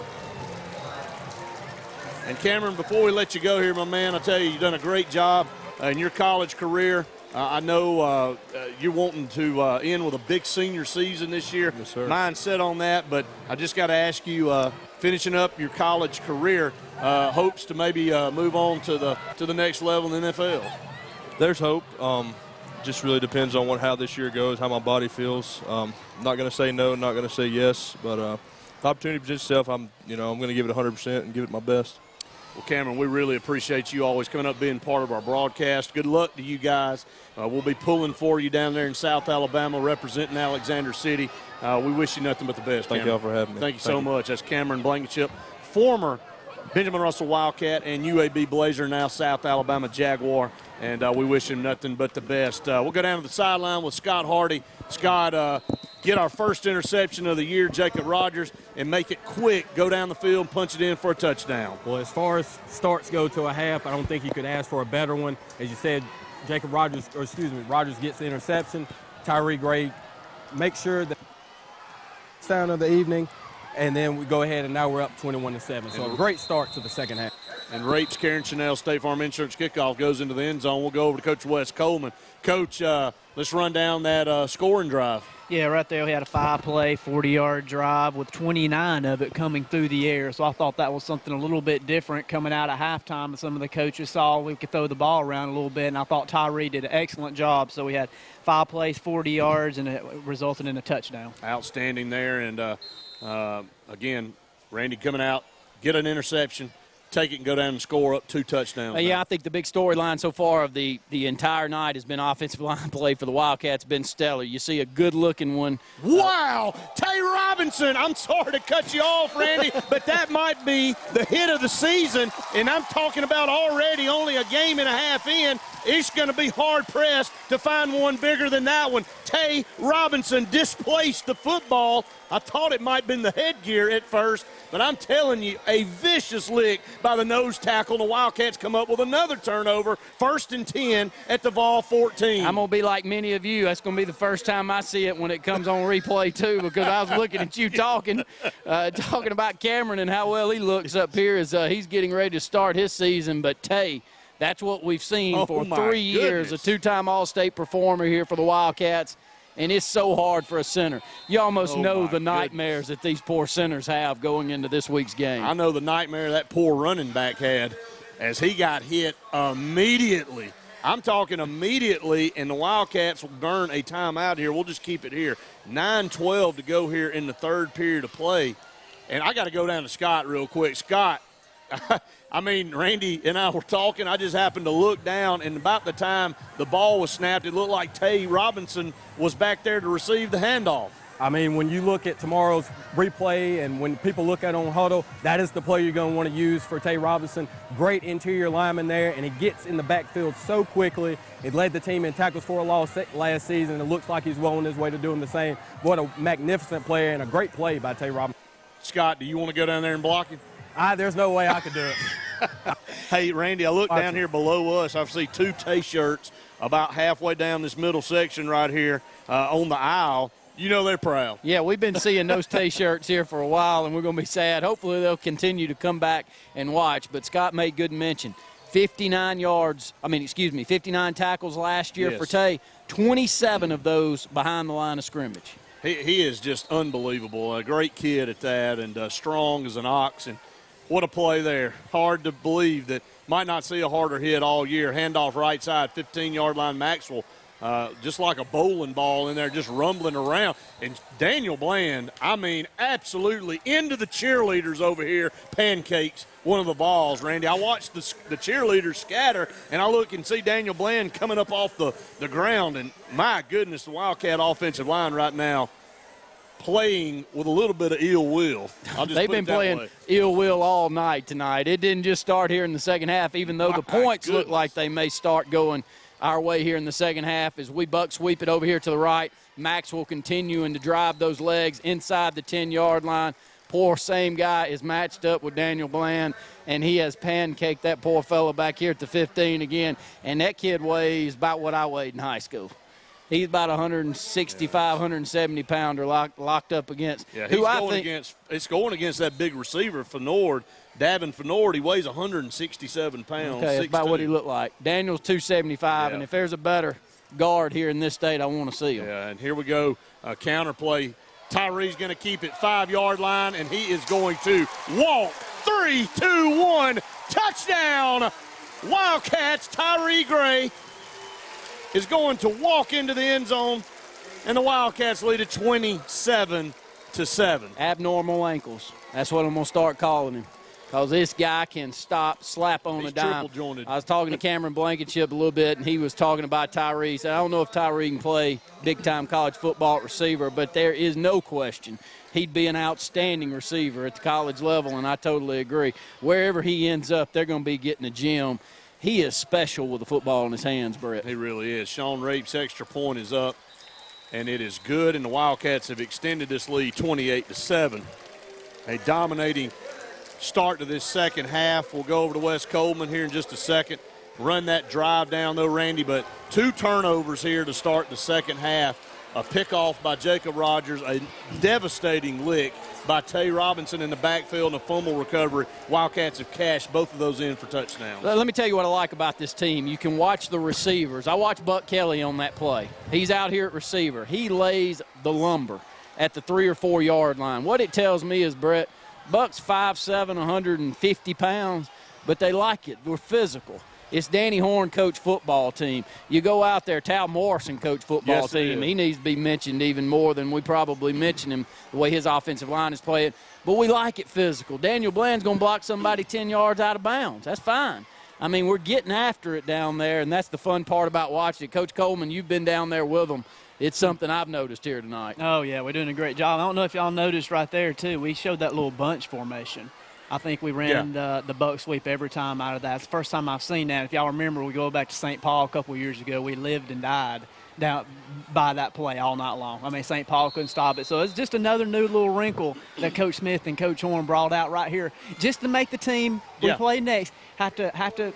And Cameron, before we let you go here, my man, I tell you, you've done a great job in your college career. I know you're wanting to end with a big senior season this year. Yes, sir. Mine's set on that, but I just got to ask you, finishing up your college career, hopes to maybe move on to the next level in the NFL? There's hope. Just really depends on how this year goes, how my body feels. Not going to say no, not going to say yes, but the opportunity presents itself. I'm going to give it 100% and give it my best. Well, Cameron, we really appreciate you always coming up, being part of our broadcast. Good luck to you guys. We'll be pulling for you down there in South Alabama, representing Alexander City. We wish you nothing but the best, Thank y'all for having me. Thank you so much. That's Cameron Blankenship, former Benjamin Russell Wildcat and UAB Blazer, now South Alabama Jaguar, and we wish him nothing but the best. We'll go down to the sideline with Scott Hardy. Scott, get our first interception of the year, Jacob Rogers, and make it quick. Go down the field, punch it in for a touchdown. Well, as far as starts go to a half, I don't think you could ask for a better one. As you said, Rogers gets the interception. Tyree Gray makes sure that sound of the evening, and then we go ahead, and now we're up 21-7. So a great start to the second half. And Rapes, Karen Chanel, State Farm Insurance kickoff goes into the end zone. We'll go over to Coach Wes Coleman. Coach, let's run down that scoring drive. Yeah, right there we had a 5-play, 40-yard drive with 29 of it coming through the air. So I thought that was something a little bit different coming out of halftime. Some of the coaches saw we could throw the ball around a little bit, and I thought Tyree did an excellent job. So we had 5 plays, 40 yards, and it resulted in a touchdown. Outstanding there. And, again, Randy coming out, get an interception, take it and go down and score up 2 touchdowns. Yeah, I think the big storyline so far of the entire night has been offensive line play for the Wildcats. Been stellar. You see a good-looking one. Wow! Tay Robinson, I'm sorry to cut you off, Randy, but that might be the hit of the season, and I'm talking about already only a game and a half in. It's going to be hard-pressed to find one bigger than that one. Tay Robinson displaced the football. I thought it might have been the headgear at first, but I'm telling you, a vicious lick by the nose tackle. The Wildcats come up with another turnover, 1st and 10 at the Vol 14. I'm going to be like many of you. That's going to be the first time I see it when it comes on replay, too, because I was looking at you talking about Cameron and how well he looks up here as he's getting ready to start his season. But Tay, that's what we've seen for 3 years, a 2-time All-State performer here for the Wildcats. And it's so hard for a center. You almost know the nightmares that these poor centers have going into this week's game. I know the nightmare that poor running back had as he got hit immediately. I'm talking immediately, and the Wildcats will burn a timeout here. We'll just keep it here. 9:12 to go here in the third period of play. And I got to go down to Scott real quick. Scott, I mean, Randy and I were talking. I just happened to look down, and about the time the ball was snapped, it looked like Tay Robinson was back there to receive the handoff. I mean, when you look at tomorrow's replay and when people look at it on huddle, that is the play you're going to want to use for Tay Robinson. Great interior lineman there, and he gets in the backfield so quickly. It led the team in tackles for a loss last season. It looks like he's well on his way to doing the same. What a magnificent player and a great play by Tay Robinson. Scott, do you want to go down there and block him? There's no way I could do it. Hey, Randy, I look down here below us. I see 2 Tay shirts about halfway down this middle section right here on the aisle. You know they're proud. Yeah, we've been seeing those Tay shirts here for a while, and we're going to be sad. Hopefully they'll continue to come back and watch. But Scott made good mention. 59 tackles last year for Tay. 27 of those behind the line of scrimmage. He is just unbelievable. A great kid at that, and strong as an ox. And what a play there. Hard to believe that. Might not see a harder hit all year. Handoff right side, 15-yard line. Maxwell, just like a bowling ball in there, just rumbling around. And Daniel Bland, I mean, absolutely into the cheerleaders over here, pancakes one of the balls, Randy. I watched the cheerleaders scatter, and I look and see Daniel Bland coming up off the ground. And, my goodness, the Wildcat offensive line right now playing with a little bit of ill will. They've been playing ill will all night tonight. It didn't just start here in the second half, even though the points look like they may start going our way here in the second half as we buck sweep it over here to the right. Max will continue to drive those legs inside the 10-yard line. Poor same guy is matched up with Daniel Bland, and he has pancaked that poor fellow back here at the 15 again. And that kid weighs about what I weighed in high school. He's about 165, 170-pounder locked up against. Yeah, he's going against that big receiver, Fenord. Davin Fenord, he weighs 167 pounds. Okay, that's about what he looked like. Daniel's 275, and if there's a better guard here in this state, I want to see him. Yeah, and here we go, counter play. Tyree's going to keep it 5-yard line, and he is going to walk. 3, 2, 1, touchdown! Wildcats. Tyree Gray is going to walk into the end zone, and the Wildcats lead at 27-7. Abnormal ankles. That's what I'm going to start calling him, because this guy can slap on a dime. Triple-jointed. I was talking to Cameron Blankenship a little bit, and he was talking about Tyree. He said, I don't know if Tyree can play big-time college football at receiver, but there is no question he'd be an outstanding receiver at the college level, and I totally agree. Wherever he ends up, they're going to be getting a gym. He is special with the football in his hands, Brett. He really is. Sean Rape's extra point is up, and it is good, and the Wildcats have extended this lead 28-7. A dominating start to this second half. We'll go over to Wes Coleman here in just a second. Run that drive down, though, Randy, but 2 turnovers here to start the second half. A pickoff by Jacob Rogers, a devastating lick by Tay Robinson in the backfield, and a fumble recovery. Wildcats have cashed both of those in for touchdowns. Let me tell you what I like about this team. You can watch the receivers. I watched Buck Kelly on that play. He's out here at receiver. He lays the lumber at the 3 or 4 yard line. What it tells me is, Brett, Buck's 5'7", 150 pounds, but they like it. We're physical. It's Danny Horn coach football team. You go out there, Tal Morrison coach football team. He needs to be mentioned even more than we probably mention him, the way his offensive line is playing. But we like it physical. Daniel Bland's going to block somebody 10 yards out of bounds. That's fine. I mean, we're getting after it down there, and that's the fun part about watching it. Coach Coleman, you've been down there with them. It's something I've noticed here tonight. Oh, yeah, we're doing a great job. I don't know if y'all noticed right there, too. We showed that little bunch formation. I think we ran the buck sweep every time out of that. It's the first time I've seen that. If y'all remember, we go back to St. Paul a couple of years ago. We lived and died down by that play all night long. I mean, St. Paul couldn't stop it. So it's just another new little wrinkle that Coach Smith and Coach Horn brought out right here, just to make the team we play next have to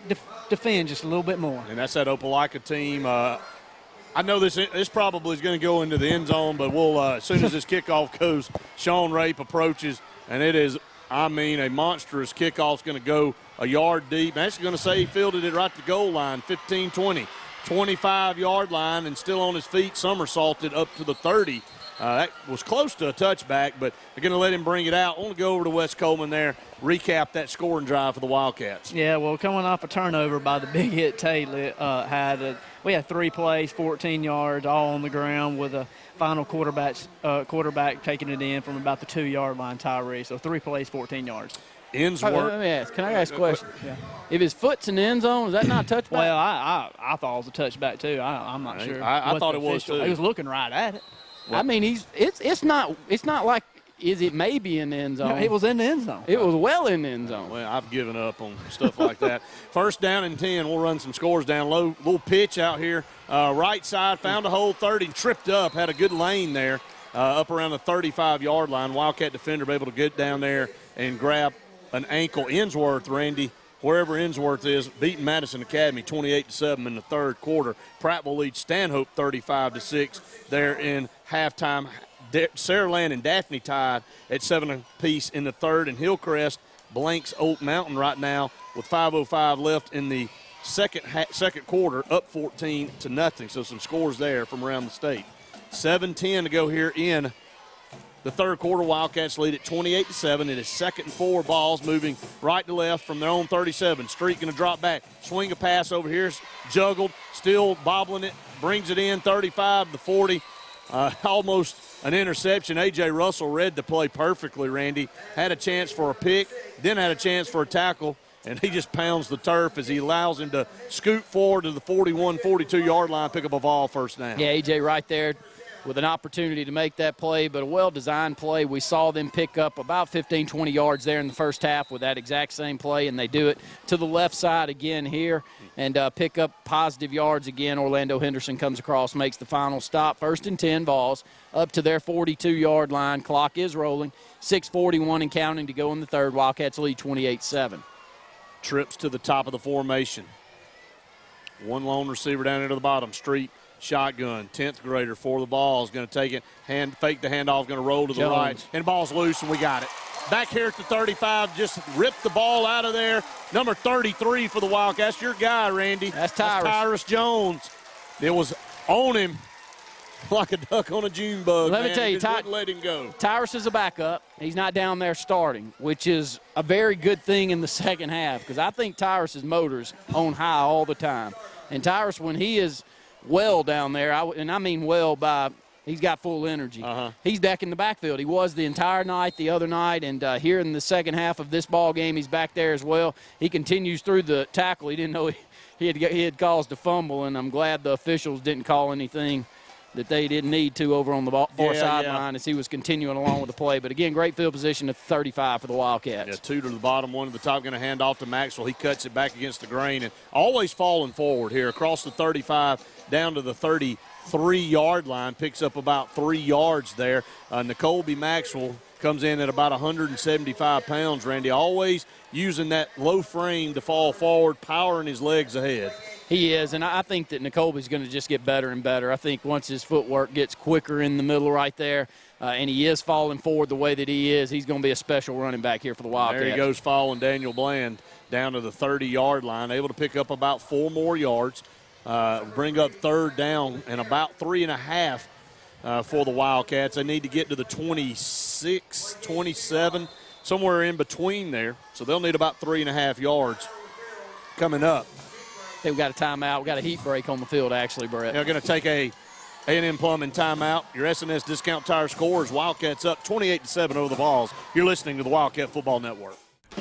defend just a little bit more. And that's that Opelika team. I know this probably is going to go into the end zone, but we'll as soon as this kickoff goes, Sean Rape approaches, and it is, I mean, a monstrous kickoff. Is going to go a yard deep. I'm actually going to say he fielded it right at the goal line, 15, 20, 25-yard line, and still on his feet, somersaulted up to the 30. That was close to a touchback, but they're going to let him bring it out. I want to go over to Wes Coleman there, recap that scoring drive for the Wildcats. Yeah, well, coming off a turnover by the big hit Taylor, we had 3 plays, 14 yards, all on the ground with a final quarterback taking it in from about the 2-yard line, Tyree. So 3 plays, 14 yards. Innsworth. Let me ask. Can I ask a question? Yeah. If his foot's in the end zone, is that not a touchback? Well, I thought it was a touchback too. I'm not sure. I thought it was too. He was looking right at it. Well, I mean, it's not like, is it maybe in the end zone? No, it was in the end zone. It was well in the end zone. Well, I've given up on stuff like that. First down and 10. We'll run some scores down low. Little pitch out here. Right side, found a hole, 30, tripped up, had a good lane there up around the 35-yard line. Wildcat defender able to get down there and grab an ankle. Innsworth, Randy, wherever Innsworth is, beating Madison Academy 28-7 in the third quarter. Prattville leads Stanhope 35-6 there in halftime. Saraland and Daphne tied at 7 apiece in the third, and Hillcrest blanks Oak Mountain right now with 5:05 left in the second quarter, up 14-0. So some scores there from around the state. 7:10 to go here in the third quarter. Wildcats lead at 28-7. It is 2nd and 4. Balls moving right to left from their own 37. Street going to drop back. Swing a pass over here. Juggled. Still bobbling it. Brings it in 35 to 40. Almost an interception. A.J. Russell read the play perfectly, Randy. Had a chance for a pick. Then had a chance for a tackle. And he just pounds the turf as he allows him to scoot forward to the 41, 42-yard line, pick up a ball, first down. Yeah, A.J. right there. with an opportunity to make that play, but a well-designed play. We saw them pick up about 15, 20 yards there in the first half with that exact same play, and they do it to the left side again here and pick up positive yards again. Orlando Henderson comes across, makes the final stop. 1st and 10 Vols up to their 42-yard line. Clock is rolling. 6:41 and counting to go in the third. Wildcats lead 28-7. Trips to the top of the formation. One lone receiver down into the bottom. Street shotgun. 10th grader for the ball is going to take it. Fake the handoff, going to roll to the right. And ball's loose, and we got it. Back here at the 35, just ripped the ball out of there. Number 33 for the Wildcats. Your guy, Randy. That's Tyrus. Tyrus Jones. It was on him like a duck on a June bug. Let me tell you, wouldn't let him go. Tyrus is a backup. He's not down there starting, which is a very good thing in the second half because I think Tyrus's motor's on high all the time. And Tyrus, when he is well down there, and I mean well by he's got full energy. He's back in the backfield. He was the entire night, the other night, and here in the second half of this ball game, he's back there as well. He continues through the tackle. He didn't know he had caused a fumble, and I'm glad the officials didn't call anything that they didn't need to over on the far sideline as he was continuing along with the play. But, again, great field position at 35 for the Wildcats. Yeah, 2 to the bottom, 1 to the top, going to hand off to Maxwell. He cuts it back against the grain and always falling forward here across the 35 down to the 33-yard line, picks up about 3 yards there. Nicole Maxwell comes in at about 175 pounds, Randy, always using that low frame to fall forward, powering his legs ahead. He is, and I think that Nicole's going to just get better and better. I think once his footwork gets quicker in the middle right there, and he is falling forward the way that he is, he's going to be a special running back here for the Wildcats. There he goes following Daniel Bland down to the 30-yard line, able to pick up about 4 more yards, bring up 3rd down and about 3.5 for the Wildcats. They need to get to the 26, 27, somewhere in between there. So they'll need about 3.5 yards coming up. I think we got a timeout. We got a heat break on the field, actually, Brett. They're going to take a A&M Plumbing timeout. Your SNS Discount Tire scores. Wildcats up 28-7 over the Vols. You're listening to the Wildcat Football Network.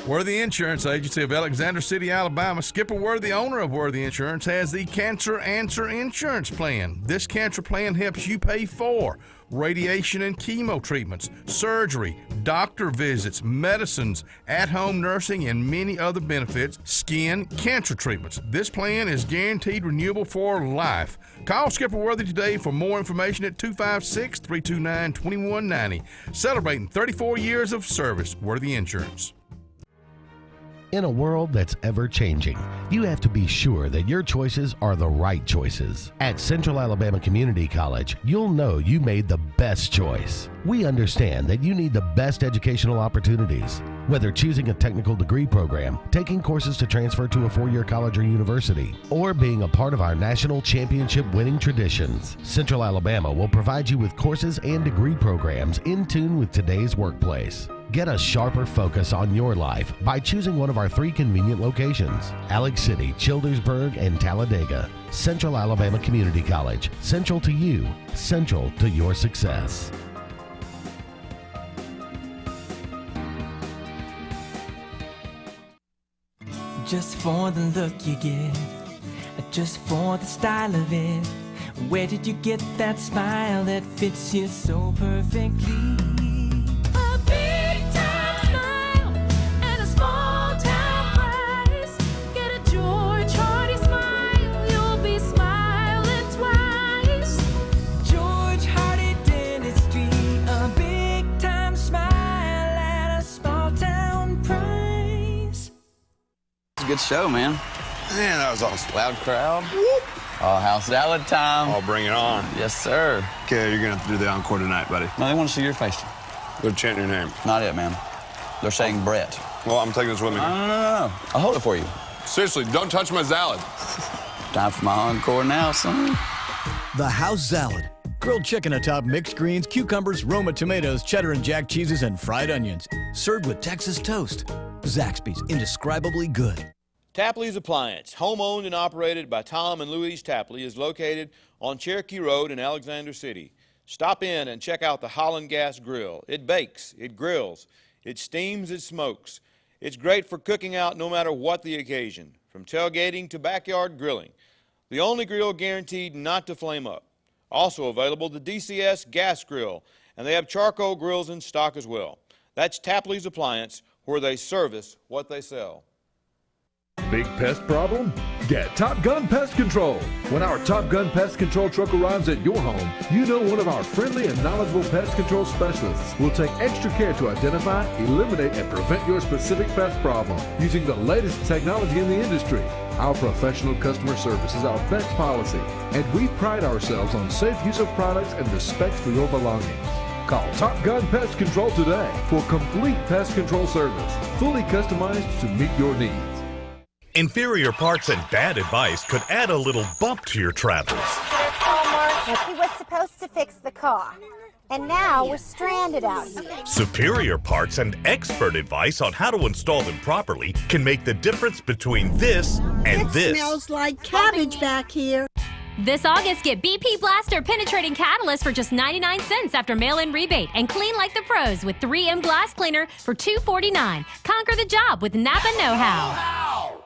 Worthy Insurance Agency of Alexander City, Alabama. Skipper Worthy, owner of Worthy Insurance, has the Cancer Answer Insurance Plan. This cancer plan helps you pay for radiation and chemo treatments, surgery, doctor visits, medicines, at-home nursing, and many other benefits, skin cancer treatments. This plan is guaranteed renewable for life. Call Skipper Worthy today for more information at 256-329-2190. Celebrating 34 years of service. Worthy Insurance. In a world that's ever-changing, you have to be sure that your choices are the right choices. At Central Alabama Community College, you'll know you made the best choice. We understand that you need the best educational opportunities. Whether choosing a technical degree program, taking courses to transfer to a 4-year college or university, or being a part of our national championship winning traditions, Central Alabama will provide you with courses and degree programs in tune with today's workplace. Get a sharper focus on your life by choosing one of our 3 convenient locations: Alex City, Childersburg, and Talladega. Central Alabama Community College. Central to you. Central to your success. Just for the look you get, just for the style of it. Where did you get that smile that fits you so perfectly? Good show, man. Man, that was awesome. Loud crowd. Whoop. Oh, house salad time. Oh, bring it on. Yes, sir. Okay, you're going to have to do the encore tonight, buddy. No, they want to see your face. They're chanting your name. Not it, man. They're saying Brett. Well, I'm taking this with me. No. I'll hold it for you. Seriously, don't touch my salad. Time for my encore now, son. The house salad. Grilled chicken atop mixed greens, cucumbers, Roma tomatoes, cheddar and jack cheeses, and fried onions. Served with Texas toast. Zaxby's, indescribably good. Tapley's Appliance, home-owned and operated by Tom and Louise Tapley, is located on Cherokee Road in Alexander City. Stop in and check out the Holland Gas Grill. It bakes, it grills, it steams, it smokes. It's great for cooking out no matter what the occasion, from tailgating to backyard grilling. The only grill guaranteed not to flame up. Also available, the DCS gas grill, and they have charcoal grills in stock as well. That's Tapley's Appliance, where they service what they sell. Big pest problem? Get Top Gun Pest Control. When our Top Gun Pest Control truck arrives at your home, you know one of our friendly and knowledgeable pest control specialists will take extra care to identify, eliminate, and prevent your specific pest problem using the latest technology in the industry. Our professional customer service is our best policy, and we pride ourselves on safe use of products and respect for your belongings. Call Top Gun Pest Control today for complete pest control service, fully customized to meet your needs. Inferior parts and bad advice could add a little bump to your travels. He was supposed to fix the car, and now we're stranded out here. Superior parts and expert advice on how to install them properly can make the difference between this and this. It smells like cabbage back here. This August, get BP Blaster Penetrating Catalyst for just 99 cents after mail-in rebate, and clean like the pros with 3M Glass Cleaner for $2.49. Conquer the job with Napa Know-How.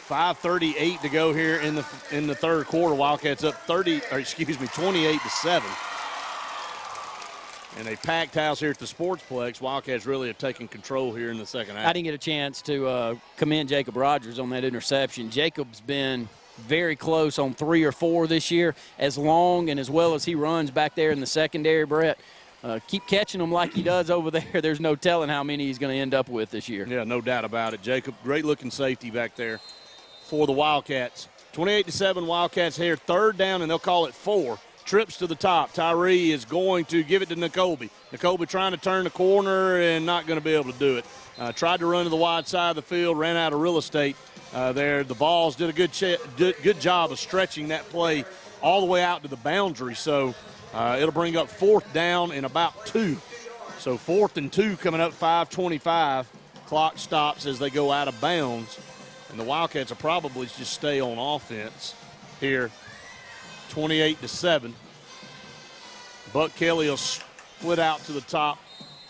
5:38 to go here in the third quarter. Wildcats up 28-7. And a packed house here at the Sportsplex. Wildcats really have taken control here in the second half. I didn't get a chance to commend Jacob Rogers on that interception. Jacob's been very close on 3 or 4 this year. As long and as well as he runs back there in the secondary, Brett, keep catching them like he does over there. There's no telling how many he's going to end up with this year. Yeah, no doubt about it. Jacob, great-looking safety back there for the Wildcats. 28-7 Wildcats here. Third down, and they'll call it 4. Trips to the top. Tyree is going to give it to Nakobe. Nakobe trying to turn the corner and not going to be able to do it. Tried to run to the wide side of the field, ran out of real estate there. The Vols did a good job of stretching that play all the way out to the boundary. So it'll bring up 4th down and about 2. So 4th and 2 coming up, 5:25. Clock stops as they go out of bounds. And the Wildcats will probably just stay on offense here. 28-7. Buck Kelly will split out to the top.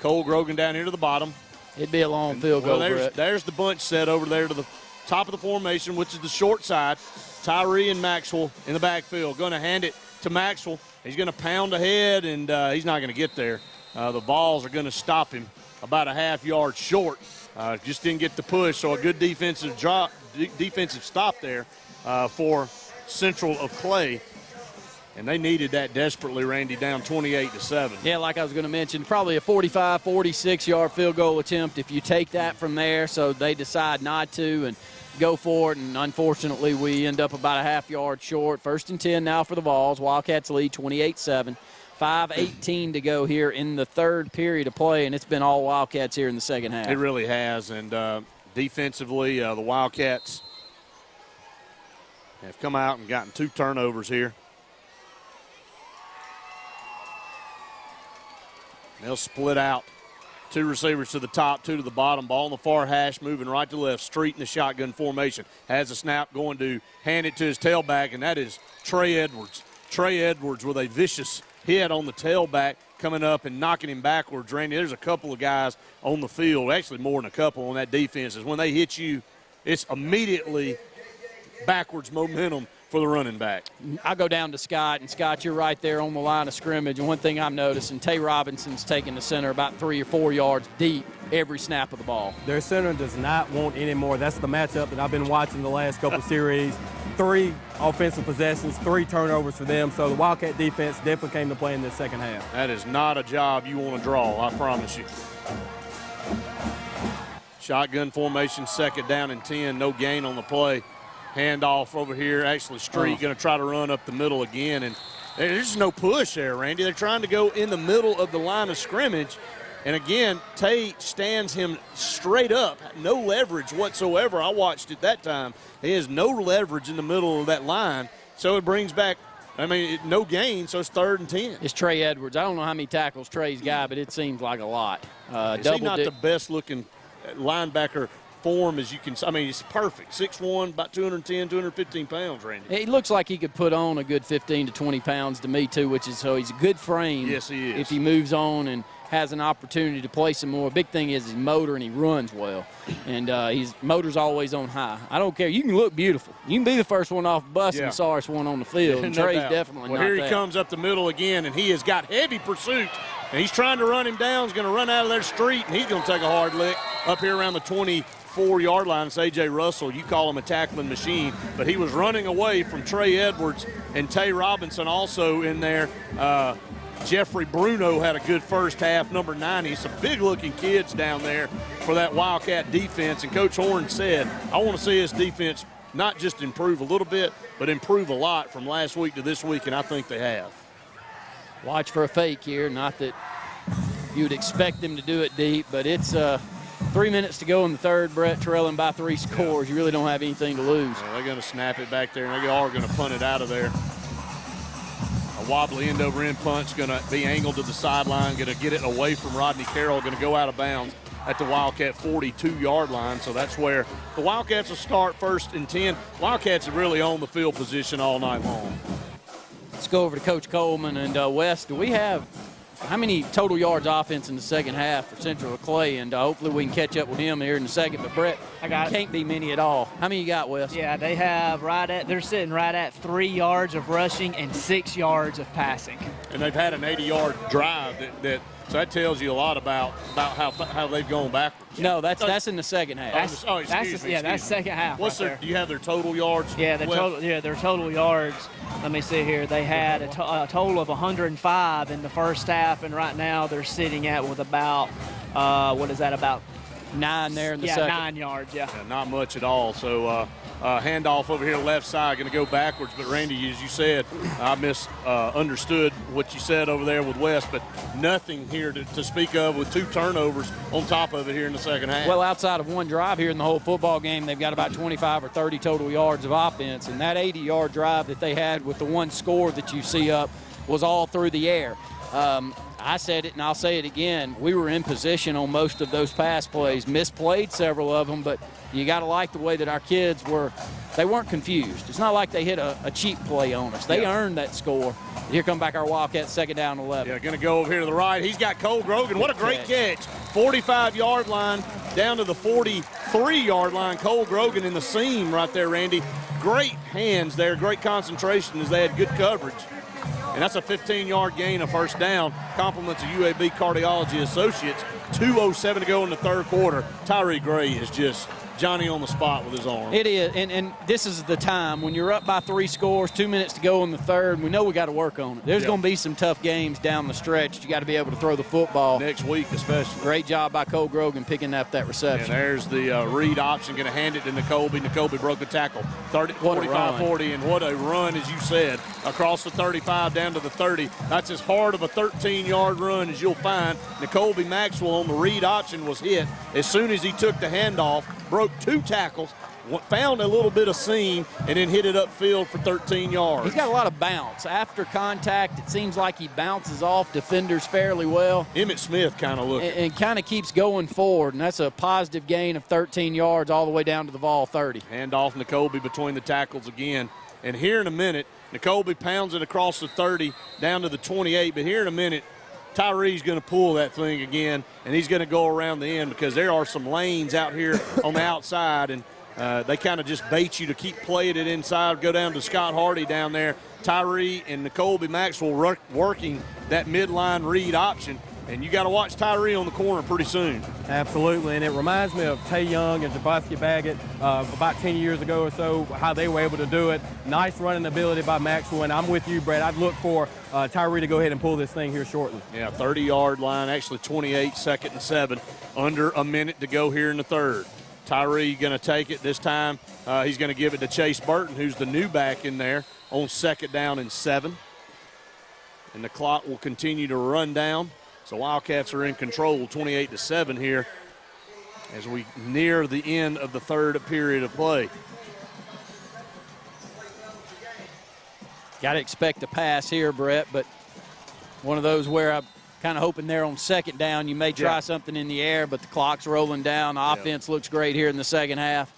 Cole Grogan down here to the bottom. It'd be a long field goal, there's the bunch set over there to the top of the formation, which is the short side. Tyree and Maxwell in the backfield. Going to hand it to Maxwell. He's going to pound ahead, and he's not going to get there. The Vols are going to stop him about a half yard short. Just didn't get the push, so a good defensive stop there for Central of Clay. And they needed that desperately, Randy, down 28-7. Yeah, like I was going to mention, probably a 45, 46-yard field goal attempt if you take that from there. So they decide not to and go for it. And unfortunately, we end up about a half yard short. 1st and 10 now for the Vols. Wildcats lead 28-7. 5:18 to go here in the third period of play, and it's been all Wildcats here in the second half. It really has. And defensively, the Wildcats have come out and gotten 2 turnovers here. They'll split out. 2 receivers to the top, 2 to the bottom. Ball on the far hash, moving right to left. Street in the shotgun formation. Has a snap, going to hand it to his tailback, and that is Trey Edwards. Trey Edwards with a vicious hit on the tailback, coming up and knocking him backwards. Randy, there's a couple of guys on the field, actually more than a couple on that defense. Is when they hit you, it's immediately backwards momentum for the running back. I go down to Scott, and Scott, you're right there on the line of scrimmage. And one thing I'm noticing, Tay Robinson's taking the center about 3 or 4 yards deep every snap of the ball. Their center does not want any more. That's the matchup that I've been watching the last couple series. 3 offensive possessions, 3 turnovers for them. So the Wildcat defense definitely came to play in this second half. That is not a job you want to draw, I promise you. Shotgun formation, 2nd down and 10, no gain on the play. Handoff over here. Actually, Street going to try to run up the middle again. And there's no push there, Randy. They're trying to go in the middle of the line of scrimmage. And again, Tate stands him straight up. No leverage whatsoever. I watched it that time. He has no leverage in the middle of that line. So it brings back, no gain, so it's 3rd and 10. It's Trey Edwards. I don't know how many tackles Trey's got, but it seems like a lot. Is he not the best-looking linebacker form as you can. I mean, it's perfect. 6'1", about 210, 215 pounds, Randy. He looks like he could put on a good 15 to 20 pounds to me, too, so he's a good frame. Yes, he is. If he moves on and has an opportunity to play some more. Big thing is his motor, and he runs well. And his motor's always on high. I don't care. You can look beautiful. You can be the first one off the bus and the sorriest one on the field. And No Trey's doubt. definitely well, not here he that. comes up the middle again, and he has got heavy pursuit. And he's trying to run him down. He's going to run out of their street, and he's going to take a hard lick up here around the 24-yard line. It's A.J. Russell. You call him a tackling machine. But he was running away from Trey Edwards and Tay Robinson also in there. Jeffrey Bruno had a good first half, number 90. Some big-looking kids down there for that Wildcat defense. And Coach Horn said, I want to see this defense not just improve a little bit, but improve a lot from last week to this week, and I think they have. Watch for a fake here. Not that you would expect them to do it deep, but it's 3 minutes to go in the third. Brett trailing by 3 scores. You really don't have anything to lose. Well, they're going to snap it back there, and they are going to punt it out of there. A wobbly end-over-end punt's going to be angled to the sideline, going to get it away from Rodney Carroll, going to go out of bounds at the Wildcat 42-yard line. So that's where the Wildcats will start 1st and 10. Wildcats have really owned the field position all night long. Let's go over to Coach Coleman and Wes. Do we have how many total yards offense in the second half for Central Clay? And hopefully we can catch up with him here in a second. But Brett, can't be many at all. How many you got, Wes? Yeah, they have they're sitting right at 3 yards of rushing and 6 yards of passing. And they've had an 80-yard drive so that tells you a lot about how they've gone backwards. No, that's in the second half. That's second half. Do you have their total yards? Yeah, their total yards. Let me see here. They had a total of 105 in the first half, and right now they're sitting at with about about 9 there in the second. 9 yards. Yeah, not much at all. So handoff over here left side, going to go backwards. But Randy, as you said, I misunderstood what you said over there with Wes, but nothing here to speak of with 2 turnovers on top of it here in the second half. Well, outside of one drive here in the whole football game, they've got about 25 or 30 total yards of offense, and that 80-yard drive that they had with the one score that you see up was all through the air. I said it and I'll say it again. We were in position on most of those pass plays, misplayed several of them, but you got to like the way that our kids they weren't confused. It's not like they hit a cheap play on us. They earned that score. Here come back our Wildcats, 2nd down 11. Yeah, going to go over here to the right. He's got Cole Grogan. What a great catch. 45-yard line down to the 43-yard line. Cole Grogan in the seam right there, Randy. Great hands there, great concentration as they had good coverage. And that's a 15-yard gain, a first down. Compliments of UAB Cardiology Associates. 2:07 to go in the third quarter. Tyree Gray is just Johnny on the spot with his arm. It is, and this is the time when you're up by 3 scores, 2 minutes to go in the third. We know we got to work on it. There's going to be some tough games down the stretch. You got to be able to throw the football. Next week especially. Great job by Cole Grogan picking up that reception. And there's the read option, going to hand it to Nakobe. Nakobe broke the tackle. 45-40, and what a run, as you said, across the 35 down to the 30. That's as hard of a 13-yard run as you'll find. Nakobe Maxwell on the read option was hit as soon as he took the handoff, broke 2 tackles, found a little bit of seam, and then hit it upfield for 13 yards. He's got a lot of bounce. After contact, it seems like he bounces off defenders fairly well. Emmitt Smith kind of looking. And kind of keeps going forward, and that's a positive gain of 13 yards all the way down to the Vol 30. Handoff Nakobe between the tackles again. And here in a minute, Nakobe pounds it across the 30 down to the 28, but here in a minute, Tyree's going to pull that thing again, and he's going to go around the end because there are some lanes out here on the outside, and they kind of just bait you to keep playing it inside, go down to Scott Hardy down there. Tyree and Nakobe Maxwell working that midline read option, and you got to watch Tyree on the corner pretty soon. Absolutely, and it reminds me of Tay Young and Jabosky Baggett about 10 years ago or so, how they were able to do it. Nice running ability by Maxwell, and I'm with you, Brett. I'd look for Tyree to go ahead and pull this thing here shortly. Yeah, 30-yard line, actually 28, 2nd and 7, under a minute to go here in the third. Tyree going to take it this time. He's going to give it to Chase Burton, who's the new back in there, on 2nd down and 7. And the clock will continue to run down. So Wildcats are in control, 28-7 here as we near the end of the third period of play. Got to expect a pass here, Brett, but one of those where kind of hoping there on second down you may try something in the air, but the clock's rolling down. The offense looks great here in the second half.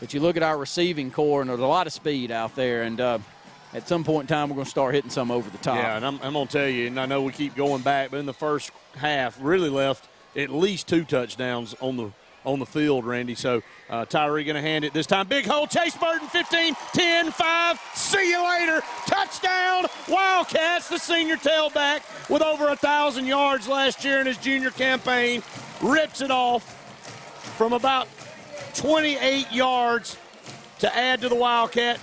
But you look at our receiving core, and there's a lot of speed out there, and at some point in time we're going to start hitting some over the top. Yeah, and I'm going to tell you, and I know we keep going back, but in the first half really left at least 2 touchdowns on the field, Randy. So Tyree going to hand it this time. Big hole, Chase Burton, 15, 10, 5. See you later. Touchdown, Wildcats. The senior tailback with over 1,000 yards last year in his junior campaign rips it off from about 28 yards to add to the Wildcat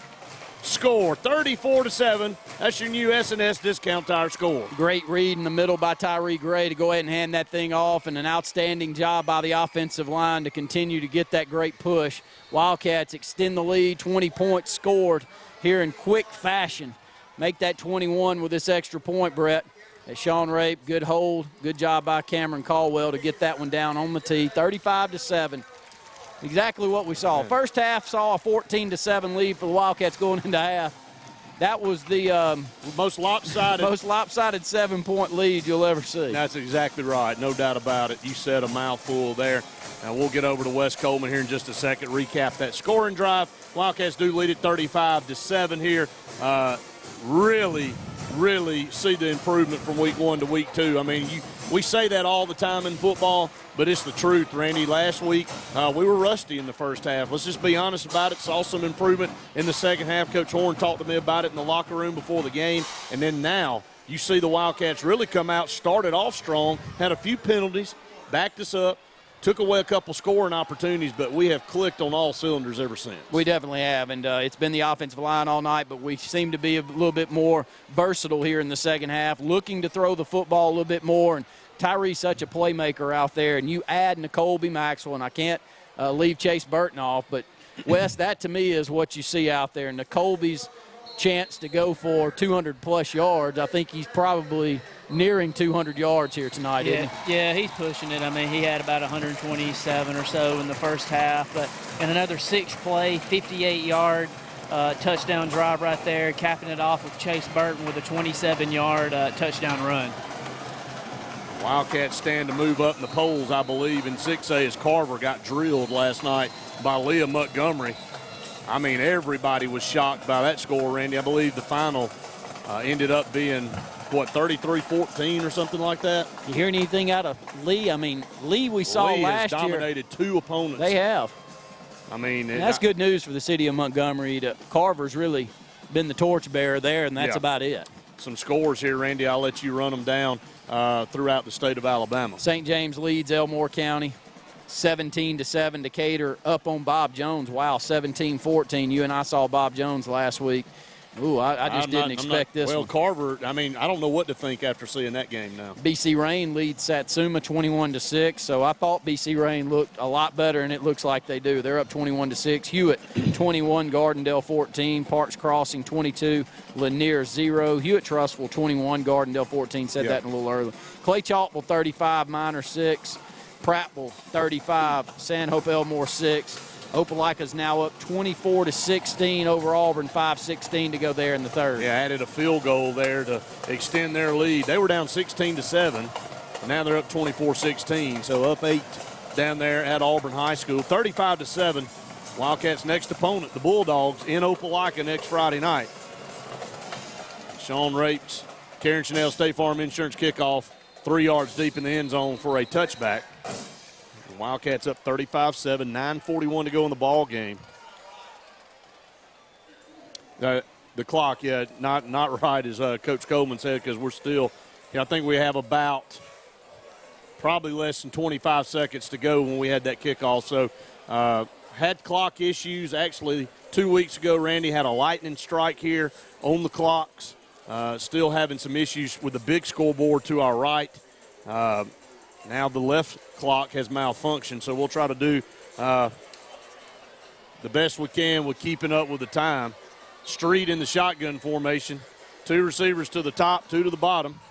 score. 34-7. That's your new S&S Discount Tire score. Great read in the middle by Tyree Gray to go ahead and hand that thing off, and an outstanding job by the offensive line to continue to get that great push. Wildcats extend the lead, 20 points scored here in quick fashion. Make that 21 with this extra point, Brett. At Sean Rape, good hold, good job by Cameron Caldwell to get that one down on the tee. 35-7. Exactly what we saw. First half saw a 14-7 lead for the Wildcats going into half. That was the most lopsided 7-point lead you'll ever see. That's exactly right. No doubt about it. You said a mouthful there. Now we'll get over to West Coleman here in just a second, recap that scoring drive. Wildcats do lead it 35-7 here. Really see the improvement from week 1 to week 2. I mean, we say that all the time in football, but it's the truth, Randy. Last week, we were rusty in the first half. Let's just be honest about it. Saw some improvement in the second half. Coach Horn talked to me about it in the locker room before the game. And then now you see the Wildcats really come out, started off strong, had a few penalties, backed us up, took away a couple scoring opportunities, but we have clicked on all cylinders ever since. We definitely have, and it's been the offensive line all night, but we seem to be a little bit more versatile here in the second half, looking to throw the football a little bit more. And Tyree's such a playmaker out there, and you add Nicole Maxwell, and I can't leave Chase Burton off, but Wes, that to me is what you see out there. Nicole's chance to go for 200-plus yards. I think he's probably nearing 200 yards here tonight, isn't he? Yeah, he's pushing it. I mean, he had about 127 or so in the first half, but in another 6-play, 58-yard touchdown drive right there, capping it off with Chase Burton with a 27-yard touchdown run. Wildcats stand to move up in the polls, I believe, in 6A as Carver got drilled last night by Leah Montgomery. I mean, everybody was shocked by that score, Randy. I believe the final ended up being, 33-14 or something like that? You hear anything out of Lee? I mean, Lee we saw Lee last has dominated year. 2 opponents. They have. I mean, that's good news for the city of Montgomery. Carver's really been the torchbearer there, and that's about it. Some scores here, Randy. I'll let you run them down throughout the state of Alabama. St. James leads Elmore County 17-7. Decatur up on Bob Jones. Wow, 17-14. You and I saw Bob Jones last week. Ooh, I just didn't expect this one. Well, Carver, I mean, I don't know what to think after seeing that game now. BC Rain leads Satsuma 21-6, so I thought BC Rain looked a lot better, and it looks like they do. They're up 21-6. Hewitt 21, Gardendale 14, Parks Crossing 22, Lanier 0, Hewitt Trustful 21, Gardendale 14. Said that in a little earlier. Clay Chalkville 35, Minor 6, Prattville 35, San Hope Elmore 6. Opelika's now up 24-16 over Auburn, 5:16 to go there in the third. Yeah, added a field goal there to extend their lead. They were down 16-7, and now they're up 24-16, so up 8 down there at Auburn High School. 35-7. Wildcats' next opponent, the Bulldogs, in Opelika next Friday night. Sean Rapes, Karen Chanel State Farm Insurance kickoff, 3 yards deep in the end zone for a touchback. Wildcats up 35-7, 9:41 to go in the ball game. The clock, not right as Coach Coleman said, because we're still, I think we have about probably less than 25 seconds to go when we had that kickoff. So had clock issues. Actually, 2 weeks ago, Randy had a lightning strike here on the clocks. Still having some issues with the big scoreboard to our right. Now the left clock has malfunctioned, so we'll try to do the best we can with keeping up with the time. Street in the shotgun formation. 2 receivers to the top, 2 to the bottom.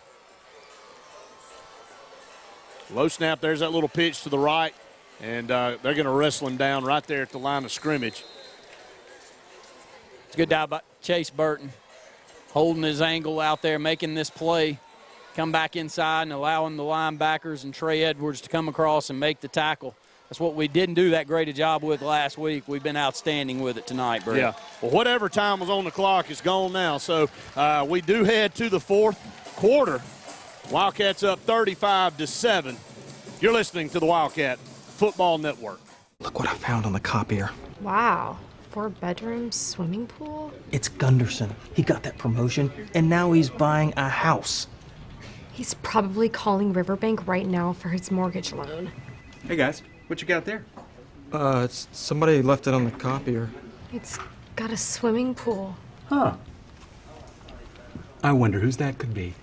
Low snap, there's that little pitch to the right, and they're going to wrestle him down right there at the line of scrimmage. It's a good dive by Chase Burton, holding his angle out there, making this play. come back inside and allowing the linebackers and Trey Edwards to come across and make the tackle. That's what we didn't do that great a job with last week. We've been outstanding with it tonight, Brett. Yeah, well, whatever time was on the clock is gone now. So we do head to the fourth quarter. Wildcats up 35-7. You're listening to the Wildcat Football Network. Look what I found on the copier. Wow, 4-bedroom swimming pool? It's Gunderson. He got that promotion, and now he's buying a house. He's probably calling Riverbank right now for his mortgage loan. Hey guys, what you got there? It's somebody left it on the copier. It's got a swimming pool. Huh. I wonder whose that could be.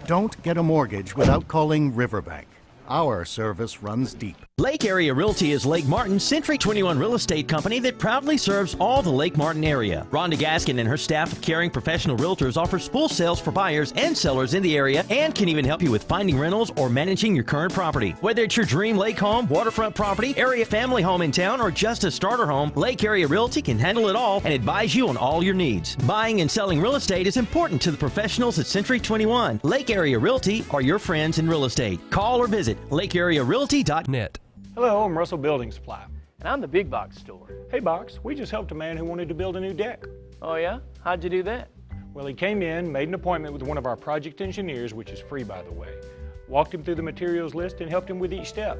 Don't get a mortgage without calling Riverbank. Our service runs deep. Lake Area Realty is Lake Martin's Century 21 real estate company that proudly serves all the Lake Martin area. Rhonda Gaskin and her staff of caring professional realtors offers full sales for buyers and sellers in the area and can even help you with finding rentals or managing your current property. Whether it's your dream lake home, waterfront property, area family home in town, or just a starter home, Lake Area Realty can handle it all and advise you on all your needs. Buying and selling real estate is important to the professionals at Century 21. Lake Area Realty are your friends in real estate. Call or visit lakearearealty.net. Hello, I'm Russell Building Supply. And I'm the Big Box store. Hey, Box, we just helped a man who wanted to build a new deck. Oh, yeah? How'd you do that? Well, he came in, made an appointment with one of our project engineers, which is free, by the way, walked him through the materials list and helped him with each step.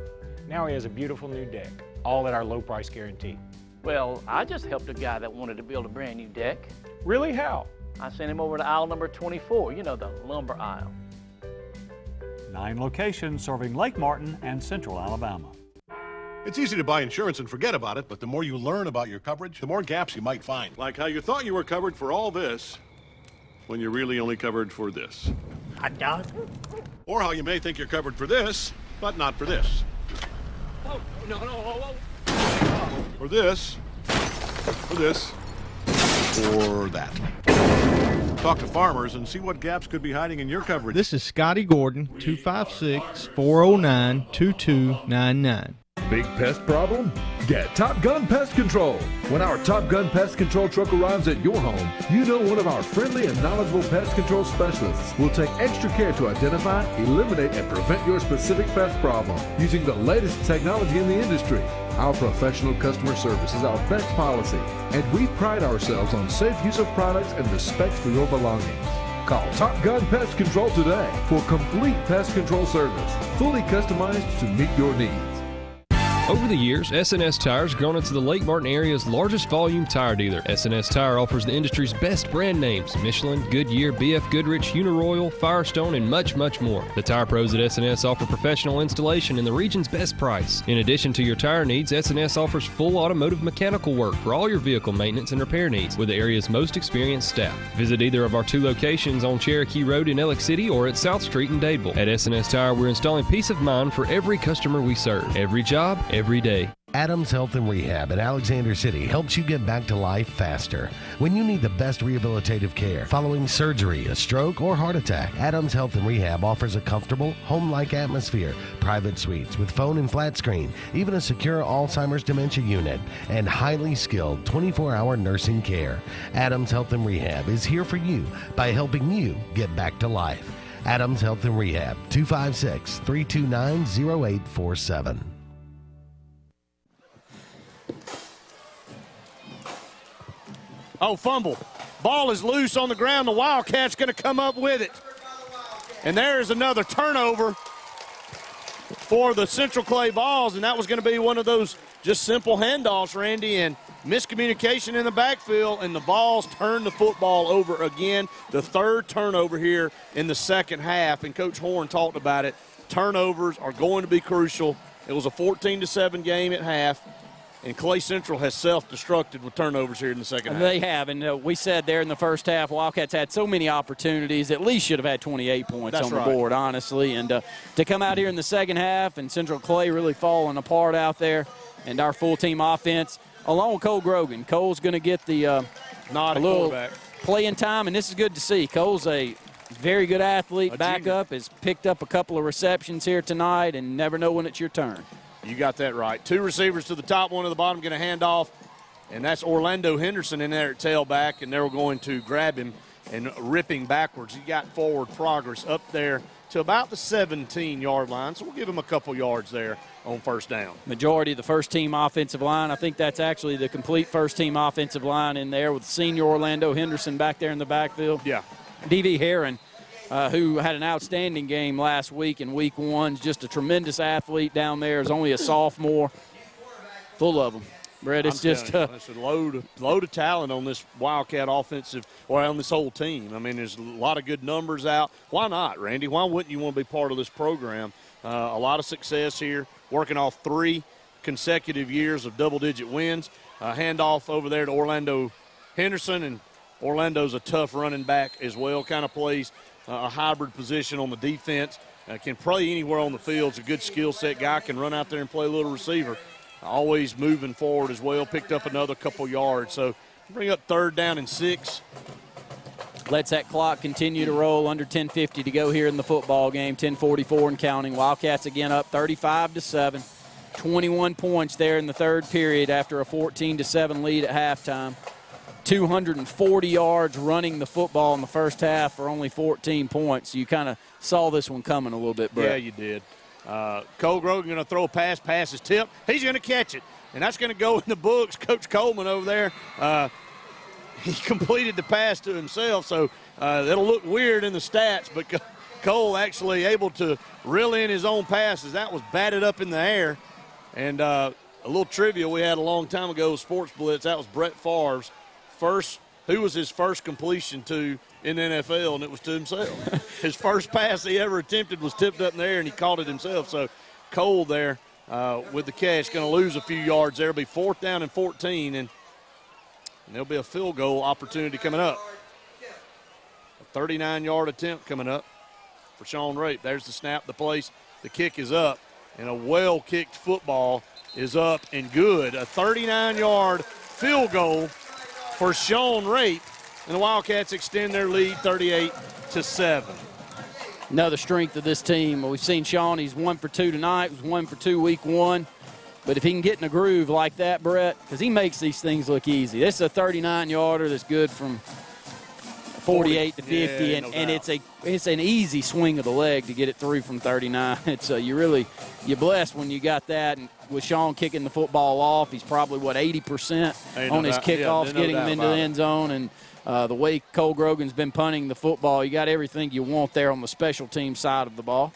Now he has a beautiful new deck, all at our low price guarantee. Well, I just helped a guy that wanted to build a brand new deck. Really? How? I sent him over to aisle number 24, you know, the lumber aisle. 9 locations serving Lake Martin and Central Alabama. It's easy to buy insurance and forget about it, but the more you learn about your coverage, the more gaps you might find. Like how you thought you were covered for all this, when you're really only covered for this. Or how you may think you're covered for this, but not for this. Oh, no, For this, or that. Talk to farmers and see what gaps could be hiding in your coverage. This is Scotty Gordon, 256-409-2299. Big pest problem? Get Top Gun Pest Control. When our Top Gun Pest Control truck arrives at your home, you know one of our friendly and knowledgeable pest control specialists will take extra care to identify, eliminate, and prevent your specific pest problem using the latest technology in the industry. Our professional customer service is our best policy, and we pride ourselves on safe use of products and respect for your belongings. Call Top Gun Pest Control today for complete pest control service, fully customized to meet your needs. Over the years, S&S Tire has grown into the Lake Martin area's largest volume tire dealer. S&S Tire offers the industry's best brand names: Michelin, Goodyear, BF Goodrich, Uniroyal, Firestone, and much, much more. The tire pros at S&S offer professional installation and the region's best price. In addition to your tire needs, S&S offers full automotive mechanical work for all your vehicle maintenance and repair needs with the area's most experienced staff. Visit either of our 2 locations on Cherokee Road in Ellick City or at South Street in Dadeville. At S&S Tire, we're installing peace of mind for every customer we serve. Every job, every day. Adams Health and Rehab in Alexander City helps you get back to life faster. When you need the best rehabilitative care following surgery, a stroke, or heart attack, Adams Health and Rehab offers a comfortable, home-like atmosphere, private suites with phone and flat screen, even a secure Alzheimer's dementia unit, and highly skilled 24-hour nursing care. Adams Health and Rehab is here for you by helping you get back to life. Adams Health and Rehab, 256-329-0847. Oh, fumble. Ball is loose on the ground. The Wildcats going to come up with it. And there's another turnover for the Central Clay Vols, and that was going to be one of those just simple handoffs, Randy, and miscommunication in the backfield, and the Vols turned the football over again. The 3rd turnover here in the second half, and Coach Horn talked about it. Turnovers are going to be crucial. It was a 14-7 game at half. And Clay Central has self-destructed with turnovers here in the second half. They have, and we said there in the first half, Wildcats had so many opportunities, at least should have had 28 points on the board, honestly. And to come out here in the second half and Central Clay really falling apart out there, and our full-team offense, along with Cole Grogan. Cole's going to get the a little playing time, and this is good to see. Cole's a very good athlete, backup, has picked up a couple of receptions here tonight, and never know when it's your turn. You got that right. 2 receivers to the top, 1 to the bottom, going to hand off, and that's Orlando Henderson in there at tailback, and they're going to grab him and ripping backwards. He got forward progress up there to about the 17-yard line, so we'll give him a couple yards there on first down. Majority of the first-team offensive line. I think that's actually the complete first-team offensive line in there with senior Orlando Henderson back there in the backfield. Yeah. D.V. Herron, who had an outstanding game last week in week 1, just a tremendous athlete down there, is only a sophomore. Full of them. Brett, it's just it's a load of talent on this Wildcat offensive, or on this whole team. I mean, there's a lot of good numbers out. Why not, Randy? Why wouldn't you want to be part of this program? A lot of success here, working off 3 consecutive years of double-digit wins. Handoff over there to Orlando Henderson, and Orlando's a tough running back as well, kind of plays a hybrid position on the defense. Can play anywhere on the field. It's a good skill set guy, can run out there and play a little receiver. Always moving forward as well, picked up another couple yards. So bring up 3rd down and 6. Lets that clock continue to roll, under 10:50 to go here in the football game, 10:44 and counting. Wildcats again up 35-7, 21 points there in the 3rd period after a 14-7 lead at halftime. 240 yards running the football in the first half for only 14 points. You kind of saw this one coming a little bit, Brett. Yeah, you did. Cole Grogan going to throw a pass. Pass is tipped. He's going to catch it, and that's going to go in the books. Coach Coleman over there, he completed the pass to himself, so that'll look weird in the stats, but Cole actually able to reel in his own passes. That was batted up in the air. And a little trivia we had a long time ago, Sports Blitz, that was Brett Favre's who was his first completion to in the NFL, and it was to himself. His first pass he ever attempted was tipped up in the air, and he caught it himself. So Cole there with the catch, going to lose a few yards there. It'll be 4th down and 14, and there'll be a field goal opportunity coming up. A 39-yard attempt coming up for Sean Rape. There's the snap, the place, the kick is up, and a well-kicked football is up and good. A 39-yard field goal for Sean Rape, and the Wildcats extend their lead 38-7. Another strength of this team. We've seen Sean, he's 1 for 2 tonight, was 1 for 2 week 1. But if he can get in a groove like that, Brett, because he makes these things look easy. This is a 39-yarder that's good from 48 to 50, yeah, and it's an easy swing of the leg to get it through from 39. It's you're blessed when you got that. And with Sean kicking the football off, he's probably 80% on his kickoffs, getting him into the end zone. And the way Cole Grogan's been punting the football, you got everything you want there on the special team side of the ball.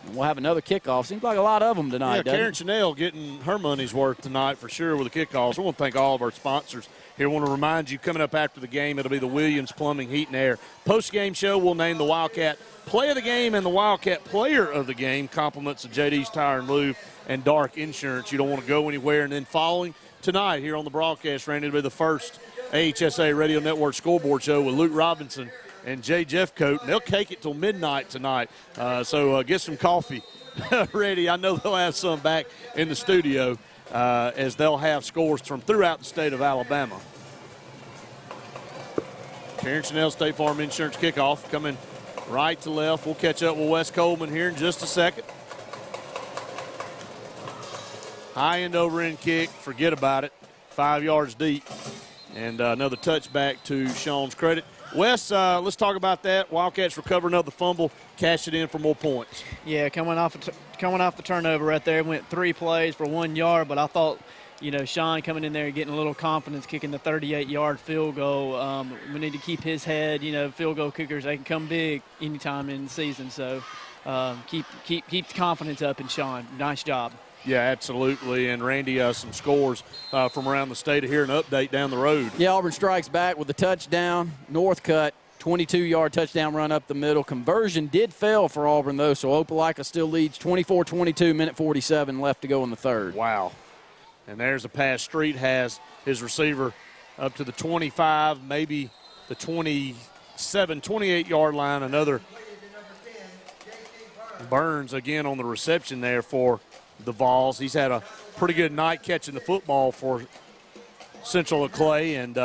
And we'll have another kickoff. Seems like a lot of them tonight, doesn't Karen it? Chanel getting her money's worth tonight for sure with the kickoffs. I want to thank all of our sponsors here. I want to remind you, coming up after the game, it'll be the Williams Plumbing, Heat, and Air post-game show. We'll name the Wildcat Play of the Game and the Wildcat Player of the Game. Compliments of JD's Tire and Lube and Dark Insurance. You don't want to go anywhere. And then following tonight here on the broadcast, Randy, it'll be the first AHSA Radio Network scoreboard show with Luke Robinson and Jay Jeffcoat. And they'll take it till midnight tonight. So get some coffee ready. I know they'll have some back in the studio as they'll have scores from throughout the state of Alabama. Karen Chanel, State Farm Insurance kickoff coming right to left. We'll catch up with Wes Coleman here in just a second. High end over end kick, forget about it. 5 yards deep. And another touchback to Sean's credit. Wes, let's talk about that. Wildcats recover another fumble, cash it in for more points. Yeah, coming off the turnover right there, went 3 plays for 1 yard, but I thought, Sean coming in there and getting a little confidence, kicking the 38-yard field goal. We need to keep his head. Field goal kickers, they can come big anytime in the season. So keep the confidence up in Sean. Nice job. Yeah, absolutely. And Randy, some scores from around the state here, an update down the road. Yeah, Auburn strikes back with a touchdown. Northcutt, 22-yard touchdown run up the middle. Conversion did fail for Auburn, though, so Opelika still leads 24-22, minute 47 left to go in the third. Wow. And there's a pass. Street has his receiver up to the 25, maybe the 27, 28-yard line. Another Burns again on the reception there for the Vols. He's had a pretty good night catching the football for Central of Clay, and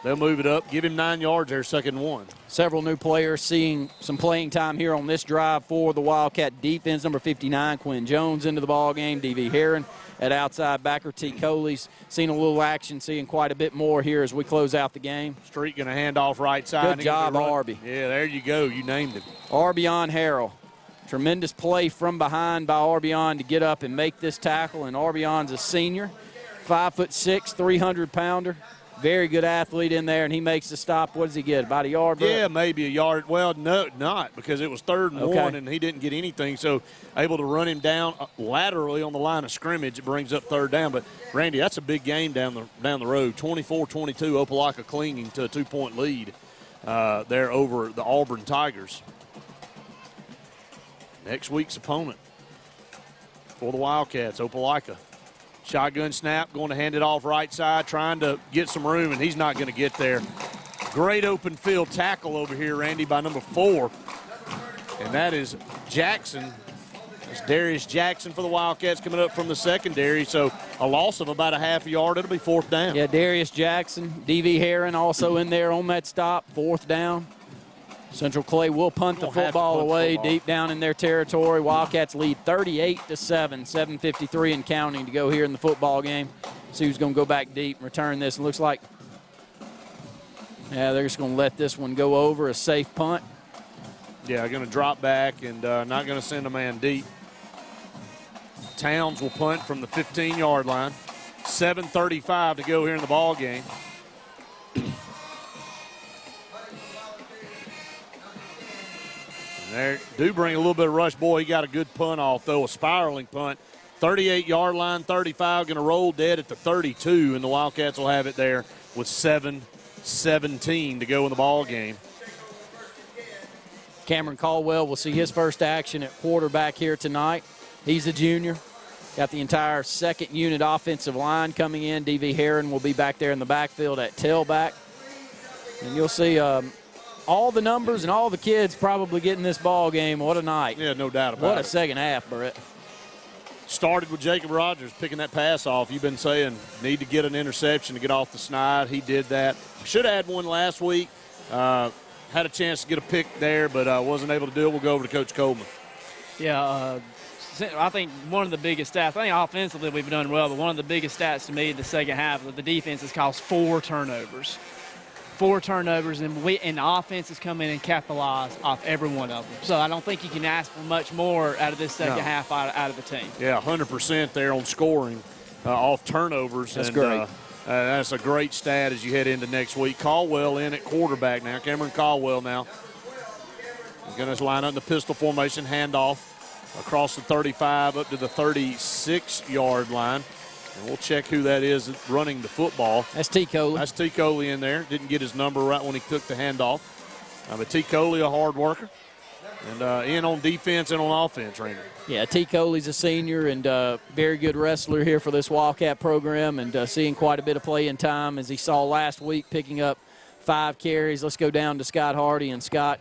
They'll move it up, give him 9 yards there, 2nd and 1. Several new players seeing some playing time here on this drive for the Wildcat defense. Number 59, Quinn Jones into the ball game. D.V. Heron at outside backer. T. Coley's seen a little action, seeing quite a bit more here as we close out the game. Street going to hand off right side. Good job, Arby. Yeah, there you go. You named it. Arbion Harrell. Tremendous play from behind by Arbion to get up and make this tackle. And Arbion's a senior, 5'6", 300-pounder. Very good athlete in there, and he makes the stop. What does he get, about a yard? Brett? Yeah, maybe a yard. Well, no, not, because it was 3rd and 1, and he didn't get anything. So able to run him down laterally on the line of scrimmage. It brings up 3rd down. But, Randy, that's a big game down the road. 24-22, Opelika clinging to a 2-point lead there over the Auburn Tigers. Next week's opponent for the Wildcats, Opelika. Shotgun snap, going to hand it off right side, trying to get some room, and he's not going to get there. Great open field tackle over here, Randy, by number 4. And that is Jackson. It's Darius Jackson for the Wildcats coming up from the secondary. So a loss of about a half a yard. It'll be 4th down. Yeah, Darius Jackson, D.V. Heron also in there on that stop, 4th down. Central Clay will punt the football away deep down in their territory. Wildcats lead 38-7, 7:53 and counting to go here in the football game. See who's going to go back deep and return this. It looks like, yeah, they're just going to let this one go over, a safe punt. Yeah, going to drop back and not going to send a man deep. Towns will punt from the 15-yard line. 7:35 to go here in the ball game. There, do bring a little bit of rush. Boy, he got a good punt off, though, a spiraling punt. 38-yard line, 35, going to roll dead at the 32, and the Wildcats will have it there with 7:17 to go in the ball game. Cameron Caldwell will see his first action at quarterback here tonight. He's a junior. Got the entire 2nd unit offensive line coming in. D.V. Heron will be back there in the backfield at tailback. And you'll see all the numbers and all the kids probably getting this ball game. What a night. Yeah, no doubt about it. What a second half, Brett. Started with Jacob Rogers picking that pass off. You've been saying need to get an interception to get off the snide. He did that. Should have had one last week. Had a chance to get a pick there, but wasn't able to do it. We'll go over to Coach Coleman. Yeah, I think one of the biggest stats, I think offensively we've done well, but one of the biggest stats to me in the second half is that the defense has caused 4 turnovers. 4 turnovers, and the offense has come in and capitalized off every one of them. So I don't think you can ask for much more out of this second half out of the team. Yeah, 100% there on scoring off turnovers. That's great. That's a great stat as you head into next week. Caldwell in at quarterback now. Cameron Caldwell now. Going to line up in the pistol formation, handoff across the 35 up to the 36-yard line. And we'll check who that is running the football. That's T. Coley. That's T. Coley in there. Didn't get his number right when he took the handoff. But T. Coley, a hard worker. And in on defense and on offense, Randy. Yeah, T. Coley's a senior and very good wrestler here for this Wildcat program, and seeing quite a bit of playing time as he saw last week, picking up 5 carries. Let's go down to Scott Hardy. And Scott,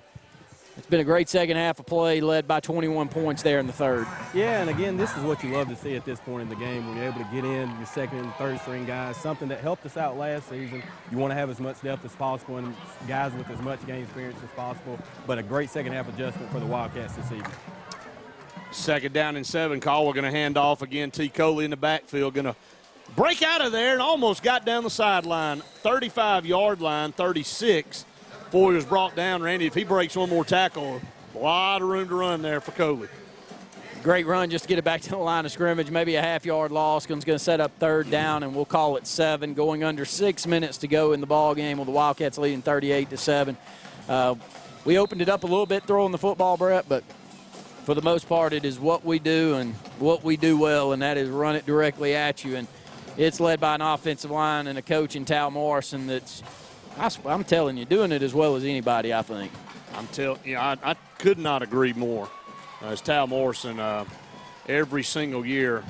it's been a great second half of play, led by 21 points there in the 3rd. Yeah, and again, this is what you love to see at this point in the game, when you're able to get in your 2nd and 3rd string guys, something that helped us out last season. You want to have as much depth as possible and guys with as much game experience as possible, but a great second half adjustment for the Wildcats this evening. 2nd down and 7. Caldwell going to hand off again. T. Coley in the backfield, going to break out of there and almost got down the sideline. 35-yard line, 36. Before he was brought down, Randy, if he breaks one more tackle, a lot of room to run there for Coley. Great run just to get it back to the line of scrimmage. Maybe a half-yard loss. Going to set up 3rd down, and we'll call it 7. Going under 6 minutes to go in the ball game with the Wildcats leading 38-7. We opened it up a little bit throwing the football, Brett, but for the most part it is what we do and what we do well, and that is run it directly at you. And it's led by an offensive line and a coach in Tal Morrison that's, I'm telling you, doing it as well as anybody, I think. I could not agree more. As Tal Morrison, every single year,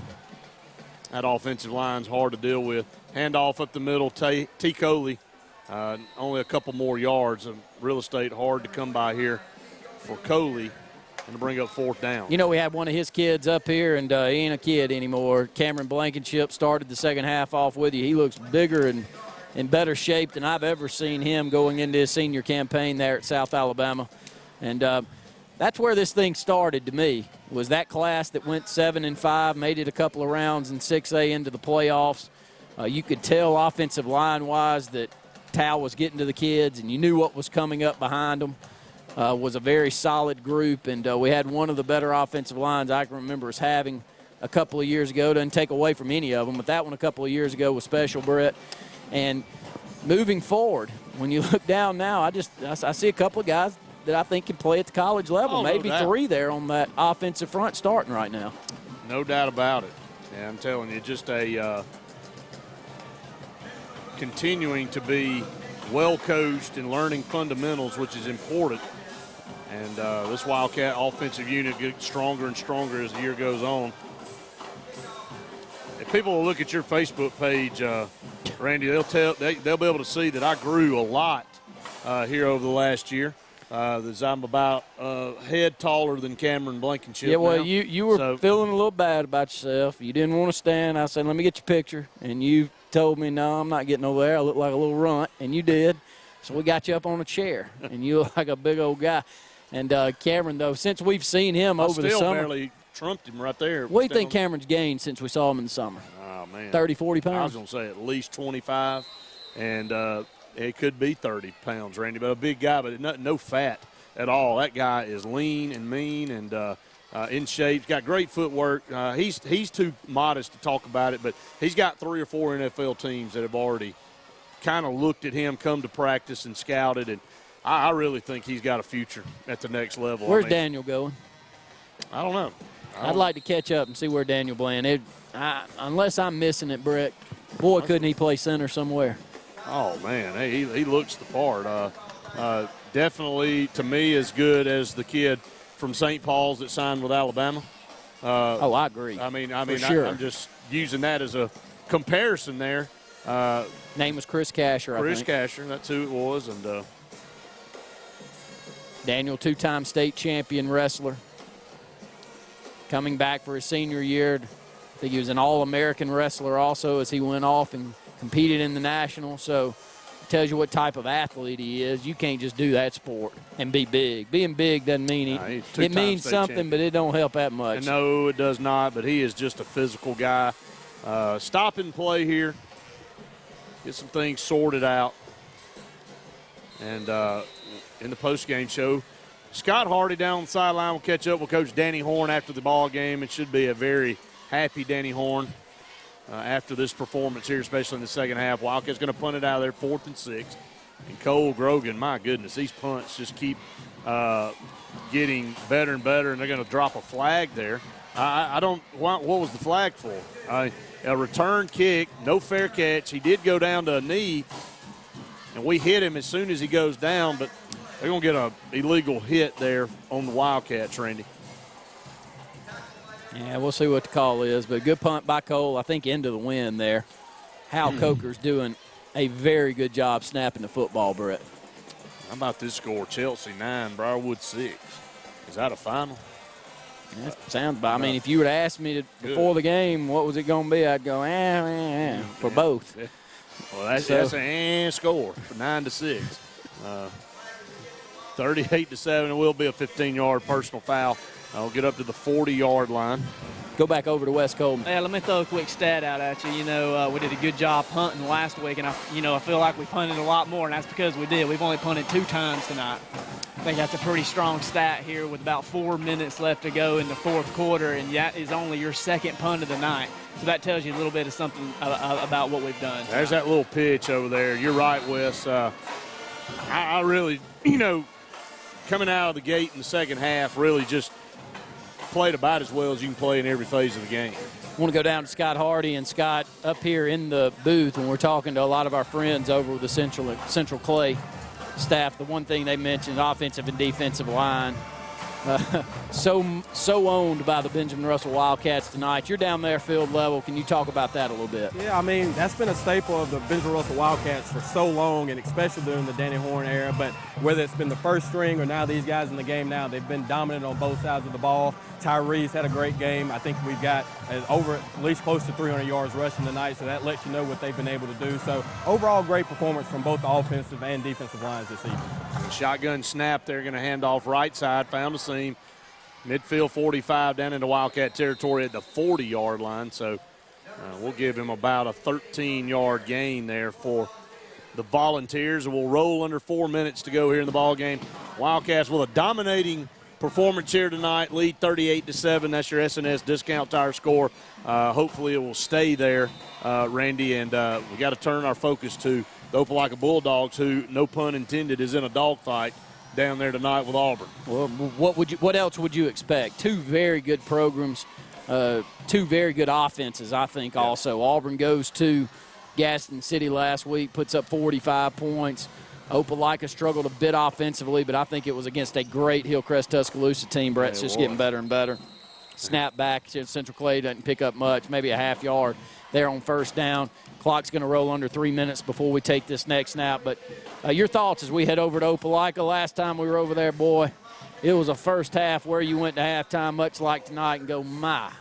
that offensive line's hard to deal with. Handoff up the middle, T. Coley, only a couple more yards of real estate, hard to come by here for Coley, and to bring up 4th down. You know, we had one of his kids up here, and he ain't a kid anymore. Cameron Blankenship started the second half off with you. He looks bigger and in better shape than I've ever seen him going into his senior campaign there at South Alabama. And that's where this thing started to me, was that class that went 7-5, made it a couple of rounds in 6A into the playoffs. You could tell offensive line-wise that Tal was getting to the kids, and you knew what was coming up behind them. Was a very solid group, and we had one of the better offensive lines I can remember us having a couple of years ago. Doesn't take away from any of them, but that one a couple of years ago was special, Brett. And moving forward, when you look down now, I see a couple of guys that I think can play at the college level. Maybe no doubt. 3 there on that offensive front starting right now. No doubt about it. And I'm telling you, just a continuing to be well coached and learning fundamentals, which is important. And this Wildcat offensive unit gets stronger and stronger as the year goes on. If people will look at your Facebook page, Randy, they'll be able to see that I grew a lot here over the last year. I'm about a head taller than Cameron Blankenship. Yeah, well, now. you were feeling a little bad about yourself. You didn't want to stand. I said, let me get your picture. And you told me, no, I'm not getting over there. I look like a little runt. And you did. So we got you up on a chair. And you look like a big old guy. And Cameron, though, since we've seen him over the summer. I still barely trumped him right there. What do you think Cameron's gained since we saw him in the summer? Oh, man. 30, 40 pounds? I was going to say at least 25. And it could be 30 pounds, Randy. But a big guy, but no fat at all. That guy is lean and mean and in shape. He's got great footwork. He's too modest to talk about it, but he's got 3 or 4 NFL teams that have already kind of looked at him, come to practice and scouted, and I really think he's got a future at the next level. Where's Daniel going? I don't know. I'd like to catch up and see where Daniel playing. Unless I'm missing it, Brett, boy, couldn't he play center somewhere. Oh, man, hey, he looks the part. Definitely, to me, as good as the kid from St. Paul's that signed with Alabama. I agree. For sure. I'm just using that as a comparison there. Name was Chris Casher, Chris I think. Casher, that's who it was. And Daniel, 2-time state champion wrestler. Coming back for his senior year. I think he was an All-American wrestler also as he went off and competed in the National. So it tells you what type of athlete he is. You can't just do that sport and be big. Being big doesn't mean it means something, champion. But it don't help that much. And no, it does not, but he is just a physical guy. Stop and play here. Get some things sorted out. And in the postgame show, Scott Hardy down on the sideline will catch up with Coach Danny Horn after the ball game. It should be a very happy Danny Horn after this performance here, especially in the second half. Wildcats going to punt it out of there, 4th and 6. And Cole Grogan, my goodness, these punts just keep getting better and better, and they're going to drop a flag there. What was the flag for? A return kick, no fair catch. He did go down to a knee, and we hit him as soon as he goes down, but they're going to get an illegal hit there on the Wildcats, Randy. Yeah, we'll see what the call is, but good punt by Cole, I think, into the wind there. Hal Coker's doing a very good job snapping the football, Brett. How about this score? Chelsea 9, Briarwood 6. Is that a final? That sounds bad. I mean, if you would ask me before the game, what was it going to be, I'd go, for both. Yeah. Well, that's an score for 9-6. 38-7, it will be a 15-yard personal foul. I'll get up to the 40-yard line. Go back over to West Coleman. Yeah, let me throw a quick stat out at you. We did a good job punting last week, and I feel like we punted a lot more, and that's because we did. We've only punted 2 times tonight. I think that's a pretty strong stat here with about 4 minutes left to go in the 4th quarter, and that is only your 2nd punt of the night. So that tells you a little bit of something about what we've done tonight. There's that little pitch over there. You're right, Wes. I really, coming out of the gate in the second half, really just played about as well as you can play in every phase of the game. I want to go down to Scott Hardy, and Scott up here in the booth when we're talking to a lot of our friends over the Central Clay staff. The one thing they mentioned, offensive and defensive line. so owned by the Benjamin Russell Wildcats tonight. You're down there field level. Can you talk about that a little bit? Yeah, I mean, that's been a staple of the Benjamin Russell Wildcats for so long, and especially during the Danny Horn era. But whether it's been the first string or now these guys in the game now, they've been dominant on both sides of the ball. Tyree's had a great game. I think we've got over at least close to 300 yards rushing tonight, so that lets you know what they've been able to do. So overall, great performance from both the offensive and defensive lines this evening. Shotgun snap, they're going to hand off right side, found a seam. Midfield 45 down into Wildcat territory at the 40-yard line. So we'll give him about a 13-yard gain there for the Volunteers. And we'll roll under 4 minutes to go here in the ball game. Wildcats with a dominating performance here tonight, lead 38-7. That's your SNS Discount Tire score. Hopefully it will stay there, Randy. And we got to turn our focus to the Opelika Bulldogs, who, no pun intended, is in a dogfight down there tonight with Auburn. Well, what else would you expect? Two very good programs, two very good offenses, I think, also. Auburn goes to Gaston City last week, puts up 45 points. Opelika struggled a bit offensively, but I think it was against a great Hillcrest Tuscaloosa team. Brett's just getting better and better. Snap back. Central Clay doesn't pick up much, maybe a half yard there on first down. Clock's going to roll under 3 minutes before we take this next snap. But your thoughts as we head over to Opelika. Last time we were over there, boy, it was a first half where you went to halftime, much like tonight, and go, my,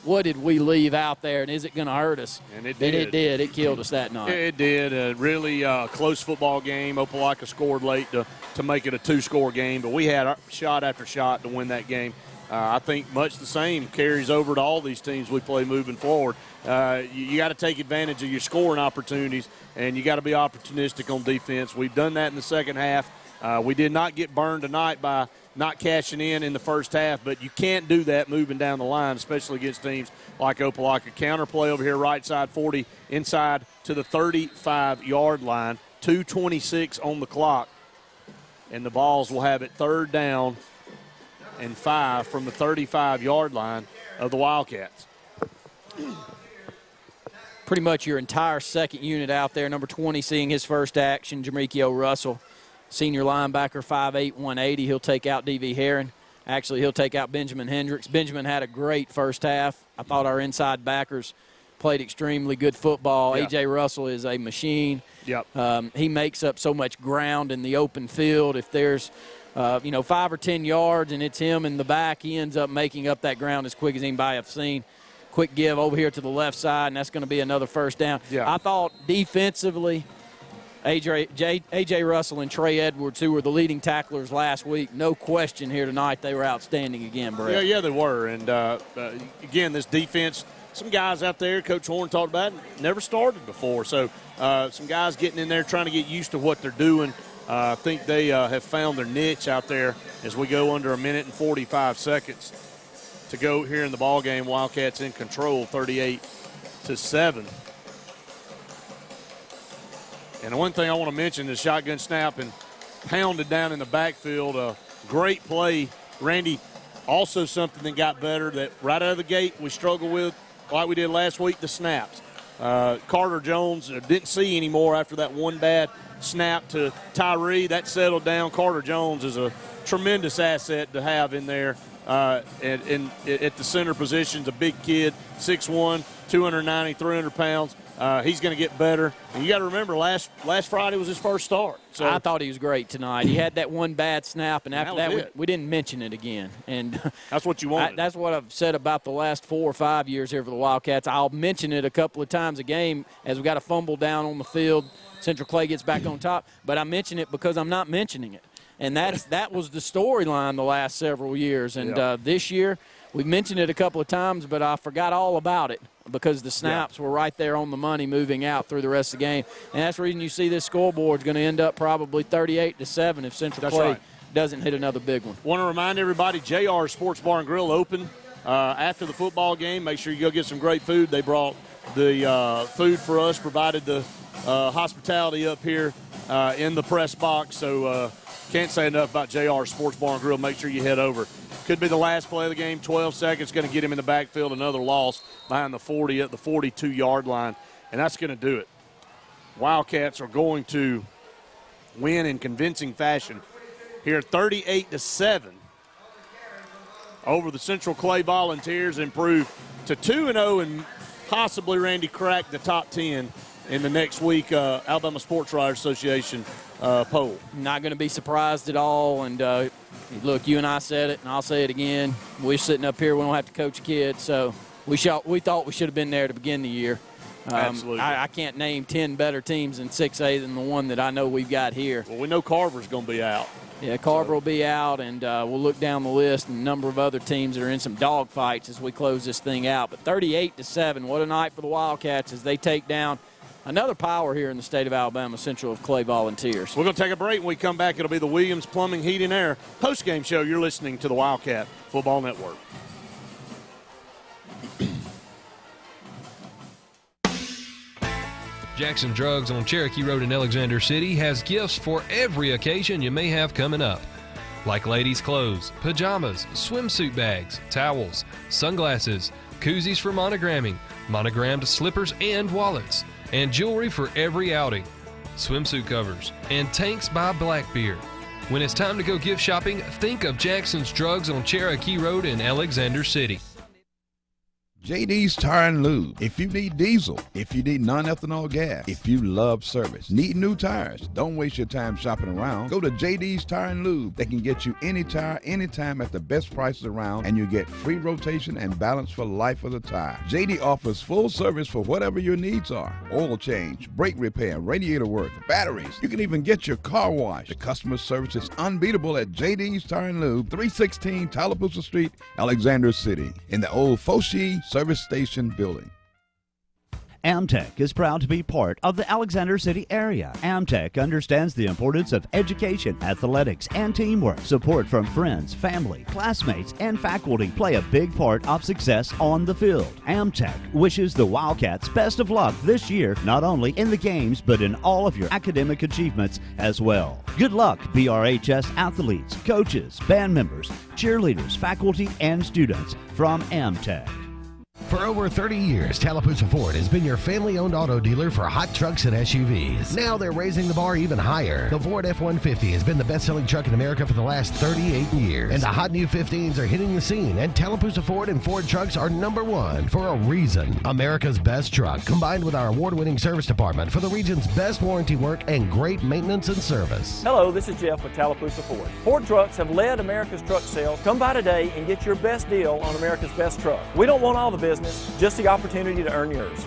what did we leave out there, and is it going to hurt us? And it did. It killed us that night. It did. A really close football game. Opelika scored late to make it a two-score game, but we had shot after shot to win that game. I think much the same carries over to all these teams we play moving forward. You got to take advantage of your scoring opportunities, and you got to be opportunistic on defense. We've done that in the second half. We did not get burned tonight by not cashing in the first half, but you can't do that moving down the line, especially against teams like Opelika. Counterplay over here, right side 40, inside to the 35-yard line, 2:26 on the clock, and the Vols will have it third down and 5 from the 35-yard line of the Wildcats. Pretty much your entire second unit out there. Number 20 seeing his first action, Jamaicio Russell. Senior linebacker, 5'8", 180. He'll take out D.V. Herron. Actually, he'll take out Benjamin Hendricks. Benjamin had a great first half. I thought our inside backers played extremely good football. Yeah. A.J. Russell is a machine. Yep. He makes up so much ground in the open field. If there's 5 or 10 yards and it's him in the back, he ends up making up that ground as quick as anybody I've seen. Quick give over here to the left side, and that's going to be another first down. Yeah. I thought defensively, A.J. Russell and Trey Edwards, who were the leading tacklers last week, no question here tonight, they were outstanding again, Brett. Yeah, they were. And, again, this defense, some guys out there, Coach Horn talked about, never started before. So some guys getting in there trying to get used to what they're doing. I think they have found their niche out there as we go under 1 minute and 45 seconds to go here in the ball game. Wildcats in control, 38-7. And the one thing I want to mention is shotgun snap and pounded down in the backfield. A great play. Randy, also something that got better that right out of the gate we struggled with like we did last week, the snaps. Carter Jones didn't see anymore after that one bad snap to Tyree. That settled down. Carter Jones is a tremendous asset to have in there. And at the center positions, a big kid, 6'1", 290, 300 pounds. He's going to get better. And you got to remember, last Friday was his first start. So I thought he was great tonight. He had that one bad snap, and after that we didn't mention it again. And that's what you want. That's what I've said about the last 4 or 5 years here for the Wildcats. I'll mention it a couple of times a game as we got a fumble down on the field. Central Clay gets back on top. But I mention it because I'm not mentioning it. And that was the storyline the last several years. And this year, we mentioned it a couple of times, but I forgot all about it because the snaps were right there on the money moving out through the rest of the game. And that's the reason you see this scoreboard is going to end up probably 38-7 if Central Clay doesn't hit another big one. Want to remind everybody, JR Sports Bar and Grill open after the football game. Make sure you go get some great food. They brought the food for us, provided the hospitality up here in the press box. So can't say enough about JR Sports Bar and Grill. Make sure you head over. Could be the last play of the game, 12 seconds, going to get him in the backfield, another loss behind the 40 at the 42-yard line, and that's going to do it. Wildcats are going to win in convincing fashion here, 38-7. over the Central Clay Volunteers, improve to 2-0, and possibly, Randy, crack the top 10 in the next week Alabama Sports Writers Association poll. Not going to be surprised at all. And look, you and I said it, and I'll say it again. We're sitting up here. We don't have to coach a kid, so we thought we should have been there to begin the year. Absolutely. I can't name 10 better teams in 6A than the one that I know we've got here. Well, we know Carver's going to be out. Yeah, Carver will be out, and we'll look down the list and a number of other teams that are in some dog fights as we close this thing out. But 38-7, what a night for the Wildcats as they take down another power here in the state of Alabama, Central Clay Volunteers. We're going to take a break. When we come back, it'll be the Williams Plumbing, Heat, and Air post-game show. You're listening to the Wildcat Football Network. Jackson Drugs on Cherokee Road in Alexander City has gifts for every occasion you may have coming up. Like ladies' clothes, pajamas, swimsuit bags, towels, sunglasses, koozies for monogramming, monogrammed slippers and wallets, and jewelry for every outing, swimsuit covers, and tanks by Blackbeard. When it's time to go gift shopping, think of Jackson's Drugs on Cherokee Road in Alexander City. JD's Tire and Lube. If you need diesel, if you need non-ethanol gas, if you love service, need new tires, don't waste your time shopping around. Go to JD's Tire and Lube. They can get you any tire, anytime at the best prices around, and you get free rotation and balance for life of the tire. JD offers full service for whatever your needs are. Oil change, brake repair, radiator work, batteries. You can even get your car washed. The customer service is unbeatable at JD's Tire and Lube, 316 Tallapoosa Street, Alexander City, in the old Foshee Service Station building. Amtech is proud to be part of the Alexander City area. Amtech understands the importance of education, athletics, and teamwork. Support from friends, family, classmates, and faculty play a big part of success on the field. Amtech wishes the Wildcats best of luck this year, not only in the games, but in all of your academic achievements as well. Good luck, BRHS athletes, coaches, band members, cheerleaders, faculty, and students from Amtech. For over 30 years, Tallapoosa Ford has been your family-owned auto dealer for hot trucks and SUVs. Now they're raising the bar even higher. The Ford F-150 has been the best-selling truck in America for the last 38 years. And the hot new 15s are hitting the scene, and Tallapoosa Ford and Ford trucks are #1 for a reason. America's best truck, combined with our award-winning service department for the region's best warranty work and great maintenance and service. Hello, this is Jeff with Tallapoosa Ford. Ford trucks have led America's truck sales. Come by today and get your best deal on America's best truck. We don't want all the business, just the opportunity to earn yours.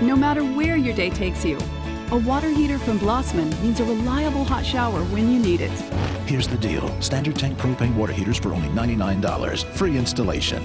No matter where your day takes you, a water heater from Blossman means a reliable hot shower when you need it. Here's the deal. Standard tank propane water heaters for only $99. Free installation.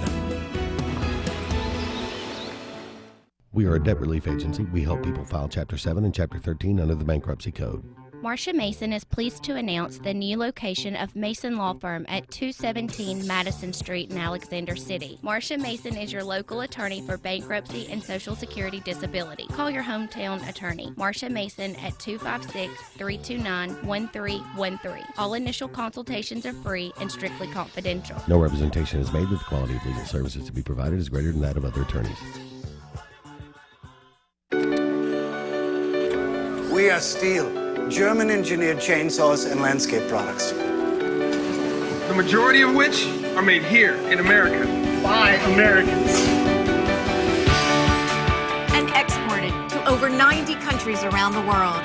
We are a debt relief agency. We help people file Chapter 7 and Chapter 13 under the Bankruptcy Code. Marcia Mason is pleased to announce the new location of Mason Law Firm at 217 Madison Street in Alexander City. Marcia Mason is your local attorney for bankruptcy and Social Security disability. Call your hometown attorney, Marcia Mason, at 256-329-1313. All initial consultations are free and strictly confidential. No representation is made that the quality of legal services to be provided is greater than that of other attorneys. We are Steel, German-engineered chainsaws and landscape products. The majority of which are made here in America. By Americans. And exported to over 90 countries around the world.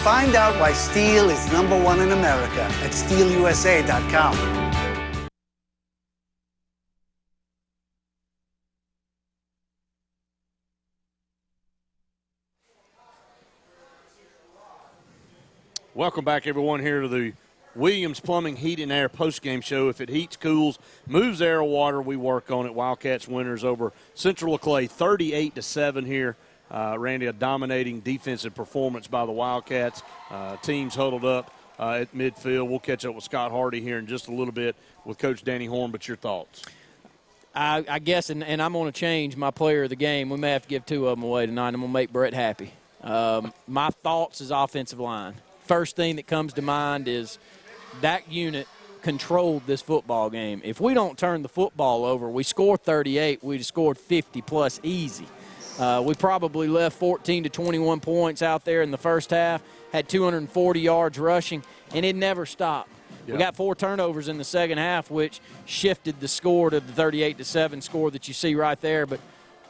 Find out why Steel is #1 in America at steelusa.com. Welcome back, everyone, here to the Williams Plumbing, Heat, and Air postgame show. If it heats, cools, moves air or water, we work on it. Wildcats winners over Central Clay, 38-7 here. Randy, a dominating defensive performance by the Wildcats. Teams huddled up at midfield. We'll catch up with Scott Hardy here in just a little bit with Coach Danny Horn, but your thoughts? I guess, and I'm going to change my player of the game. We may have to give two of them away tonight. I'm going to make Brett happy. My thoughts is offensive line. First thing that comes to mind is that unit controlled this football game. If we don't turn the football over, we score 38, we'd have scored 50-plus easy. We probably left 14 to 21 points out there in the first half, had 240 yards rushing, and it never stopped. Yep. We got 4 turnovers in the second half, which shifted the score to the 38-7 score that you see right there. But,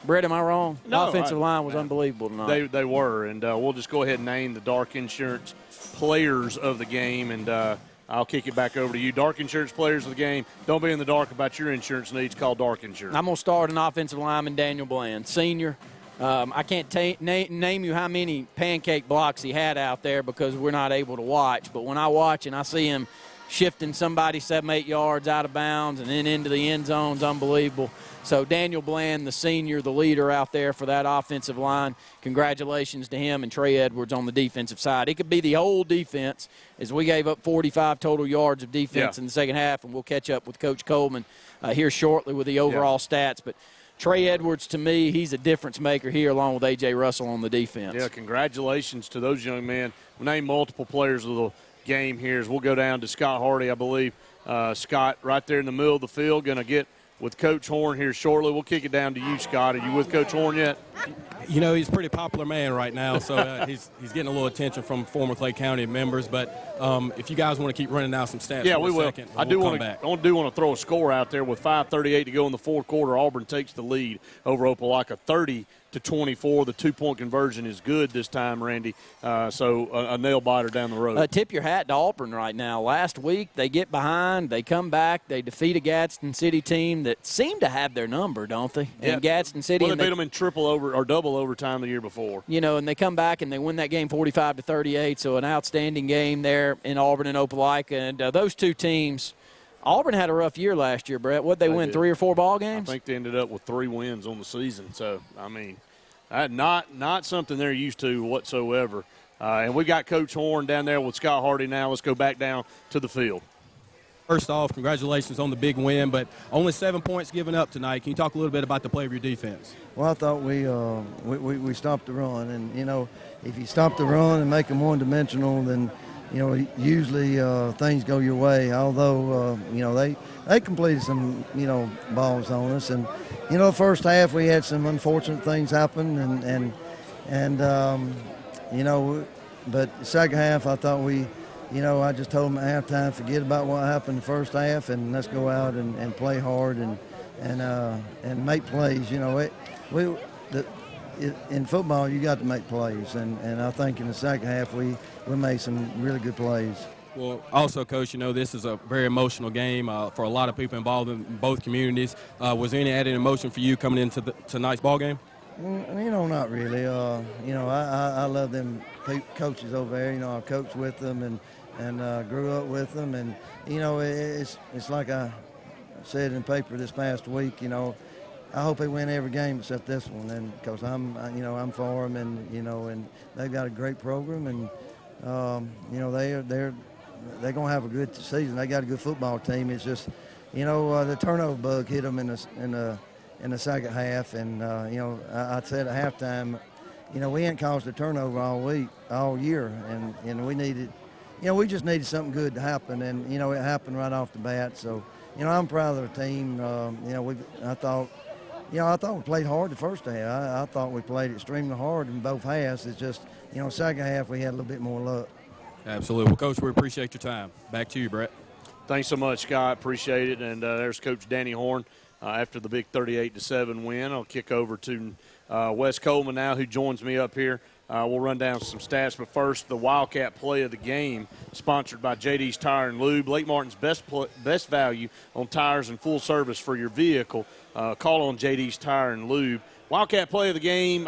Brett, am I wrong? No, the offensive line was unbelievable tonight. They were, and we'll just go ahead and name the Dark Insurance players of the game, and I'll kick it back over to you. Dark Insurance players of the game. Don't be in the dark about your insurance needs. Call Dark Insurance. I'm going to start an offensive lineman, Daniel Bland, senior. I can't name you how many pancake blocks he had out there because we're not able to watch. But when I watch and I see him shifting somebody 7-8 yards out of bounds and then into the end zone is unbelievable. So Daniel Bland, the senior, the leader out there for that offensive line, congratulations to him and Trey Edwards on the defensive side. It could be the whole defense as we gave up 45 total yards of defense in the second half, and we'll catch up with Coach Coleman here shortly with the overall stats. But Trey Edwards, to me, he's a difference maker here along with A.J. Russell on the defense. Yeah, congratulations to those young men. We'll name multiple players of the game here as we'll go down to Scott Hardy, I believe. Scott right there in the middle of the field, going to get with Coach Horn here shortly. We'll kick it down to you, Scott. Are you with Coach Horn yet? You know, he's a pretty popular man right now, so he's getting a little attention from former Clay County members. But if you guys want to keep running down some stats yeah, for we a will. second, I do want to throw a score out there with 5:38 to go in the fourth quarter. Auburn takes the lead over Opelika 30-24. The 2-point conversion is good this time, Randy. So a nail biter down the road. Tip your hat to Auburn right now. Last week they get behind, they come back, they defeat a Gadsden City team that seemed to have their number, don't they? Yeah. And Gadsden City. Well, they beat them in double overtime the year before. You know, and they come back and they win that game 45-38. So an outstanding game there in Auburn and Opelika. And those two teams, Auburn had a rough year last year, Brett. What'd they win, 3 or 4 ball games? I think they ended up with 3 wins on the season. So, I mean, not something they're used to whatsoever. And we got Coach Horn down there with Scott Hardy now. Let's go back down to the field. First off, congratulations on the big win, but only 7 points given up tonight. Can you talk a little bit about the play of your defense? Well, I thought we stopped the run, and you know, if you stop the run and make them one-dimensional, then you know usually things go your way. Although you know they completed some balls on us, and you know the first half we had some unfortunate things happen, and you know, but the second half I thought we. You know, I just told them at halftime, forget about what happened in the first half, and let's go out and play hard and make plays. You know, in football you got to make plays, and I think in the second half we made some really good plays. Well, also, Coach, you know, this is a very emotional game for a lot of people involved in both communities. Was there any added emotion for you coming into tonight's ball game? You know, not really. You know, I love them coaches over there. You know, I coached with them and grew up with them. And, you know, it's like I said in the paper this past week, you know, I hope they win every game except this one. And because I'm for them, and, you know, and they've got a great program. And, you know, they're going to have a good season. They got a good football team. It's just, you know, the turnover bug hit them in the second half, and you know, I said at halftime, you know, we ain't caused a turnover all year, and we needed, you know, we just needed something good to happen, and you know, it happened right off the bat. So, you know, I'm proud of the team. You know, I thought we played hard the first half. I thought we played extremely hard in both halves. It's just, you know, second half we had a little bit more luck. Absolutely. Well, Coach, we appreciate your time. Back to you, Brett. Thanks so much, Scott. Appreciate it. And there's Coach Danny Horn. After the big 38-7 win, I'll kick over to Wes Coleman now, who joins me up here. We'll run down some stats, but first, the Wildcat play of the game, sponsored by JD's Tire and Lube. Lake Martin's best value on tires and full service for your vehicle. Call on JD's Tire and Lube. Wildcat play of the game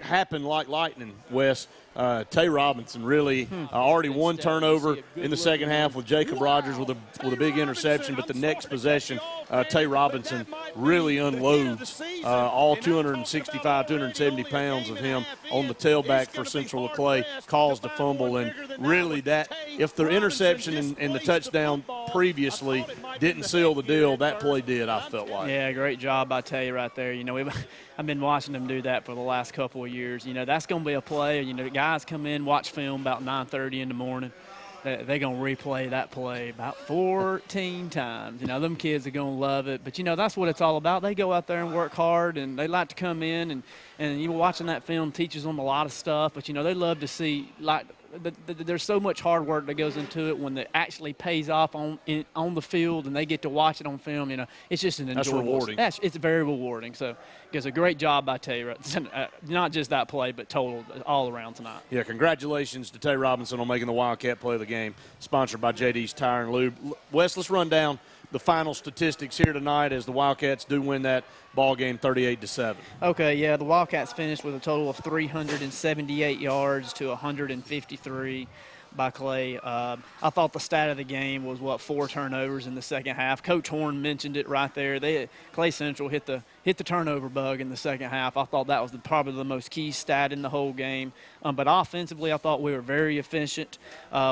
happened like lightning, Wes. Tay Robinson really already one turnover in the second half with Jacob Rogers with a big interception, but the next possession Tay Robinson really unloads all 265, 270 pounds of him on the tailback for Central Clay, caused a fumble. And really that, if the interception and the touchdown previously didn't seal the deal, that play did, I felt like. Yeah, great job by Tay right there. You know, I've been watching him do that for the last couple of years. You know, that's going to be a play. You know, the guys come in, watch film about 9:30 in the morning. They're going to replay that play about 14 times. You know, them kids are going to love it. But, you know, that's what it's all about. They go out there and work hard, and they like to come in. And you know, watching that film teaches them a lot of stuff. But, you know, they love to see, like, there's so much hard work that goes into it when it actually pays off on the field and they get to watch it on film. You know, it's just an enjoyable. That's rewarding. It's very rewarding. So it's a great job by Tay. Not just that play, but total all around tonight. Yeah, congratulations to Tay Robinson on making the Wildcat play of the game. Sponsored by JD's Tire and Lube. Wes, let's run down the final statistics here tonight as the Wildcats do win that ball game 38-7. Okay, yeah, the Wildcats finished with a total of 378 yards to 153 by Clay. I thought the stat of the game was, 4 turnovers in the second half. Coach Horn mentioned it right there. Clay Central hit the turnover bug in the second half. I thought that was probably the most key stat in the whole game. But offensively, I thought we were very efficient.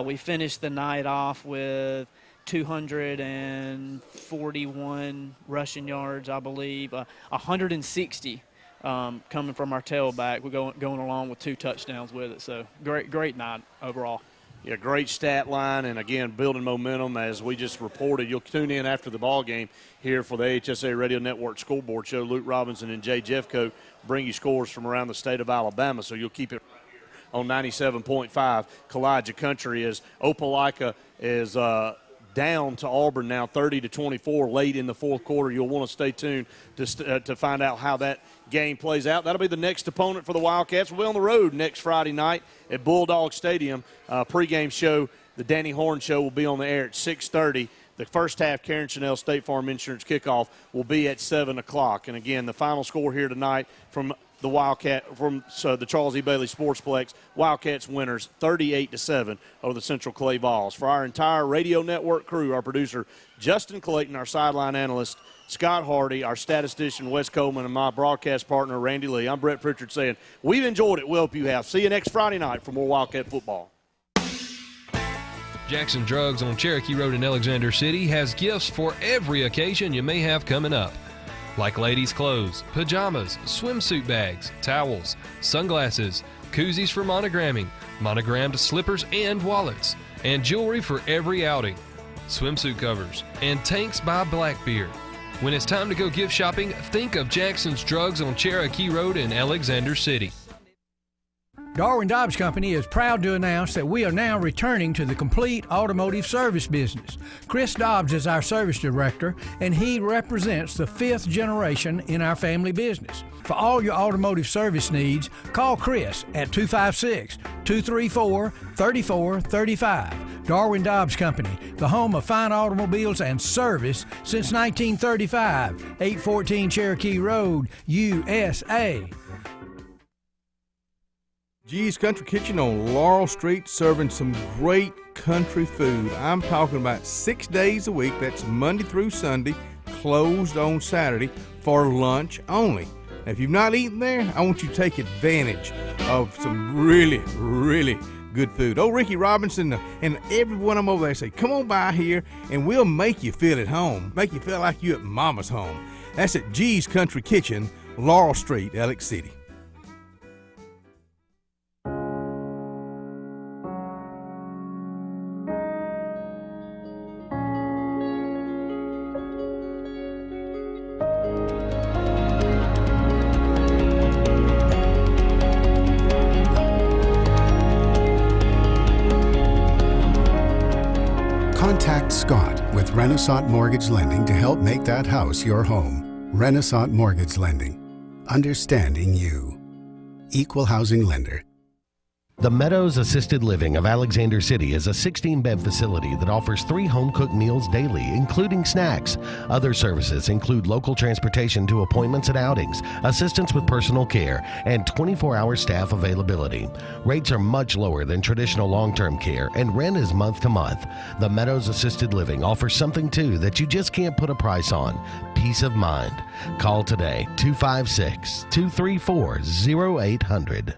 We finished the night off with 241 rushing yards, I believe, 160 coming from our tailback. We're going along with 2 touchdowns with it. So great night overall. Yeah, great stat line, and again, building momentum as we just reported. You'll tune in after the ball game here for the AHSA Radio Network Scoreboard Show. Luke Robinson and Jay Jeffcoat bring you scores from around the state of Alabama, so you'll keep it on 97.5 Kalijah Country as Opelika is down to Auburn now 30-24 late in the fourth quarter. You'll want to stay tuned to find out how that game plays out. That'll be the next opponent for the Wildcats. We'll be on the road next Friday night at Bulldog Stadium. Pregame show, the Danny Horn Show, will be on the air at 6:30. The first half, Karen Chanel State Farm Insurance Kickoff will be at 7 o'clock. And again, the final score here tonight from the the Charles E. Bailey Sportsplex, Wildcats winners 38-7 over the Central Clay Vols. For our entire radio network crew, our producer Justin Clayton, our sideline analyst Scott Hardy, our statistician Wes Coleman, and my broadcast partner Randy Lee, I'm Brett Pritchard saying we've enjoyed it. We hope you have. See you next Friday night for more Wildcat football. Jackson Drugs on Cherokee Road in Alexander City has gifts for every occasion you may have coming up. Like ladies' clothes, pajamas, swimsuit bags, towels, sunglasses, koozies for monogramming, monogrammed slippers and wallets, and jewelry for every outing, swimsuit covers, and tanks by Blackbeard. When it's time to go gift shopping, think of Jackson's Drugs on Cherokee Road in Alexander City. Darwin Dobbs Company is proud to announce that we are now returning to the complete automotive service business. Chris Dobbs is our service director, and he represents the 5th generation in our family business. For all your automotive service needs, call Chris at 256-234-3435. Darwin Dobbs Company, the home of fine automobiles and service since 1935. 814 Cherokee Road, USA. G's Country Kitchen on Laurel Street, serving some great country food. I'm talking about 6 days a week. That's Monday through Sunday, closed on Saturday for lunch only. Now, if you've not eaten there, I want you to take advantage of some really, really good food. Oh, Ricky Robinson and everyone I'm over there say, come on by here and we'll make you feel at home, make you feel like you're at Mama's home. That's at G's Country Kitchen, Laurel Street, Alex City. Contact Scott with Renaissance Mortgage Lending to help make that house your home. Renaissance Mortgage Lending. Understanding you. Equal housing lender. The Meadows Assisted Living of Alexander City is a 16-bed facility that offers 3 home-cooked meals daily, including snacks. Other services include local transportation to appointments and outings, assistance with personal care, and 24-hour staff availability. Rates are much lower than traditional long-term care, and rent is month to month. The Meadows Assisted Living offers something, too, that you just can't put a price on: peace of mind. Call today, 256-234-0800.